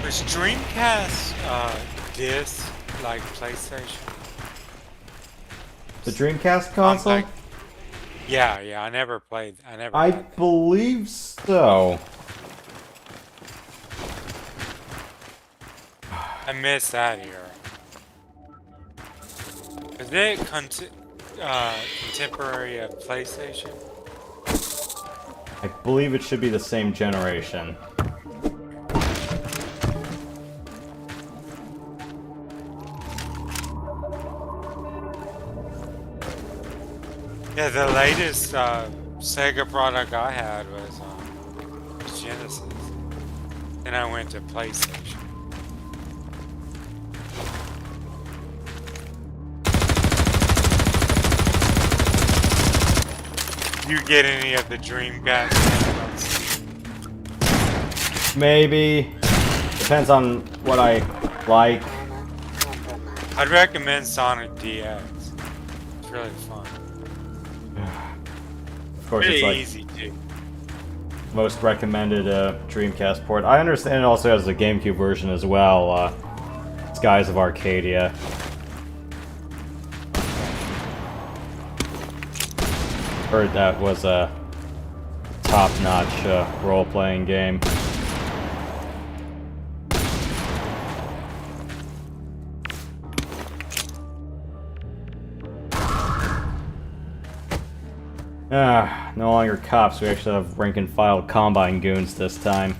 Was Dreamcast disc like PlayStation? The Dreamcast console? Yeah, I never played. I believe so. I missed that era. Is it contemporary of PlayStation? I believe it should be the same generation. Yeah, the latest Sega product I had was Genesis. Then I went to PlayStation. You get any of the Dreamcast? Maybe. Depends on what I like. I'd recommend Sonic DX. It's really fun. Of course, really it's like easy too. Most recommended Dreamcast port. I understand it also has a GameCube version as well. Skies of Arcadia. Heard that was a top-notch role-playing game. No longer cops, we actually have rank and file Combine goons this time.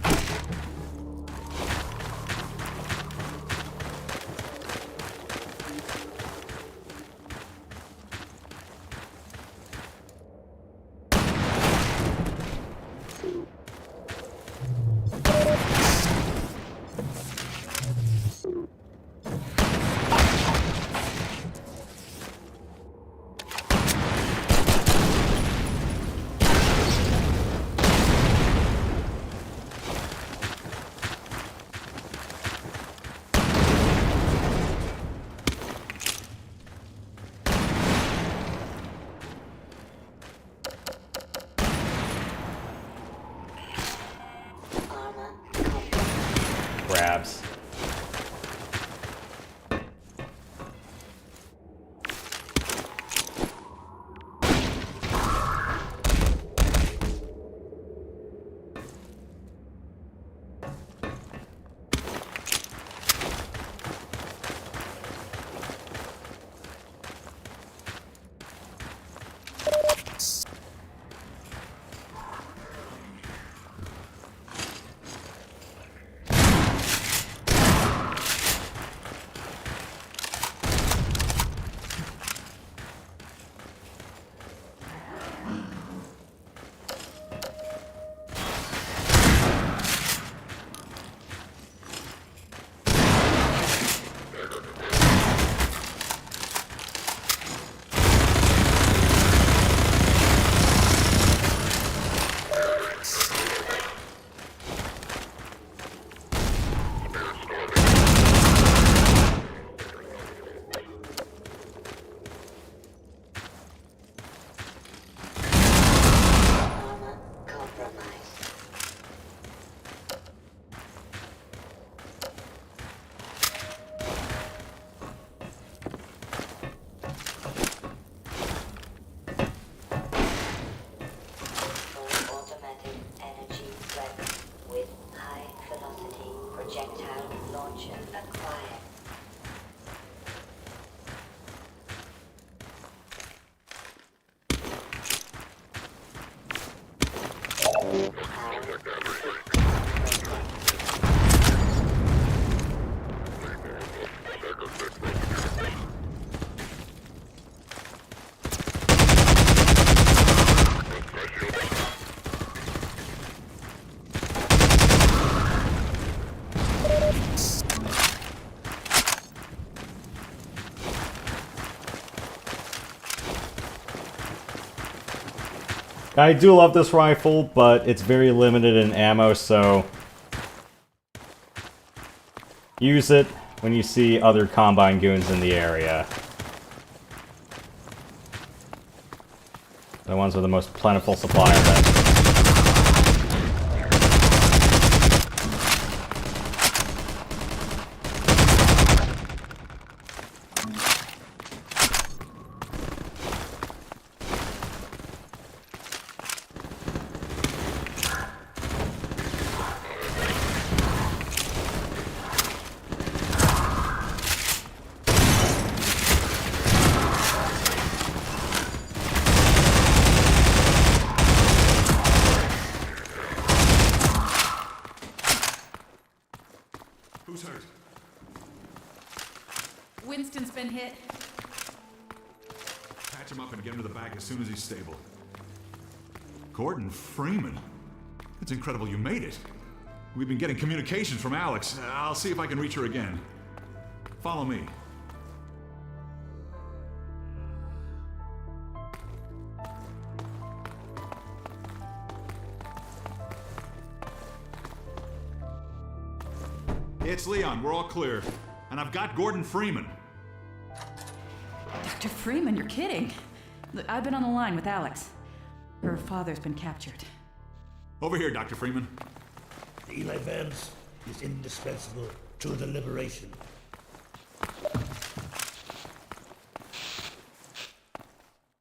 Grabs. I do love this rifle, but it's very limited in ammo, so use it when you see other Combine goons in the area. The ones with the most plentiful supply of it. Who's hurt? Winston's been hit. Patch him up and get him to the back as soon as he's stable. Gordon Freeman? It's incredible you made it. We've been getting communications from Alex. I'll see if I can reach her again. Follow me. It's Leon. We're all clear. And I've got Gordon Freeman. Dr. Freeman, you're kidding. Look, I've been on the line with Alex. Her father's been captured. Over here, Dr. Freeman. Eli Vance is indispensable to the liberation.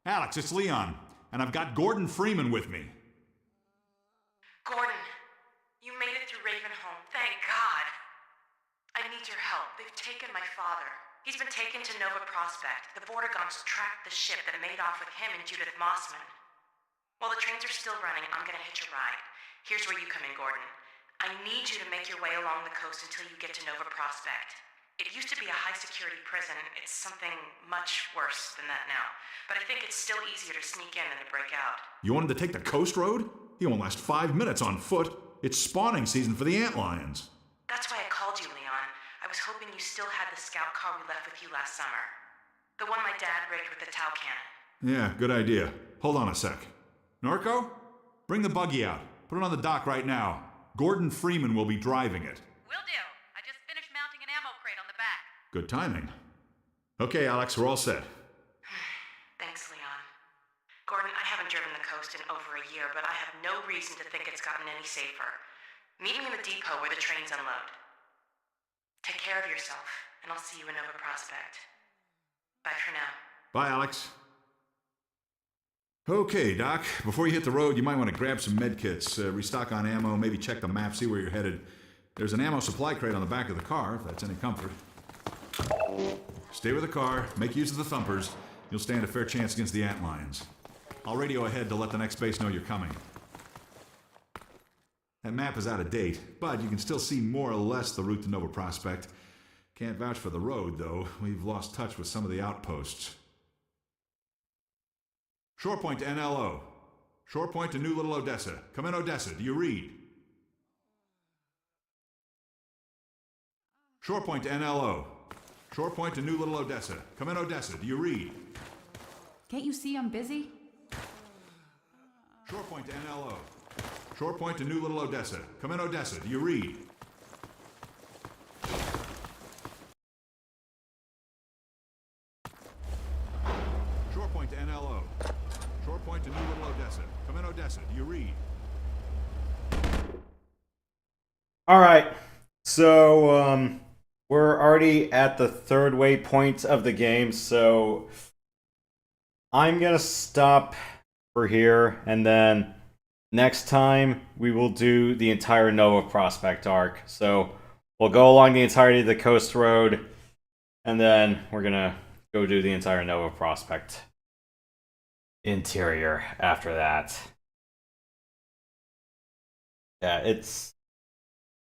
Alex, it's Leon. And I've got Gordon Freeman with me. Gordon, you made it through Ravenholm. Thank God. I need your help. They've taken my father. He's been taken to Nova Prospect. The Vortigaunts tracked the ship that made off with him and Judith Mossman. While the trains are still running, I'm gonna hitch a ride. Here's where you come in, Gordon. I need you to make your way along the coast until you get to Nova Prospect. It used to be a high-security prison. It's something much worse than that now. But I think it's still easier to sneak in than to break out. You want him to take the coast road? He won't last 5 minutes on foot. It's spawning season for the antlions. That's why I called you, Leon. I was hoping you still had the scout car we left with you last summer. The one my dad rigged with the Tau cannon. Yeah, good idea. Hold on a sec. Norco? Bring the buggy out. Put it on the dock right now. Gordon Freeman will be driving it. Will do. I just finished mounting an ammo crate on the back. Good timing. Okay, Alex, we're all set. Thanks, Leon. Gordon, I haven't driven the coast in over a year, but I have no reason to think it's gotten any safer. Meet me in the depot where the trains unload. Take care of yourself, and I'll see you in Nova Prospect. Bye for now. Bye, Alex. Okay, Doc. Before you hit the road, you might want to grab some med kits, restock on ammo, maybe check the map, see where you're headed. There's an ammo supply crate on the back of the car, if that's any comfort. Stay with the car, make use of the thumpers. You'll stand a fair chance against the antlions. I'll radio ahead to let the next base know you're coming. That map is out of date, but you can still see more or less the route to Nova Prospect. Can't vouch for the road, though. We've lost touch with some of the outposts. Shorepoint to NLO. Shorepoint to New Little Odessa. Come in, Odessa. Do you read? Shorepoint to NLO. Shorepoint to New Little Odessa. Come in, Odessa. Do you read? Can't you see I'm busy? Shorepoint to NLO. Shorepoint to New Little Odessa. Come in, Odessa. Do you read? Shorepoint to NLO. Shorepoint to New Little Odessa. Come in, Odessa. Do you read? Alright, so we're already at the third waypoint of the game, so I'm gonna stop for here, and then next time we will do the entire Nova Prospect arc. So we'll go along the entirety of the coast road, and then we're gonna go do the entire Nova Prospect interior after that. Yeah, it's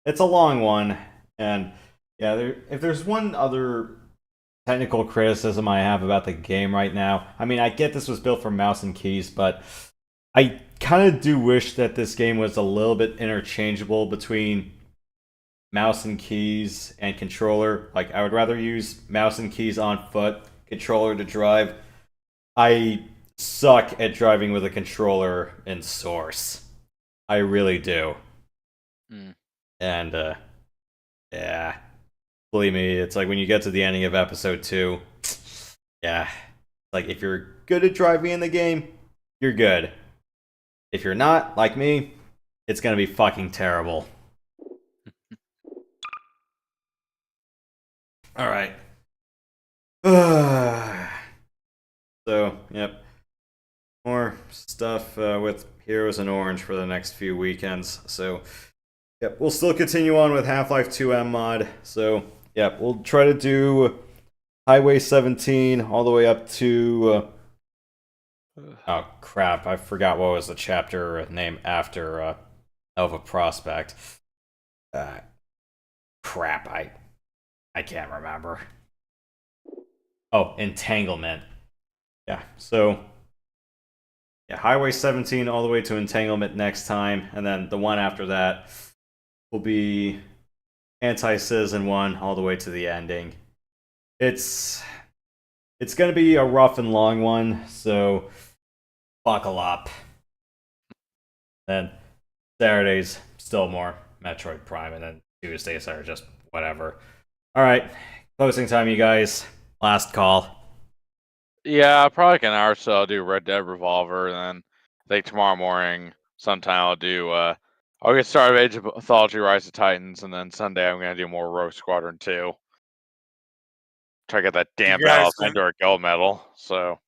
a long one, and yeah, if there's one other technical criticism I have about the game right now, I mean, I get this was built for mouse and keys, but I kind of do wish that this game was a little bit interchangeable between mouse and keys and controller. Like, I would rather use mouse and keys on foot, controller to drive. I suck at driving with a controller in Source. I really do. And, yeah. Believe me, it's like when you get to the ending of episode 2, yeah. Like, if you're good at driving in the game, you're good. If you're not, like me, it's gonna be fucking terrible. Alright. So, yep. More stuff with Heroes in Orange for the next few weekends. So, yep, we'll still continue on with Half-Life 2 MMod. So, yep, we'll try to do Highway 17 all the way up to... oh, crap. I forgot what was the chapter name after Nova Prospect. Crap, I can't remember. Oh, Entanglement. Yeah, so... yeah, Highway 17 all the way to Entanglement next time, and then the one after that will be Anti-Citizen 1 all the way to the ending. It's going to be a rough and long one, so buckle up. Then Saturdays, still more Metroid Prime, and then Tuesdays are just whatever. Alright, closing time, you guys. Last call. Yeah, probably like an hour or so I'll do Red Dead Revolver, and then I think tomorrow morning sometime I'll do I'll get started with Age of Mythology Rise of Titans, and then Sunday I'm gonna do more Rogue Squadron 2. Try to get that damn Battle of Endor gold medal, so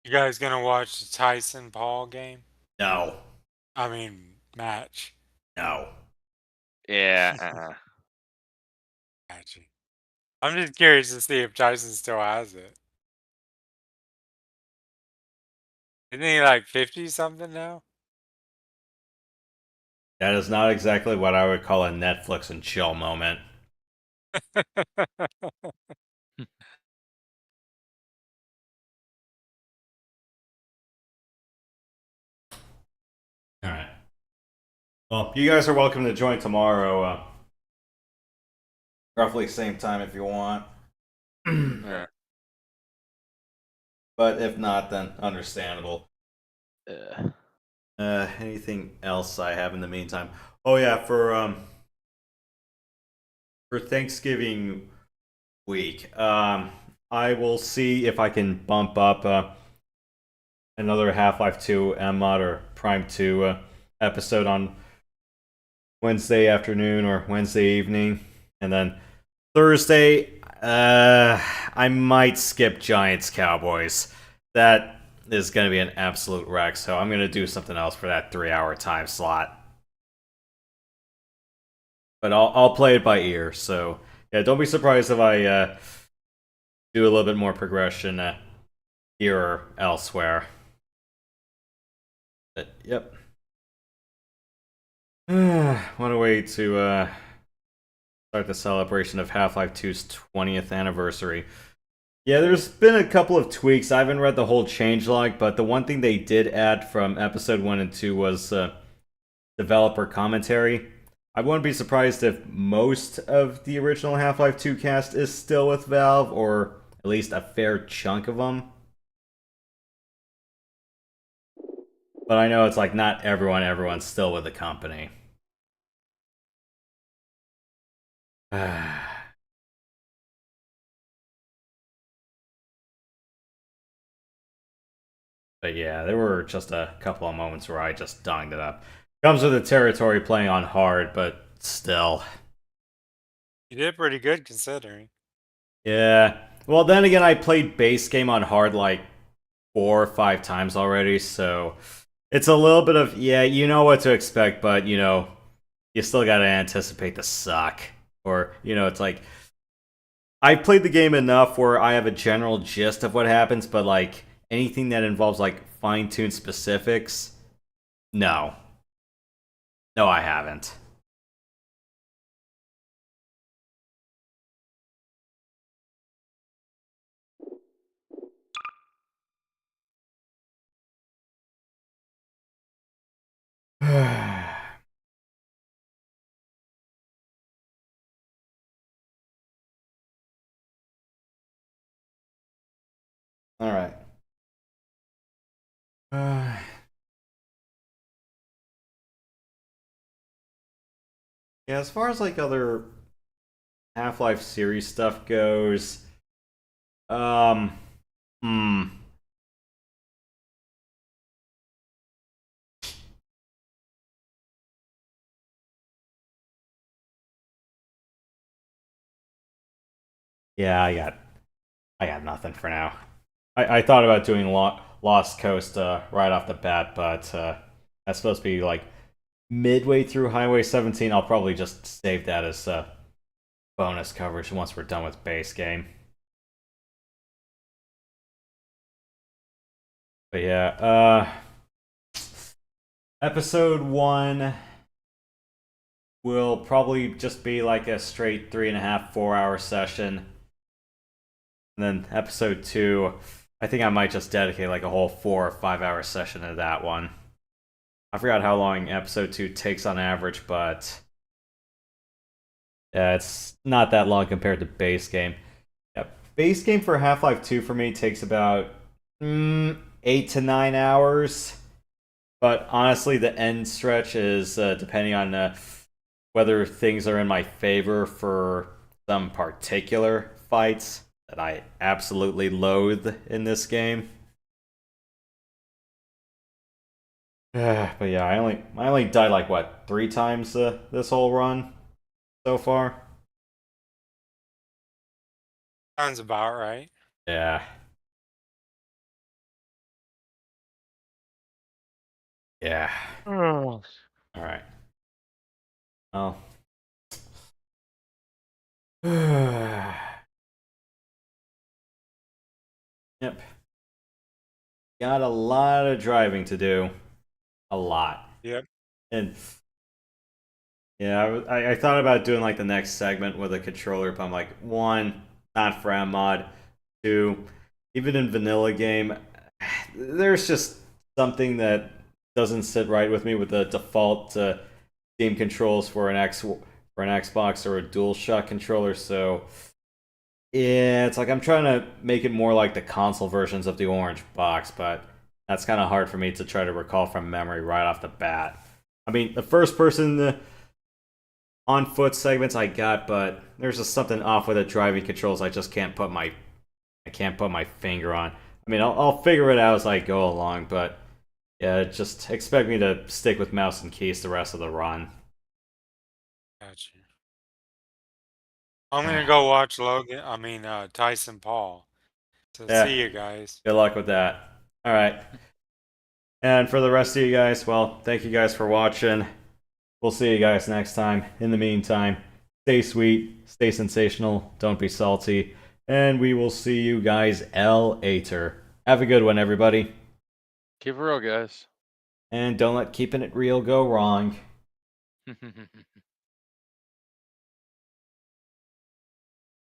You guys gonna watch the Tyson Paul game? No. I mean, match. No. yeah. I'm just curious to see if Tyson still has it. Isn't he like 50 something now? That is not exactly what I would call a Netflix and chill moment. Alright. Well, you guys are welcome to join tomorrow. Roughly same time if you want. Yeah. But if not, then understandable. Yeah. Anything else I have in the meantime? Oh yeah, for Thanksgiving week, I will see if I can bump up another Half-Life 2 MMod or Prime 2 episode on Wednesday afternoon or Wednesday evening, and then Thursday, I might skip Giants Cowboys. That is going to be an absolute wreck, so I'm going to do something else for that 3-hour time slot. But I'll play it by ear, so yeah, don't be surprised if I do a little bit more progression here or elsewhere. But, yep. What a way to start the celebration of Half-Life 2's 20th anniversary. Yeah, there's been a couple of tweaks. I haven't read the whole changelog, but the one thing they did add from episode 1 and 2 was developer commentary. I wouldn't be surprised if most of the original Half-Life 2 cast is still with Valve, or at least a fair chunk of them. But I know it's like not everyone's still with the company. But yeah, there were just a couple of moments where I just donged it up. Comes with the territory playing on hard, but still. You did pretty good considering. Yeah. Well, then again, I played base game on hard like 4 or 5 times already, so it's a little bit of, yeah, you know what to expect, but, you know, you still gotta anticipate the suck. Or, you know, it's like, I played the game enough where I have a general gist of what happens, but, like, anything that involves, like, fine-tuned specifics, no. No, I haven't. All right. Yeah, as far as like other Half-Life series stuff goes, um, hmm. Yeah, I got nothing for now. I thought about doing Lost Coast right off the bat, but that's supposed to be like midway through Highway 17. I'll probably just save that as bonus coverage once we're done with base game. But yeah, episode 1 will probably just be like a straight 3.5, 4 hour session. And then episode 2, I think I might just dedicate like a whole 4 or 5 hour session to that one. I forgot how long episode 2 takes on average, but yeah, it's not that long compared to base game. Yeah, base game for Half-Life 2 for me takes about 8 to 9 hours. But honestly, the end stretch is depending on whether things are in my favor for some particular fights that I absolutely loathe in this game. But yeah, I only died like what, 3 times this whole run so far. Sounds about right. Yeah. Yeah. Oh. All right. Well. Yep. got a lot of driving to do. A lot. Yep. And yeah, I thought about doing like the next segment with a controller, but I'm like, one, not for MMod. Two, even in vanilla game, there's just something that doesn't sit right with me with the default Steam controls for an Xbox or a DualShock controller. So yeah, it's like I'm trying to make it more like the console versions of the orange box, but that's kind of hard for me to try to recall from memory right off the bat. I mean, the first person on foot segments I got, but there's just something off with the driving controls. I just can't put my finger on. I mean, I'll figure it out as I go along, but yeah, just expect me to stick with mouse and keys the rest of the run. Gotcha. I'm gonna go watch Tyson Paul. So Yeah. see you guys. Good luck with that. All right. And for the rest of you guys, well, thank you guys for watching. We'll see you guys next time. In the meantime, stay sweet, stay sensational, don't be salty, and we will see you guys later. Have a good one, everybody. Keep it real, guys. And don't let keeping it real go wrong.